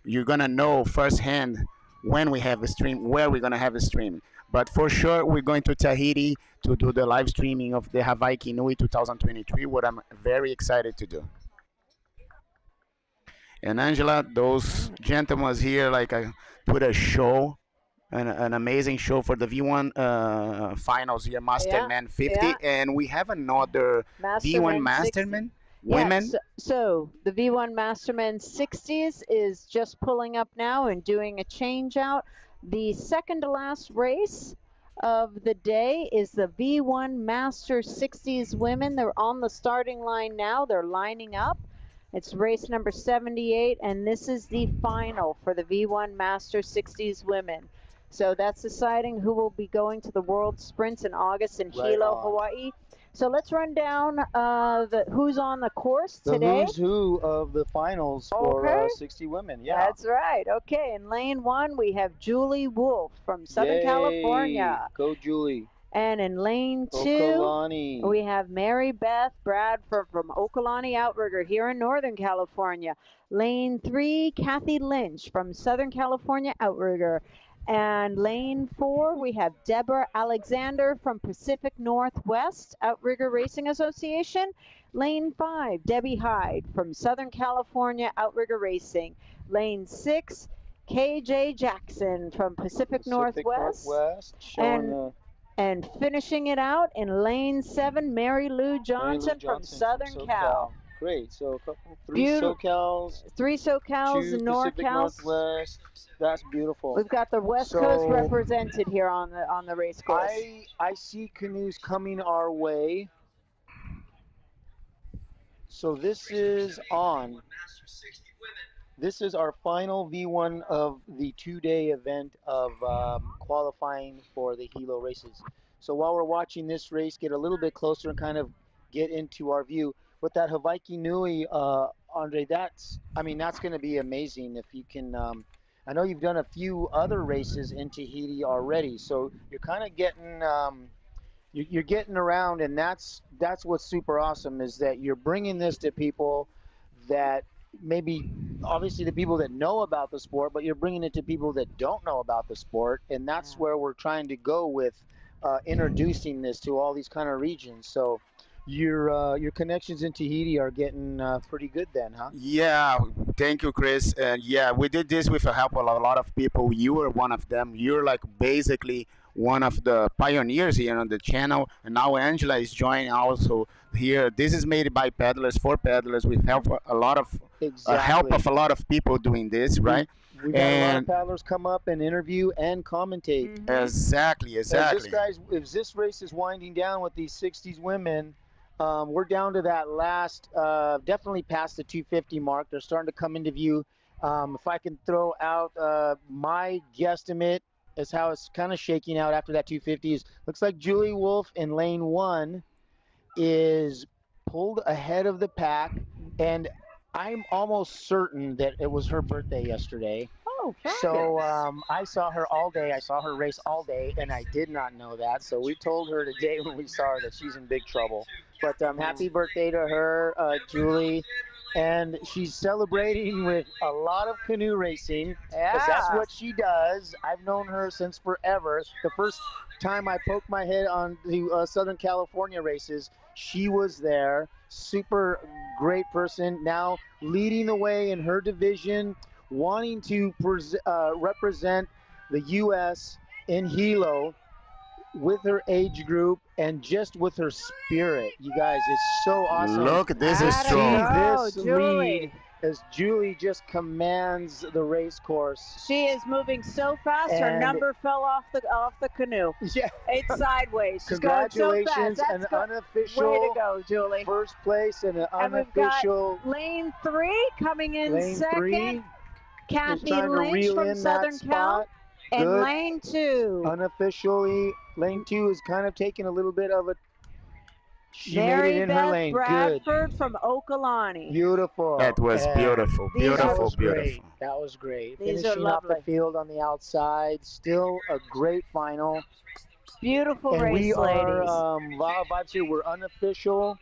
you're gonna know firsthand when we have a stream, where we're gonna have a stream. But for sure, we're going to Tahiti to do the live streaming of the Hawaii Canoe 2023, what I'm very excited to do. And Angela, those gentlemen here, like I put a show, an amazing show for the V1 finals here, Masterman 50, and we have another V1 Masterman women. So the V1 Masterman 60s is just pulling up now and doing a change out. The second to last race of the day is the V1 Master 60s women. They're on the starting line now. They're lining up. It's race number 78, and this is the final for the V1 Master 60s women. So that's deciding who will be going to the World Sprints in August in Hilo, Hawaii. So let's run down who's on the course today. The who's who of the finals for 60 women. Yeah, that's right. Okay, in lane 1 we have Julie Wolf from Southern California. Go Julie. And in lane 2, Okalani. we have Mary Beth Bradford from Okalani Outrigger here in Northern California. Lane 3, Kathy Lynch from Southern California Outrigger. And lane 4, we have Deborah Alexander from Pacific Northwest Outrigger Racing Association. Lane 5, Debbie Hyde from Southern California Outrigger Racing. Lane 6, KJ Jackson from Pacific Northwest. And finishing it out in lane 7, Mary Lou Johnson from Southern Cal. Great. So three SoCals, 2 NorCals. Pacific Northwest. That's beautiful. We've got the West Coast represented here on the race course. I see canoes coming our way. So this is on. This is our final V1 of the 2-day event of qualifying for the Hilo races. So while we're watching this race get a little bit closer and kind of get into our view, with that Hawaii Nui, Andre, that's going to be amazing if you can. I know you've done a few other races in Tahiti already, so you're kind of getting you're getting around, and that's what's super awesome, is that you're bringing this to people that maybe, obviously the people that know about the sport, but you're bringing it to people that don't know about the sport, and that's where we're trying to go with introducing this to all these kind of regions. So your connections in Tahiti are getting pretty good then, huh? Yeah, thank you, Chris. And yeah, we did this with the help of a lot of people. You were one of them. You're like basically one of the pioneers here on the channel, and now Angela is joining also here. This is made by paddlers for paddlers with help a lot of help of a lot of people doing this, right? We've had a lot of paddlers come up and interview and commentate. Exactly. As this race is winding down with these 60s women, we're down to that last, definitely past the 250 mark. They're starting to come into view. If I can throw out my guesstimate as how it's kind of shaking out after that 250 is, looks like Julie Wolf in lane 1 is pulled ahead of the pack, and I'm almost certain that it was her birthday yesterday. Oh, fabulous. So I saw her all day. I saw her race all day, and I did not know that. So we told her today when we saw her that she's in big trouble. But Yeah. happy birthday to her, Julie. And she's celebrating with a lot of canoe racing because that's Yeah. what she does. I've known her since forever. The first time I poked my head on the Southern California races, she was there. Super great person. Now leading the way in her division, wanting to represent the U.S. in Hilo with her age group and just with her spirit. You guys, it's so awesome Look, this is to Atta see strong. go, this lead Julie. as Julie just commands the race course. She is moving so fast. Her And number fell off the canoe. yeah, It's sideways. She's going so fast. congratulations, That's an good. Way to unofficial go, Julie. first place and an And we've got unofficial lane 3 coming in lane second. 3. Just Kathy trying to Lynch reel from in Southern that Cal. spot. And Good. lane 2. Unofficially, lane 2 is kind of taking a little bit of a. She made Mary it in her Beth lane. Good. Bradford from Okalani. Beautiful. That was And beautiful, These are- that beautiful, was great. beautiful. That was great. These are Finishing off the lovely. field on the outside. Still a great final. Beautiful And we race, are ladies. Va'a Vibes here. We're unofficial,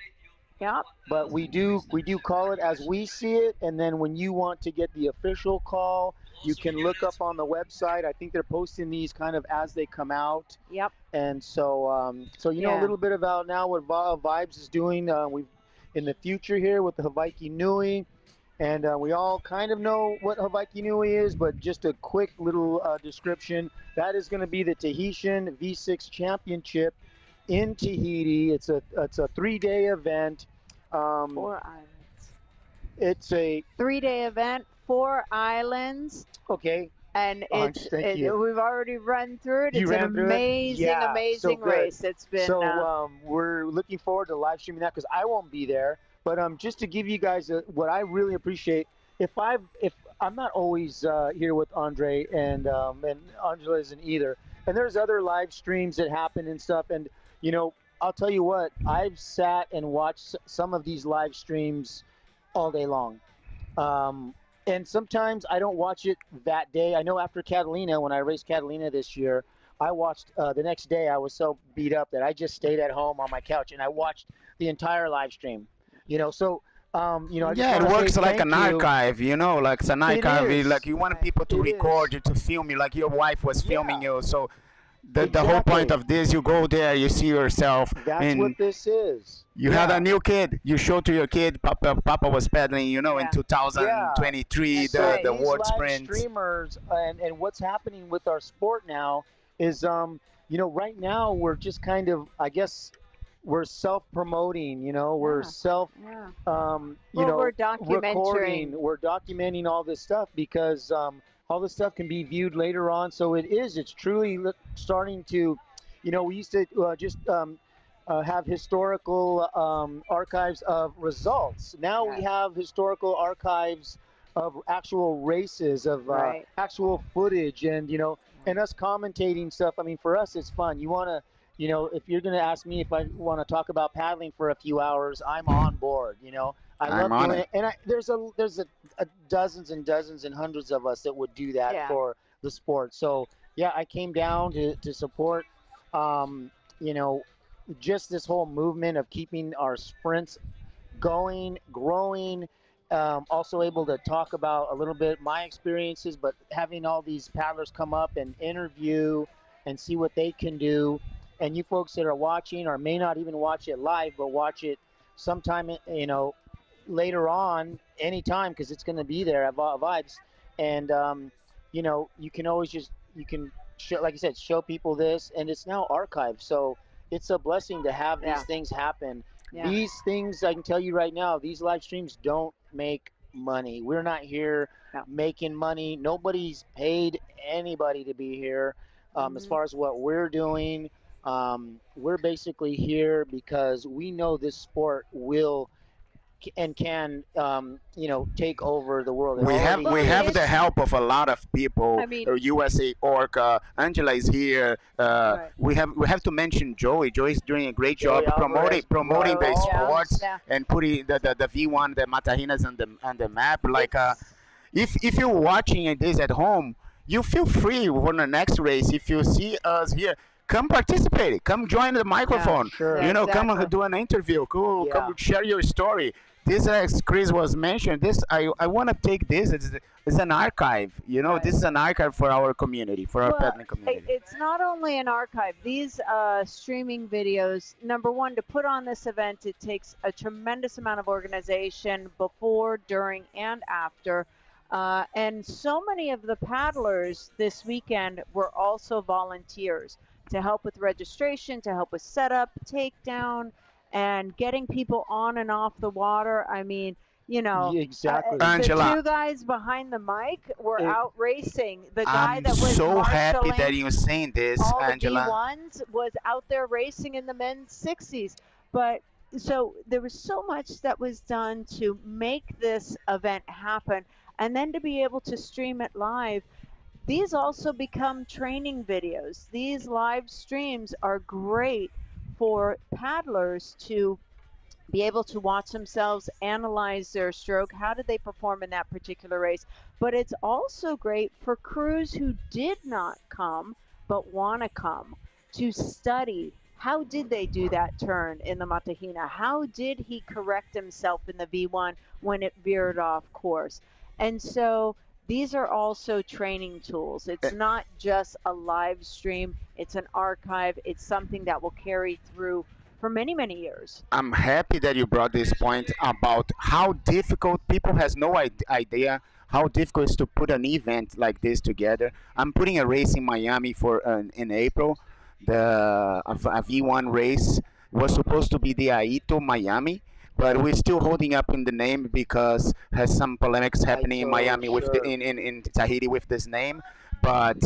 Yep. but we do call it as we see it. And then when you want to get the official call, you can look up on the website. I think they're posting these kind of as they come out. Yep. And so, you know a Yeah. little bit about now what Va'a Vibes is doing. We've in the future here with the Hawaii Nui, and we all kind of know what Hawaii Nui is, but just a quick little description. That is going to be the Tahitian V6 Championship in Tahiti. It's a 3-day event. 4 islands. It's a 3-day event, 4 islands. okay. And Hunch, thank you. we've already run through it. You It's an ran through it? amazing, Yeah, so amazing good. race. It's been So we're looking forward to live streaming that because I won't be there. But just to give you guys what I really appreciate, if I'm not always here with Andre and Angela isn't either, and there's other live streams that happen and stuff, and you know I'll tell you what, I've sat and watched some of these live streams all day long. And sometimes I don't watch it that day. I know after Catalina, when I raced Catalina this year, I watched the next day. I was so beat up that I just stayed at home on my couch and I watched the entire live stream. You know, so you know, I just Yeah, it wanna works say like thank an you. archive, you know, like it's an It archive. is. Like you want people to It record is. you, to film you, like your wife was filming Yeah. you. So the whole point Exactly. of this, you go there, you see yourself, That's and what this is. you had Yeah. a new kid. You show to your kid, Papa was pedaling, you know, in Yeah. 2023, That's the right. the These world live sprint. streamers and what's happening with our sport now is you know, right now we're just kind of, I guess, we're self-promoting, you know, we're Yeah. Yeah. you Well, know, we're recording, documenting. we're documenting all this stuff because all this stuff can be viewed later on. So it's truly starting to, you know, we used to just have historical archives of results. Now we Right. have historical archives of actual races, of Right. actual footage, and you know, and us commentating stuff. I mean, for us, it's fun. You want to, you know, if you're going to ask me if I want to talk about paddling for a few hours, I'm on board. You know, I I'm love on doing it. it, and there's a dozens and dozens and hundreds of us that would do that Yeah. for the sport. So yeah, I came down to support. You know, just this whole movement of keeping our sprints going, growing. Also able to talk about a little bit my experiences, but having all these paddlers come up and interview and see what they can do. And you folks that are watching or may not even watch it live, but watch it sometime, you know, later on, anytime, because it's going to be there at Vibes. And, you know, you can always just, you can, show, like I said, show people this, and it's now archived. So it's a blessing to have these Yeah. things happen. Yeah. These things, I can tell you right now, these live streams don't make money. We're not here No. making money. Nobody's paid anybody to be here. As Mhm. far as what we're doing, we're basically here because we know this sport will and can, you know, take over the world. It We have already Well, we have is. the it's. help of a lot of people. I mean, USA Orca, Angela is here. right. We have to mention Joey. Joey's doing a great Joey job Alvarez, promoting the Marl, Yeah. sports Yeah. and putting the V1, the Matahinas on the map. Like It's. if you're watching this at home, you feel free for the next race. If you see us here, come participate. Come join the microphone. Sure. You know, come exactly. do an interview. Cool. Yeah. Come share your story. This, as Chris was mentioned, this I want to take this. It's an archive. You know, Right. this is an archive for our community, for our Well, peddling community. it's not only an archive. These streaming videos, number one, to put on this event, it takes a tremendous amount of organization before, during, and after. And so many of the paddlers this weekend were also volunteers to help with registration, to help with setup, takedown, and getting people on and off the water. I mean, you know, Exactly. the Angela, two guys behind the mic were It- out racing. The guy I'm that was so happy that marshaling you're saying this, all the Angela. V1s was out there racing in the men's 60s. But so there was so much that was done to make this event happen, and then to be able to stream it live. These also become training videos. These live streams are great for paddlers to be able to watch themselves, analyze their stroke, how did they perform in that particular race. But it's also great for crews who did not come but want to come to study. How did they do that turn in the Matahina? How did he correct himself in the V1 when it veered off course? And so these are also training tools. It's not just a live stream, it's an archive, it's something that will carry through for many, many years. I'm happy that you brought this point about how difficult people has no idea how difficult it is to put an event like this together. I'm putting a race in Miami for in April. A V1 race was supposed to be the Aito Miami, but we're still holding up in the name because has some polemics happening in Aito, Miami with sure. in Tahiti with this name, but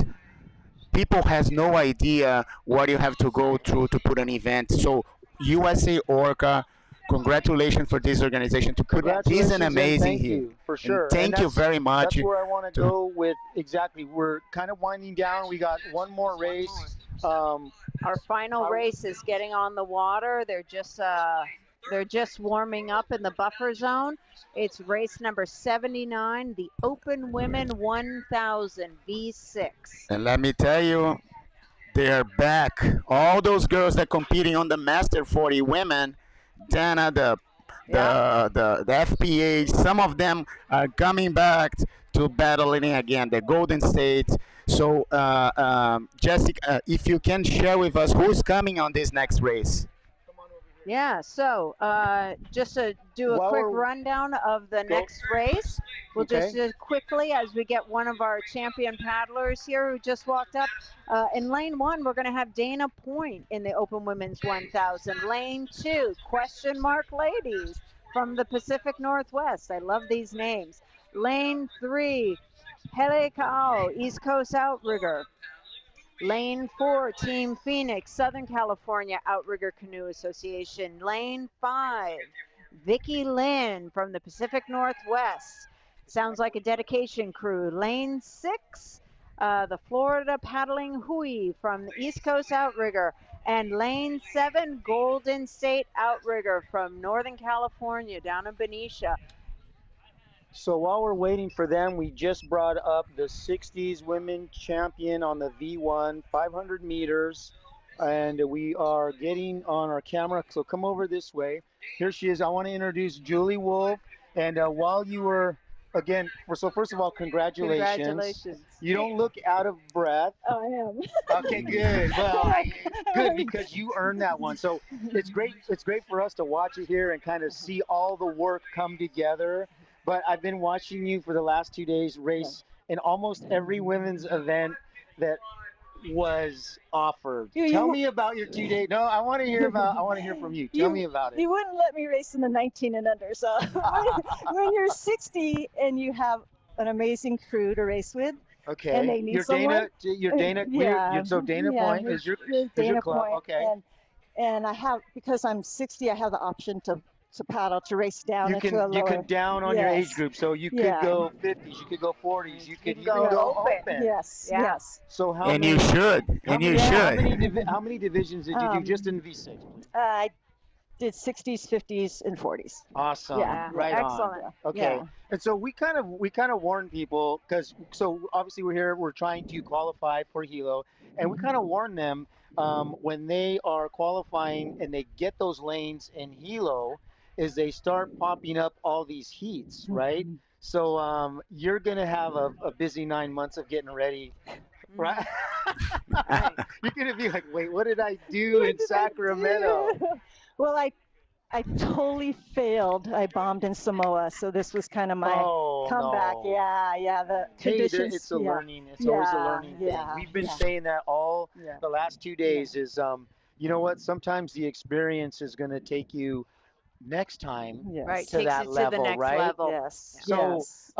people has no idea what you have to go through to put an event. So USA Orca, congratulations for this organization to put this Congratulations an and amazing thank here. you for And sure. thank you very much. That's where I want to to- go with exactly. We're kind of winding down. We got one more race. Our final race is getting on the water. They're just warming up in the buffer zone. It's race number 79, the Open Women 1000 V6. And let me tell you, they're back. All those girls that competing on the Master 40 women, Dana, the FPH, some of them are coming back to battling again, the Golden State. So, Jessica, if you can share with us who's coming on this next race. Yeah, so just to do a While quick we're- rundown of the next race, we'll Okay. just do it quickly as we get one of our champion paddlers here who just walked up. In lane 1, we're going to have Dana Point in the Open Women's 1000. Lane 2, question mark ladies from the Pacific Northwest. I love these names. Lane 3, Hele Kao, East Coast Outrigger. Lane 4, Team Phoenix, Southern California Outrigger Canoe Association. Lane 5, Vicky Lynn from the Pacific Northwest. Sounds like a dedication crew. Lane 6, the Florida Paddling Hui from the East Coast Outrigger. And lane 7, Golden State Outrigger from Northern California down in Benicia. So while we're waiting for them, we just brought up the 60s women champion on the V1, 500 meters. And we are getting on our camera. So come over this way. Here she is. I want to introduce Julie Wolf. And while you were, again, so first of all, congratulations. Congratulations. You don't look out of breath. Oh, I am. Okay, good. Well, good, because you earned that one. So it's great. It's great for us to watch it here and kind of see all the work come together. But I've been watching you for the last 2 days race in almost every women's event that was offered. Tell me about your 2 day. No, I want to hear from you. Tell me about it. You wouldn't let me race in the 19 and under. So when you're 60 and you have an amazing crew to race with, Okay. and they need Your someone. Dana. So Dana Point is your Dana club. Point, Okay. And I have, because I'm 60, I have the option to paddle, to race down You into can a lower. you can down on your age Yes. group, so you could Yeah. go 50s, you could go 40s, you could even go go open. open. Yes, Yeah. yes. So how And many? you should. How And you many, should. how many divisions did you do just in V6? Please? did 60s, 50s, and 40s. Awesome. Yeah. Right Excellent. on. Okay. Yeah. And so we kind of warn people because so obviously we're trying to qualify for Hilo, and we kind of warn them when they are qualifying and they get those lanes in Hilo, is they start popping up all these heats, right? So you're gonna have a busy 9 months of getting ready, right? You're gonna be like, wait, what did I do in Sacramento? Well, I totally failed. I bombed in Samoa, so this was kind of my comeback. No. Yeah. The Hey, conditions. it's a learning. It's yeah, always a learning thing. yeah, We've been yeah. saying that all Yeah. the last 2 days. Is you know what? Sometimes the experience is going to take you next time Right, to takes that you to level, the next right? level. Yes. So, yes.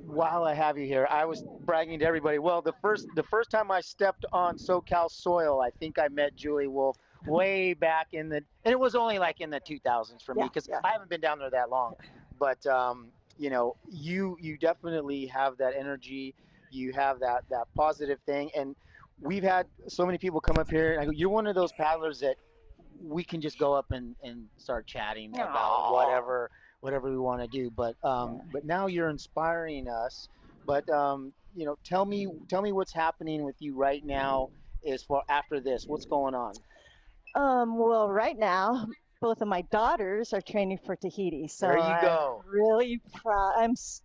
while I have you here, I was bragging to everybody. Well, the first time I stepped on SoCal soil, I think I met Julie Wolf way back in the, and it was only like in the 2000s for me because I haven't been down there that long. But you know, you definitely have that energy. You have that positive thing, and we've had so many people come up here. And I go, you're one of those paddlers that we can just go up and start chatting about whatever we want to do. But now you're inspiring us. But you know, tell me what's happening with you right now. Is for after this, what's going on? Well, right now, both of my daughters are training for Tahiti, so There you go. I'm really proud.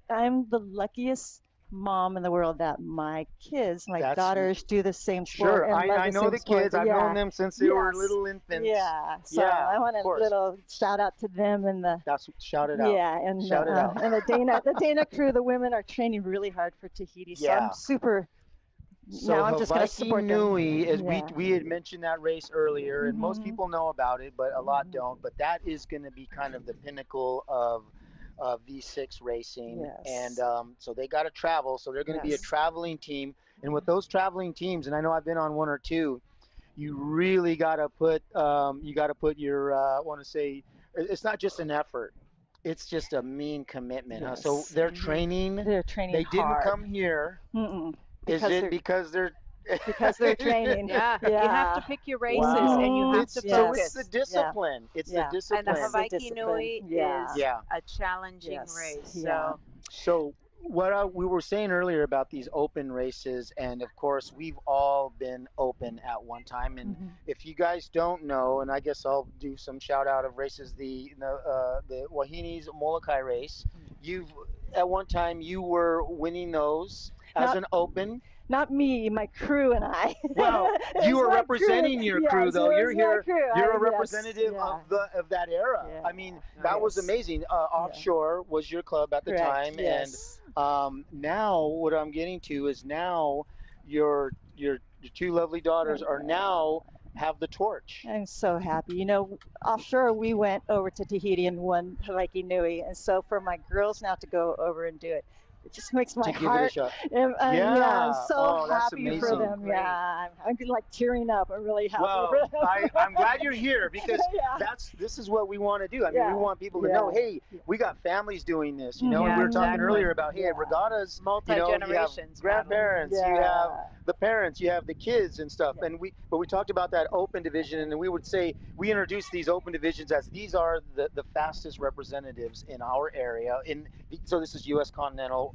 I'm the luckiest mom in the world that my kids, my daughters, do the same sport. Sure, And love I the know same the sport. kids. I've known them since they were little infants. Yeah, so Yeah, I want of a course. little shout out to them and the. Shout it out. Yeah, and Shout it out. and the Dana crew. The women are training really hard for Tahiti, so Yeah. I'm super. So now I'm just going to Hawaii support them. Nui is Yeah. we had mentioned that race earlier, and most people know about it, but a lot don't. But that is going to be kind of the pinnacle of V6 racing, Yes. and so they got to travel. So they're going to be a Yes. traveling team, and with those traveling teams, and I know I've been on one or two, you really got to put your want to say it's not just an effort. It's just a mean commitment. Huh? So Yes. they're training. They're training They didn't hard. come here. Mm-mm. Is it because they're because they're training? Yeah, you have to pick your races, Wow. and you have to So focus. it's the discipline. It's the And discipline. the Hawaii Nui is Yeah. a challenging race. Yeah. So So what we were saying earlier about these open races, and of course we've all been open at one time. And if you guys don't know, and I guess I'll do some shout out of races, the Wahini's Molokai race. You've at one time you were winning those as an open. Not me, my crew and I. Well, you were representing your crew, Yes, though. it You're was my here. crew. You're a Yes, representative of that era. I mean, that was amazing. Offshore was your club at the Correct, time, yes. and now what I'm getting to is now your two lovely daughters are now have the torch. I'm so happy. You know, offshore we went over to Tahiti and won Hawaii Nui, and so for my girls now to go over and do it, it just makes my To give it a heart. shot. Yeah, I'm so Oh, that's happy for amazing. them. Yeah, I'm like tearing up. I'm really happy Well, for them. I'm glad you're here because this is what we want to do. I mean, we want people to know, hey, we got families doing this, you know. And we were talking earlier about, hey, at regattas, you know, you have multi-generations, grandparents, you have the parents, you have the kids and stuff. And we talked about that open division, and we would say we introduced these open divisions as these are the fastest representatives in our area. So this is U.S. Continental,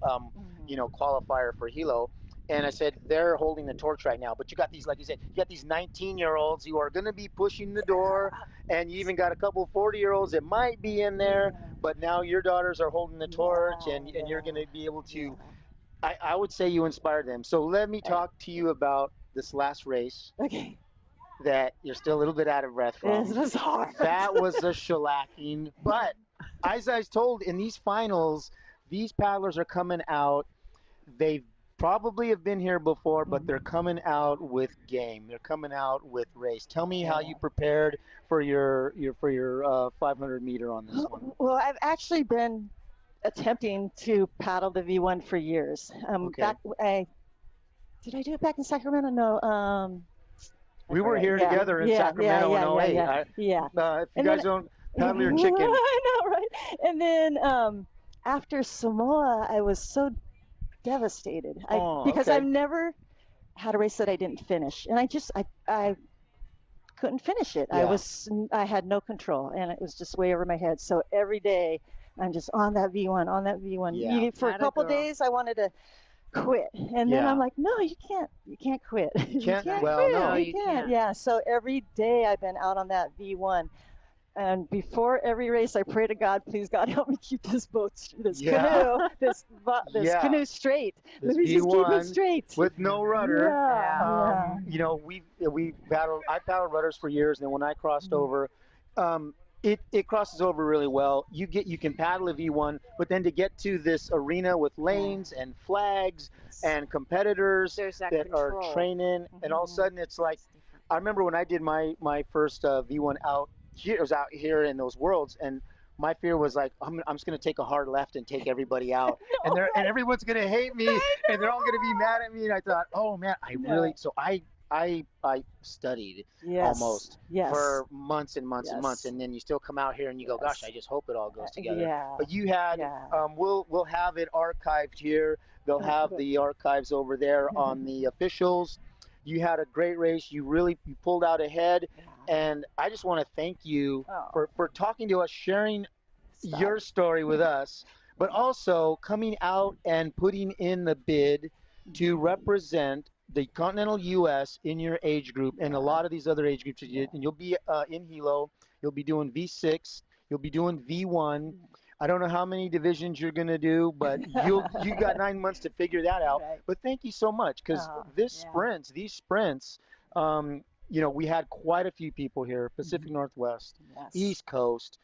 you know, qualifier for Hilo. And I said, they're holding the torch right now. But you got these, like you said, you got these 19-year-olds who are going to be pushing the door. And you even got a couple 40-year-olds that might be in there. But now your daughters are holding the torch, and you're going to be able to, I would say you inspired them. So let me talk to you about this last race. Okay. That you're still a little bit out of breath from. It was hard. That was a shellacking. But as I was told, in these finals, these paddlers are coming out. They probably have been here before, but they're coming out with game. They're coming out with race. Tell me how you prepared for your 500 meter on this one. Well, I've actually been attempting to paddle the V1 for years. Okay. Did I do it back in Sacramento? No. We were here together in Sacramento in 08. Yeah. If you guys don't paddle your chicken. I know, right? And then after Samoa, I was so devastated because I've never had a race that I didn't finish, and I couldn't finish it. Yeah. I had no control, and it was just way over my head. So every day, I'm just on that V1, on that V1. Yeah. For a Atta couple girl. days, I wanted to quit, and then I'm Yeah. like, no, you can't quit. You You can't. can't Well, quit. No, no. You you can't. can't. Yeah. So every day I've been out on that V1. And before every race, I pray to God, please God help me keep this boat, this Yeah. canoe, this Yeah. canoe straight. This Let me just keep it V1 straight. with no rudder. Yeah, yeah. You know, we battled. I battled rudders for years, and then when I crossed over, um, it crosses over really well. You can paddle a V1, but then to get to this arena with lanes and flags and competitors There's that that are control. training, and all of a sudden it's like, I remember when I did my first V1 out here, it was out here in those worlds, and my fear was like, I'm just gonna take a hard left and take everybody out, and everyone's gonna hate me, and they're all gonna be mad at me. And I thought, oh man, so I studied Yes. almost Yes. for months and months and months, Yes. and then you still come out here and you go, gosh, I just hope it all goes together. Yeah. But you had, Yeah. we'll have it archived here. They'll have the archives over there on the officials. You had a great race. You pulled out ahead, and I just want to thank you for talking to us, sharing your story with us, but also coming out and putting in the bid to represent the continental U.S. in your age group and a lot of these other age groups that you did. And you'll be in Hilo. You'll be doing V6. You'll be doing V1. I don't know how many divisions you're going to do, but you got 9 months to figure that out. Right. But thank you so much, because these sprints, you know, we had quite a few people here, Pacific Northwest, Yes. East Coast.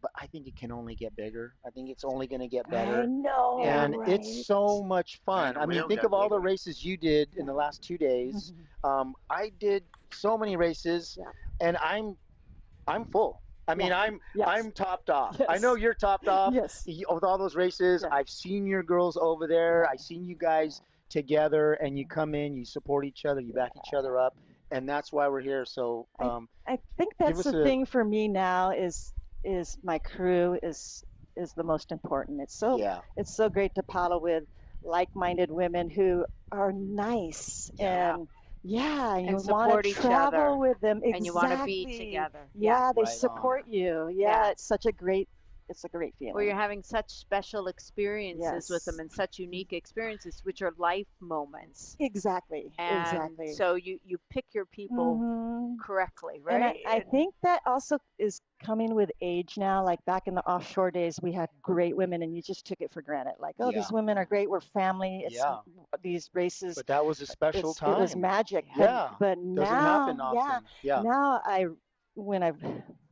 But I think it can only get bigger. I think it's only going to get I better. know, And right? it's so much fun. And I mean, we'll think get of all the bigger. races you did in the last 2 days. I did so many races, and I'm full. I mean, I'm topped off. I know you're topped off. Yes. With all those races. I've seen your girls over there. I've seen you guys together, and you come in, you support each other, you back each other up, and that's why we're here. So I think that's the thing for me now is my crew is the most important. It's so great to paddle with like-minded women who are nice and you want support to each travel other. with them. Exactly. And you want to be together. Yeah, they Right support you. Yeah. It's a great feeling. Where you're having such special experiences with them Yes. and such unique experiences, which are life moments. Exactly. And Exactly. so you pick your people Mhm. correctly, And right? I think that also is coming with age now. Like back in the offshore days, we had great women, and you just took it for granted. Like, oh, these women are great. We're family. It's these races. But that was a special It was time. magic. Yeah. But Doesn't now, happen often. Yeah. now when I've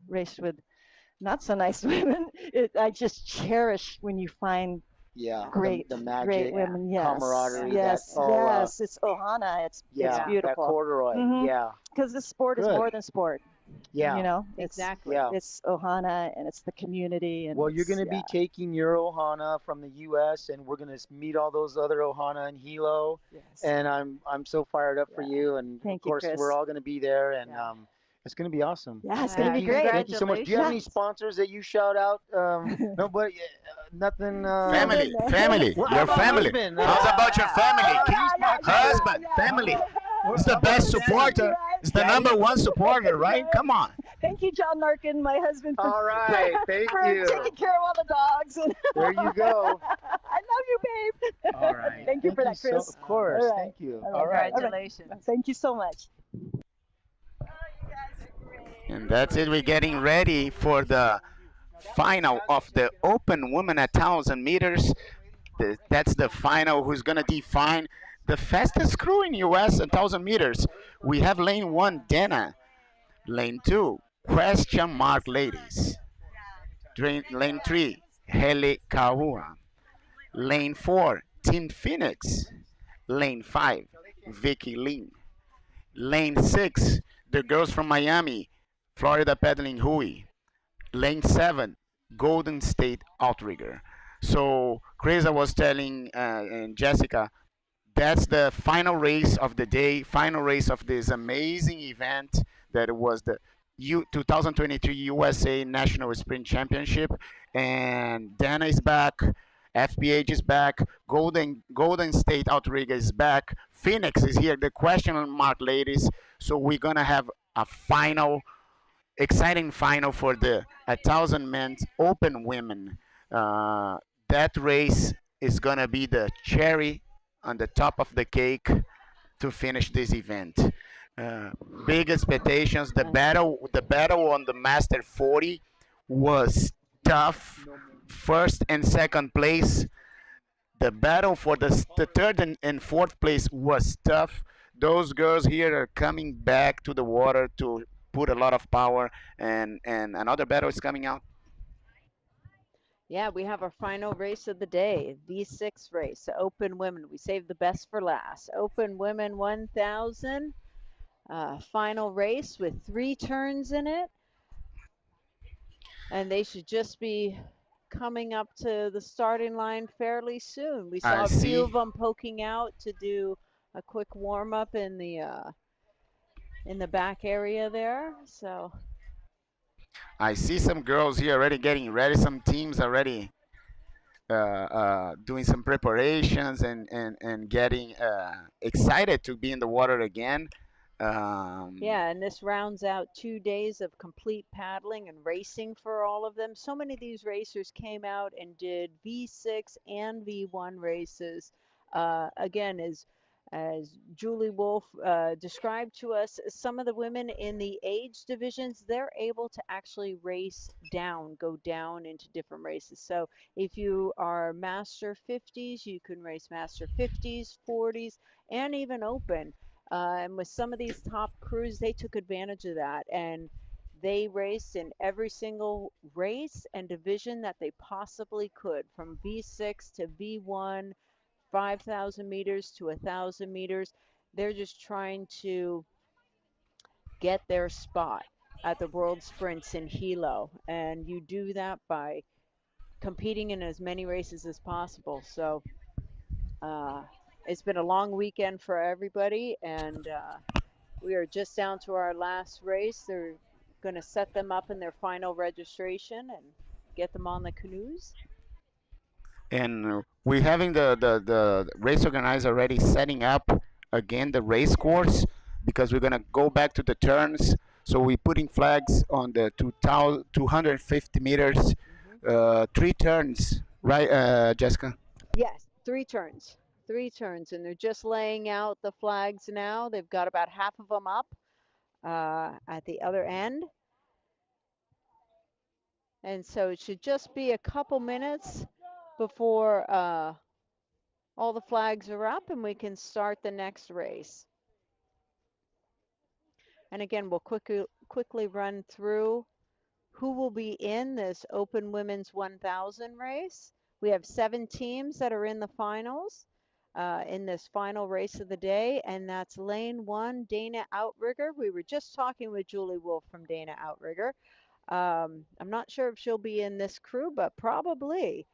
raced with not so nice women, I just cherish when you find great, the magic, great women. Yes, camaraderie. yes, that all, yes. It's Ohana. It's that beautiful. corduroy. Mhm. Yeah. Because the sport is Good. more than sport. Yeah. You know, Exactly. it's Ohana and it's the community. And Well, you're it's- going to be taking your Ohana from the U.S. and we're going to meet all those other Ohana in Hilo. Yes. And I'm so fired up for you. And Thank of you, course, Chris. we're all going to be there. And it's going to be awesome. Yeah, it's gonna be great. Thank you so much. Do you have any Congratulations. sponsors that you shout out? Nobody, nothing. Family, family, Well, your how about family. husband? How's about your family? Yeah. Husband, family. It's the best supporter. It's the number one supporter, right? Come on. Thank you, John Larkin, my husband, for, All right, thank for you. taking care of all the dogs. And There you go. I love you, babe. All right. Thank you for that, Chris. Of course. All right. Thank you. All right. Congratulations. Thank you so much. And that's it. We're getting ready for the final of the open women at 1,000 meters. That's the final who's going to define the fastest crew in US at 1,000 meters. We have lane 1, Dana. Lane 2, question mark ladies. Lane 3, Hele Kahua. Lane 4, Team Phoenix. Lane 5, Vicky Lin. Lane 6, the girls from Miami, Florida Pedaling Hui. Lane 7, Golden State Outrigger. So, Chris, I was telling and Jessica, that's the final race of the day, final race of this amazing event that was the 2023 USA National Sprint Championship. And Dana is back, FPH is back, Golden State Outrigger is back, Phoenix is here, the question mark ladies. So we're gonna have a final, exciting final for the 1,000 men's open women. Uh, that race is gonna be the cherry on the top of the cake to finish this event. Uh, Big expectations. The battle on the Master 40 was tough. First and second place. The battle for the third and fourth place was tough. Those girls here are coming back to the water to put a lot of power, and another battle is coming out. Yeah, we have our final race of the day, V6 race, open women. We saved the best for last. Open women 1,000, final race with 3 turns in it. And they should just be coming up to the starting line fairly soon. We saw I a few see. of them poking out to do a quick warm up in the back area there. So I see some girls here already getting ready. Some teams already doing some preparations and getting excited to be in the water again. yeah, and this rounds out 2 days of complete paddling and racing for all of them. So many of these racers came out and did V6 and V1 races. Again, as Julie Wolf described to us, some of the women in the age divisions, they're able to actually race down, go down into different races. So if you are Master 50s, you can race Master 50s, 40s, and even open. And with some of these top crews, they took advantage of that and they raced in every single race and division that they possibly could, from V6 to V1, 5,000 meters to 1,000 meters. They're just trying to get their spot at the World Sprints in Hilo. And you do that by competing in as many races as possible. So it's been a long weekend for everybody, and we are just down to our last race. They're going to set them up in their final registration and get them on the canoes. And we're having the race organizer already setting up again the race course, because we're gonna go back to the turns. So we're putting flags on the 250 meters, 3 turns, right, Jessica? Yes, 3 turns. 3 turns, and they're just laying out the flags now. They've got about half of them up at the other end. And so it should just be a couple minutes before all the flags are up and we can start the next race. And again, we'll quickly run through who will be in this Open Women's 1,000 race. We have 7 teams that are in the finals in this final race of the day, and that's Lane 1, Dana Outrigger. We were just talking with Julie Wolf from Dana Outrigger. I'm not sure if she'll be in this crew, but probably.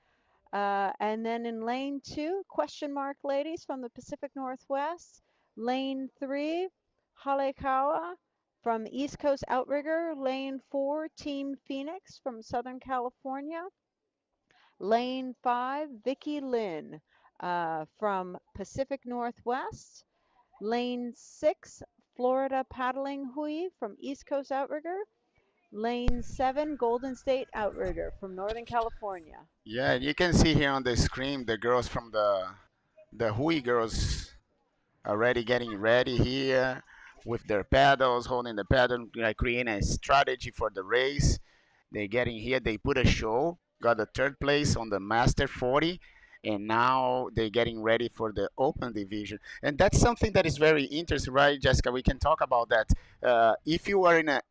And then in lane 2, question mark ladies from the Pacific Northwest. Lane 3, Halekawa from East Coast Outrigger. Lane 4, Team Phoenix from Southern California. Lane 5, Vicky Lynn from Pacific Northwest. Lane 6, Florida Paddling Hui from East Coast Outrigger. Lane 7, Golden State Outrigger from Northern California. Yeah, you can see here on the screen the girls from the Hui girls already getting ready here with their paddles, holding the paddle, like creating a strategy for the race. They getting here, they put a show, got the third place on the Master 40, and now they're getting ready for the Open division. And that's something that is very interesting, right, Jessica? We can talk about that. If you are in a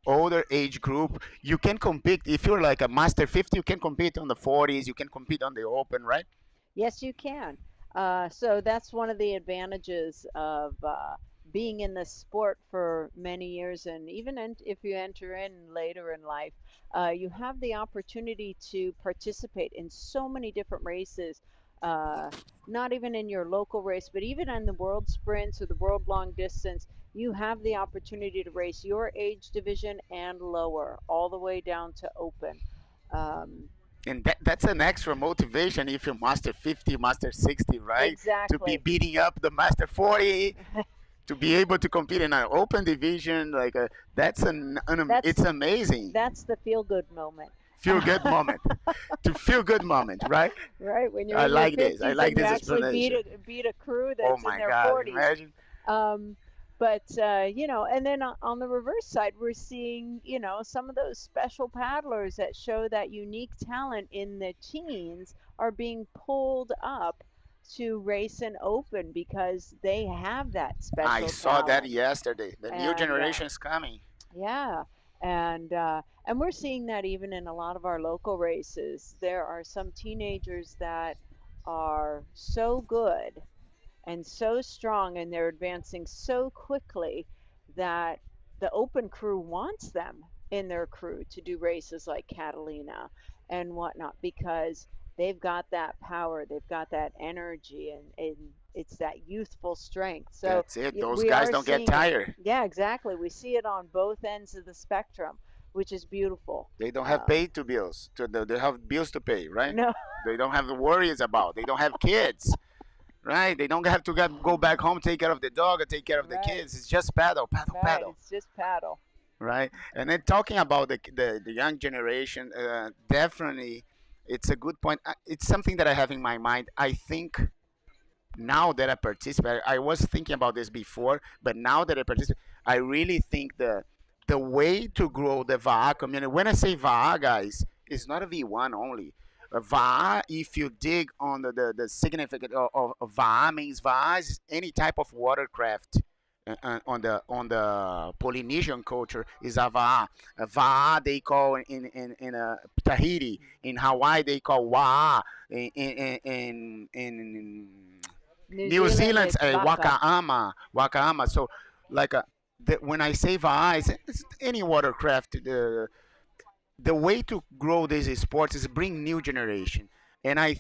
older age group, you can compete. If you're like a Master 50, you can compete on the 40s, you can compete on the Open, right? Yes, you can. So that's one of the advantages of being in this sport for many years, and even if you enter in later in life, you have the opportunity to participate in so many different races. Not even in your local race, but even on the world sprints or the world long distance, you have the opportunity to race your age division and lower, all the way down to open. And that's an extra motivation if you master 50, master 60, right? To be Exactly. beating up the master 40. to be able to compete in an open division, like it's amazing. That's the feel good moment. Feel good moment. To feel good moment, right? Right, when you're I in your like this. 50s I like and you this actually explanation. beat a crew Oh that's in my their God! 40s. Imagine. But and then on the reverse side, we're seeing, some of those special paddlers that show that unique talent in the teens are being pulled up to race and open because they have that I special saw that talent. yesterday. The new And generation is coming. yeah, and we're seeing that even in a lot of our local races. There are some teenagers that are so good and so strong, and they're advancing so quickly that the open crew wants them in their crew to do races like Catalina and whatnot because they've got that power, they've got that energy, and it's that youthful strength. So That's it. Those we guys are don't get seeing it. tired. Yeah, exactly. We see it on both ends of the spectrum, which is beautiful. They don't have pay to bills. They have bills to pay, right? No. They don't have the worries about. They don't have kids, right? They don't have to go back home, take care of the dog, or take care of the Right. kids. It's just paddle, paddle, Right, paddle, it's just paddle. right? And then talking about the young generation, definitely, it's a good point. It's something that I have in my mind. I think now that I participate, I was thinking about this before, but now that I participate, I really think the way to grow the VA community. When I say VA, guys, it's not a V1 only. VA, if you dig on the significance of VA, means VA is any type of watercraft. On the Polynesian culture is a va'a. A va'a they call in Tahiti. In Hawaii they call wa'a. In New Zealand's it's a waka. wakaama. So, like when I say va'a, it's any watercraft. The way to grow these sports is bring new generation, and I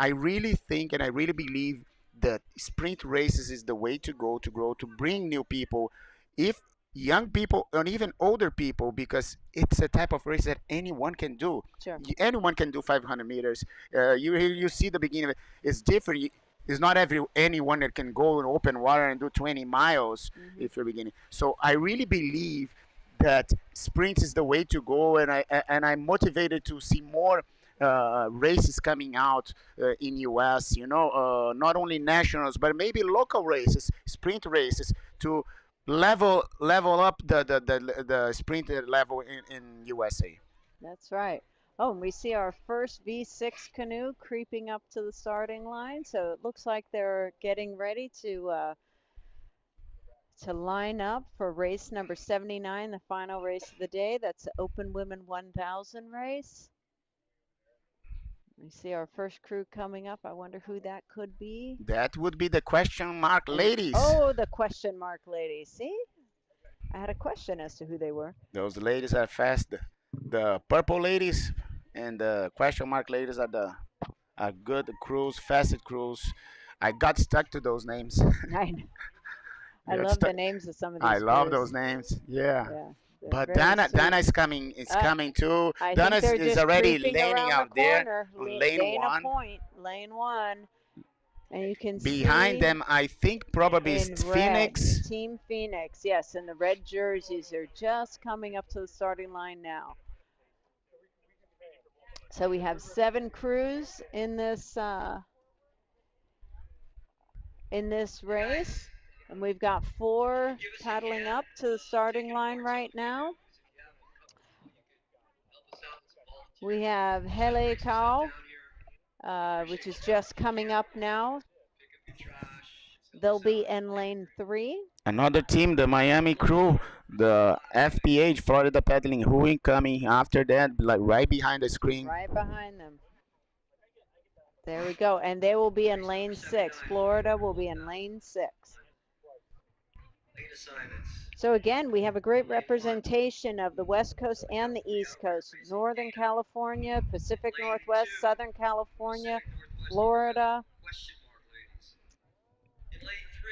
really believe that sprint races is the way to go to grow, to bring new people, if young people and even older people, because it's a type of race that anyone can do. Sure. Anyone can do 500 meters. You see the beginning of it. It's different. It's not anyone that can go in open water and do 20 miles if you're beginning. So I really believe that sprint is the way to go, and I'm motivated to see more races coming out in US. Not only nationals but maybe local races, sprint races to level up the sprint level in USA. That's right. Oh, and we see our first V6 canoe creeping up to the starting line. So it looks like they're getting ready to line up for race number 79, the final race of the day. That's the Open Women 1000 race. We see our first crew coming up. I wonder who that could be. That would be the question mark ladies. Oh, the question mark ladies. See? I had a question as to who they were. Those ladies are fast. The purple ladies and the question mark ladies are good crews, fast crews. I got stuck to those names. I love the names of some of these. I love those names. Yeah. But Dana is coming. It's coming too. Dana is already laning out there on lane one. Lane one. And you can behind see them, I think probably is Phoenix. Team Phoenix, yes, and the red jerseys are just coming up to the starting line now. So we have 7 crews in this race, and we've got 4 paddling up to the starting line right now. We have Hele Kau, which is just coming up now. They'll be in lane 3. Another team, the Miami crew, the FPH, Florida Paddling, who coming after that, like right behind the screen. Right behind them. There we go. And they will be in lane 6. Florida will be in lane 6. So again, we have a great representation of the West Coast and the East Coast. Northern California, Pacific Northwest, Southern California, Florida. In lane 3,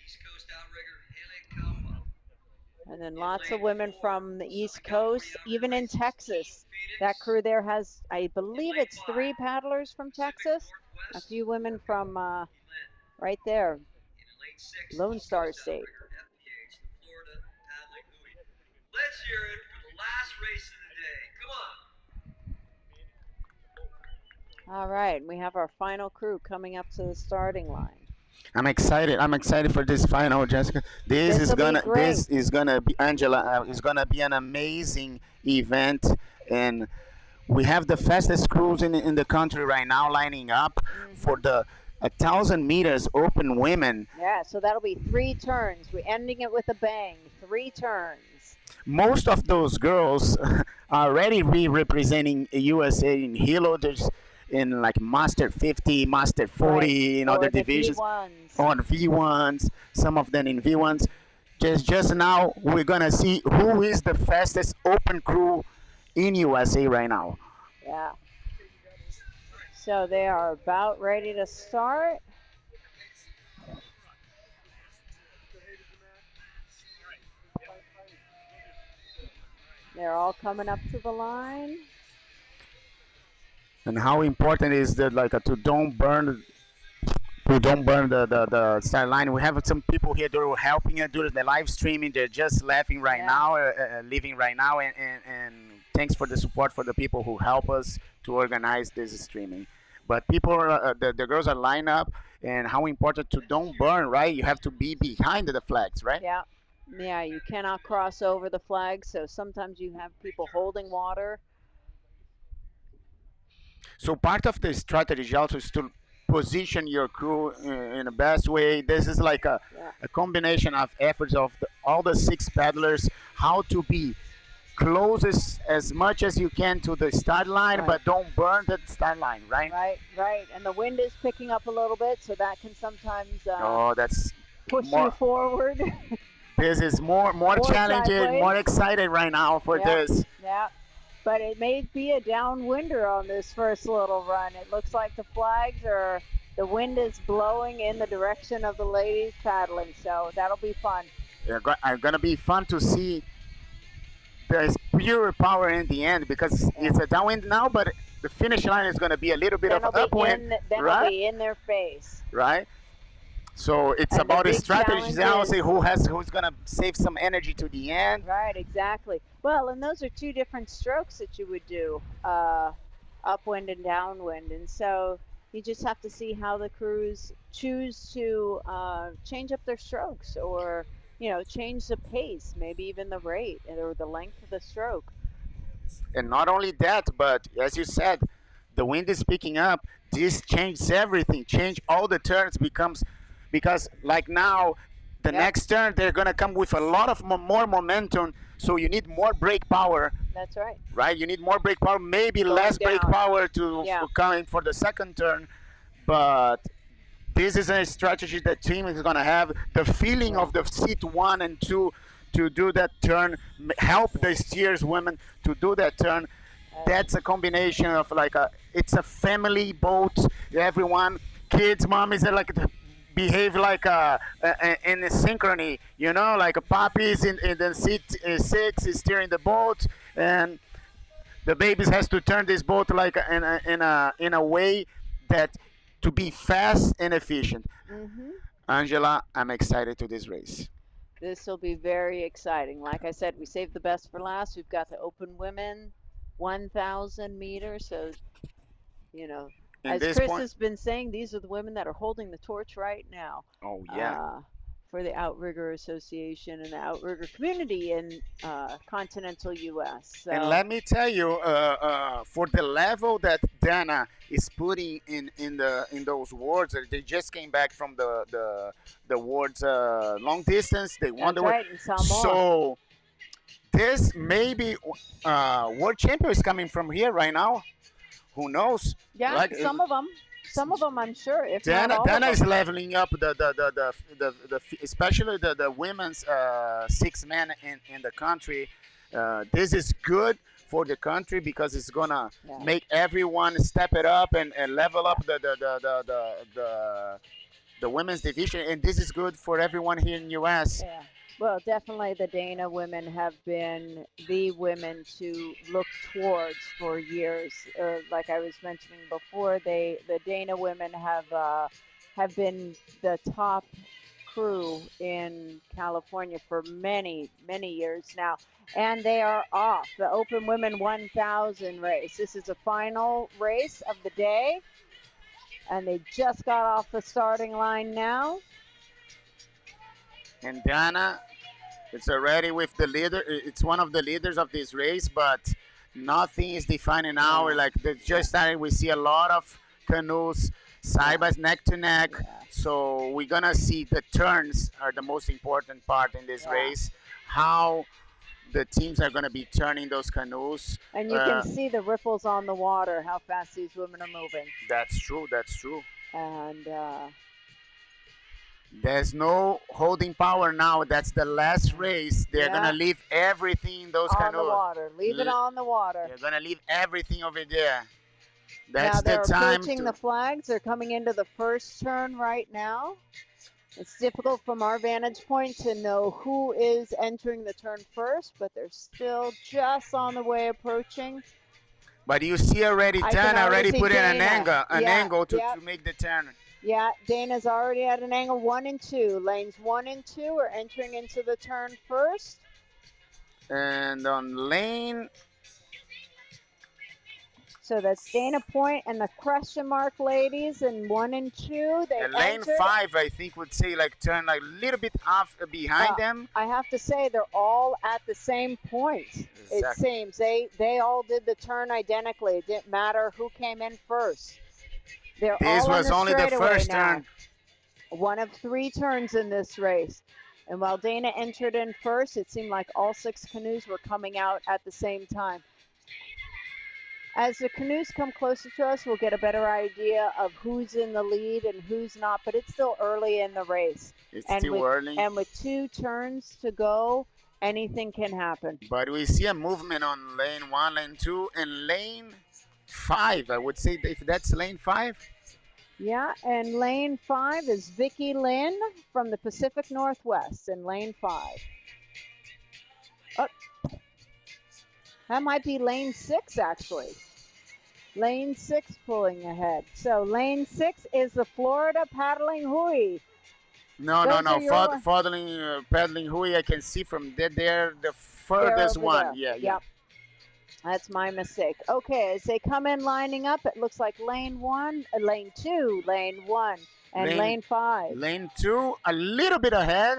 East Coast outrigger Hele Kau. And then lots of women from the East Coast, even in Texas. That crew there has, I believe it's 3 paddlers from Texas. A few women from right there. Lone Star State. FPH, the Florida Paddling Hui. Let's hear it for the last race of the day. Come on. All right, we have our final crew coming up to the starting line. I'm excited. I'm excited for this final, Jessica. This'll be great. This is gonna be Angela. Is gonna be an amazing event, and we have the fastest crews in the country right now lining up for the 1,000 meters open women. Yeah, so that'll be 3 turns. We're ending it with a bang. 3 turns. Most of those girls are already representing USA in Hilo. There's in like Master 50, Master 40, in Or other the divisions, V1s. on V1s. Some of them in V1s. Just now, we're gonna see who is the fastest open crew in USA right now. Yeah. So they are about ready to start. They're all coming up to the line. And how important is that, like, to don't burn the start line. We have some people here that are helping us do the live streaming. They're just laughing right now, living right now, and thanks for the support for the people who help us to organize this streaming. But people, the girls are lined up, and how important to don't burn, right? You have to be behind the flags, right? Yeah. Yeah, you cannot cross over the flag, so sometimes you have people holding water. So part of the strategy also is to position your crew in the best way. This is like a combination of efforts of all the 6 paddlers, how to be closest as much as you can to the start line, but don't burn the start line, right? Right. And the wind is picking up a little bit, so that can sometimes that's push you forward. This is more challenging, sideways. more excited right now for this. Yeah. But it may be a downwinder on this first little run. It looks like the wind is blowing in the direction of the ladies paddling, so that'll be fun. It's going to be fun to see. There's pure power in the end because it's a downwind now, but the finish line is going to be a little bit of upwind, Then right? it'll be in their face. Right? So it's And about the a big strategy now, challenge say is- who's going to save some energy to the end. Right, exactly. Well, and those are 2 different strokes that you would do, upwind and downwind. And so you just have to see how the crews choose to change up their strokes or, change the pace, maybe even the rate or the length of the stroke. And not only that, but as you said, the wind is picking up. This changes everything. Change all the turns because like now, the next turn they're gonna come with a lot of more momentum. So you need more brake power. That's right. Right, you need more brake power. Maybe Going less brake down. power to coming for the second turn, but this is a strategy that team is gonna have. The feeling of the seat 1 and 2 to do that turn, help the steers women to do that turn. That's a combination of it's a family boat. Everyone, kids, mommies, they like to behave like in a synchrony, like puppies in the seat 6 is steering the boat, and the babies has to turn this boat like in a way that to be fast and efficient. Angela, I'm excited to this race. This will be very exciting. Like I said, we saved the best for last. We've got the open women, 1,000 meters. So, as Chris has been saying, these are the women that are holding the torch right now. Oh, yeah. For the Outrigger Association and the Outrigger community in continental U.S. So. And let me tell you, for the level that Dana is putting in those words, they just came back from the words long distance. They won the right, in Samoa. So this maybe world champion is coming from here right now. Who knows? Yeah, some of them. Some of them, I'm sure. If not all Dana of is them. leveling up the especially the women's 6 men in the country. This is good for the country because it's gonna make everyone step it up and level up the women's division, and this is good for everyone here in US. Yeah. Well, definitely the Dana women have been the women to look towards for years. Like I was mentioning before, the Dana women have been the top crew in California for many, many years now. And they are off. The Open Women 1000 race. This is the final race of the day. And they just got off the starting line now. And Diana, it's already with the leader. It's one of the leaders of this race, but nothing is defining now. Yeah. Like they just started, we see a lot of canoes side by neck to neck. So we're gonna see the turns are the most important part in this race. How the teams are gonna be turning those canoes. And you can see the ripples on the water, how fast these women are moving. That's true. That's true. And there's no holding power now. That's the last race. They're gonna leave everything in those canoes. On the water. Leave it on the water. They're gonna leave everything over there. That's now they're the time approaching the flags. They're coming into the first turn right now. It's difficult from our vantage point to know who is entering the turn first, but they're still just on the way approaching. But you see already, Dana already put in an angle to make the turn. Yeah, Dana's already at an angle 1 and 2. Lanes 1 and 2 are entering into the turn first. And on lane. So that's Dana Point and the question mark ladies in 1 and 2. They and lane 5, I think, would say like turn like a little bit off behind them. I have to say they're all at the same point. Exactly. It seems they all did the turn identically. It didn't matter who came in first. This was only the first turn. One of 3 turns in this race. And while Dana entered in first, it seemed like all 6 canoes were coming out at the same time. As the canoes come closer to us, we'll get a better idea of who's in the lead and who's not, but it's still early in the race. It's still early. And with 2 turns to go, anything can happen. But we see a movement on lane 1, lane 2, and lane 5. I would say if that's lane 5. Yeah, and lane 5 is Vicki Lynn from the Pacific Northwest in lane 5. Oh, that might be lane 6, actually. Lane 6 pulling ahead. So lane 6 is the Florida Paddling Hui. No. Paddling Hui, I can see from there, the furthest one. There. Yeah. That's my mistake. Okay, as they come in lining up, it looks like lane 1, lane 2, lane 1, and lane 5. Lane 2, a little bit ahead.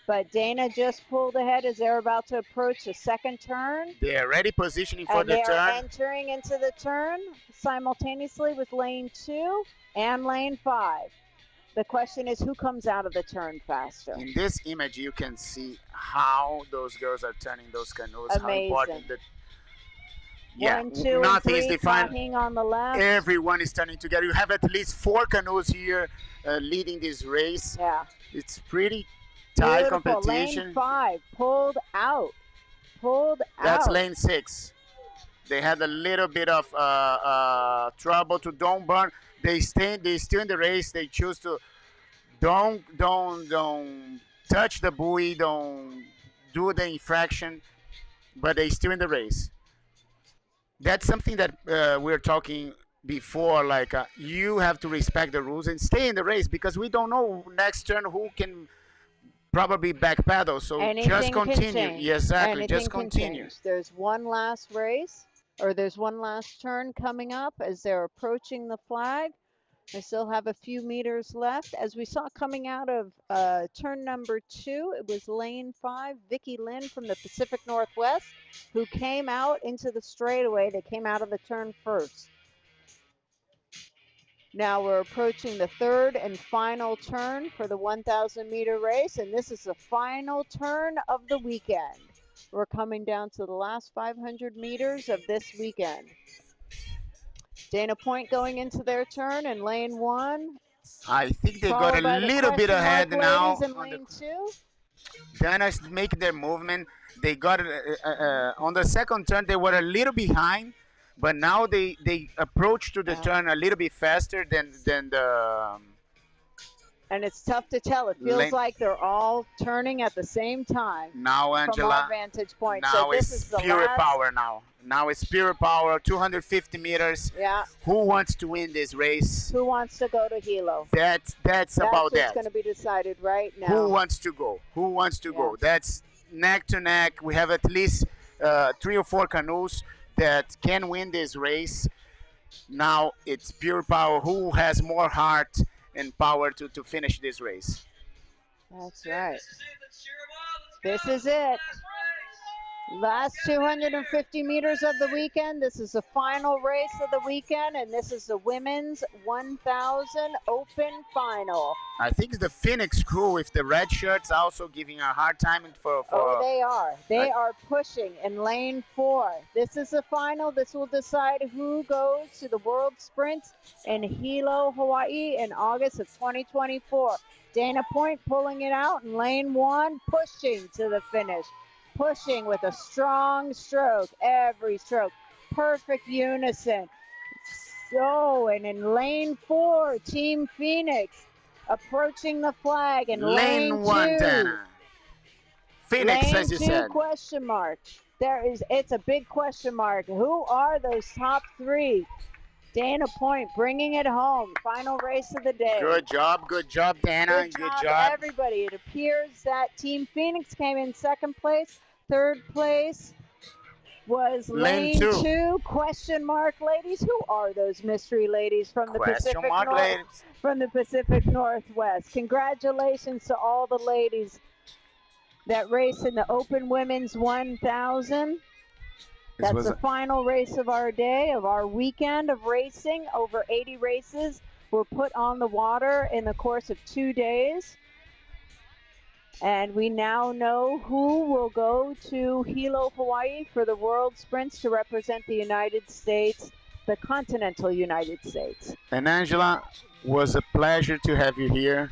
But Dana just pulled ahead as they're about to approach the second turn. They're already positioning for the turn. They're entering into the turn simultaneously with lane 2 and lane 5. The question is, who comes out of the turn faster? In this image, you can see how those girls are turning those canoes. Amazing. How important that. Yeah, 1, 2, nothing and 3, is defined. tracking on the left. Everyone is turning together. You have at least 4 canoes here leading this race. Yeah. It's pretty tight Beautiful. competition. Lane 5 pulled out. That's lane 6. They had a little bit of trouble to don't burn. They still in the race. They choose to don't touch the buoy. Don't do the infraction, but they still in the race. That's something that we were talking before. Like you have to respect the rules and stay in the race because we don't know next turn who can probably back paddle. So just continue. Yes, exactly. Anything just continue. There's one last race, or there's one last turn coming up as they're approaching the flag. They still have a few meters left. As we saw coming out of turn number 2, it was lane 5, Vicki Lynn from the Pacific Northwest, who came out into the straightaway. They came out of the turn first. Now we're approaching the third and final turn for the 1,000-meter race, and this is the final turn of the weekend. We're coming down to the last 500 meters of this weekend. Dana Point going into their turn in lane 1. I think they got a little bit ahead now. In lane 2. Dana's making their movement. They got on the second turn. They were a little behind, but now they approach to the turn a little bit faster than the. And it's tough to tell. It feels like they're all turning at the same time. Now, Angela. From our vantage point. Now so this it's is the pure last, power now. Now it's pure power, 250 meters. Yeah. Who wants to win this race? Who wants to go to Hilo? That's about what's that. going to be decided right now. Who wants to go? Who wants to go? That's neck to neck. We have at least 3 or 4 canoes that can win this race. Now it's pure power. Who has more heart and power to finish this race? That's right. This is it. Last 250 meters of the weekend. This is the final race of the weekend, and this is the women's 1,000 open final. I think the Phoenix crew with the red shirts also giving a hard time for Oh, they are. They are pushing in lane 4. This is the final. This will decide who goes to the World Sprints in Hilo, Hawaii in August of 2024. Dana Point pulling it out in lane 1, pushing to the finish. Pushing with a strong stroke, every stroke, perfect unison. So, and in lane 4, Team Phoenix approaching the flag in lane 1, 2. Dana. Phoenix, lane as you 2 said. question mark. It's a big question mark. Who are those top 3? Dana Point bringing it home. Final race of the day. Good job, Dana. Good job. Everybody. It appears that Team Phoenix came in 2nd place. 3rd place was lane 2. Question mark ladies. Who are those mystery ladies from the Pacific Northwest? Congratulations to all the ladies that race in the Open Women's 1,000. That's the final race of our day, of our weekend of racing. Over 80 races were put on the water in the course of 2 days. And we now know who will go to Hilo, Hawaii for the World Sprints to represent the United States, the continental United States. And Angela, was a pleasure to have you here.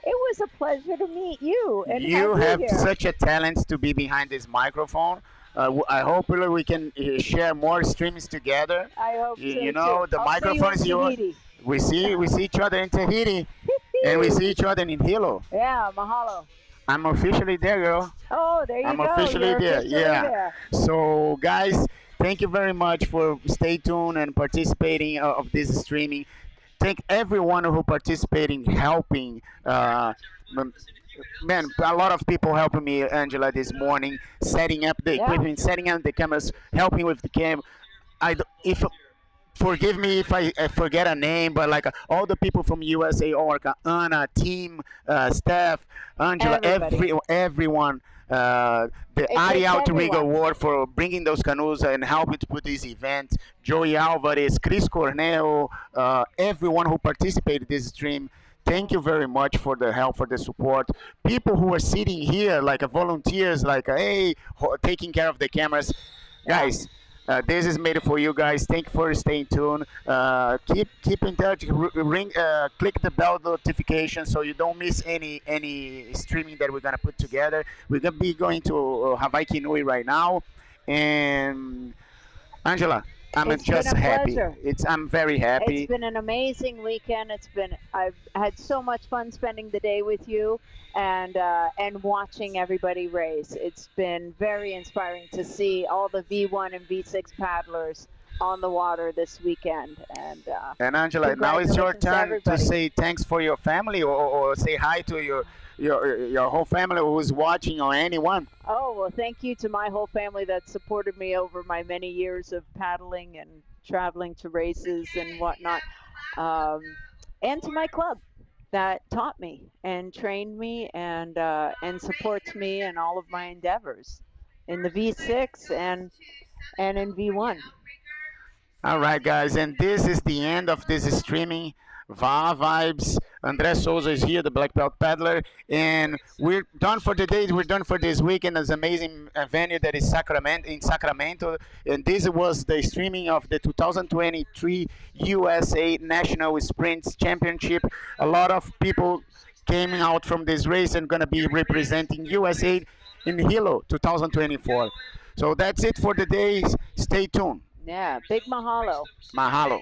It was a pleasure to meet you. And you have here. such a talent to be behind this microphone. I hope we can share more streams together. I hope so You know, too. the microphone is yours. We see each other in Tahiti, and we see each other in Hilo. Yeah, mahalo. I'm officially there, girl. Oh, there you I'm go. officially You're there. officially Yeah. there. So, guys, thank you very much for stay tuned and participating of this streaming. Thank everyone who participating, helping. Man, a lot of people helping me, Angela, this morning, setting up the equipment, setting up the cameras, helping with the cam. Forgive me if I forget a name, but like all the people from USAORCA, Anna, team, staff, Angela, everyone. The Ari Outrigger Award for bringing those canoes and helping to put this event. Joey Alvarez, Chris Cornell, everyone who participated in this stream. Thank you very much for the help, for the support. People who are sitting here, like volunteers, like taking care of the cameras. Guys, this is made for you guys. Thank you for staying tuned. Keep in touch. Click the bell notification so you don't miss any streaming that we're gonna put together. We're gonna be going to Hawaii Canoe right now, and Angela, I'm just happy. I'm very happy. It's been an amazing weekend. I've had so much fun spending the day with you and watching everybody race. It's been very inspiring to see all the V1 and V6 paddlers on the water this weekend. And Angela, now it's your turn to say thanks for your family or say hi to your whole family who's watching or anyone. Oh, well, thank you to my whole family that supported me over my many years of paddling and traveling to races and whatnot. And to my club that taught me and trained me and supports me in all of my endeavors in the V6 and in V1. All right, guys, and this is the end of this streaming. VA Vibes. André Souza is here, the black belt paddler, and we're done for the day. We're done for this weekend. It's an amazing venue that is Sacramento, and this was the streaming of the 2023 USA National Sprints Championship. A lot of people came out from this race and gonna be representing USA in Hilo 2024. So that's it for the day. Stay tuned. Yeah, big mahalo. Mahalo.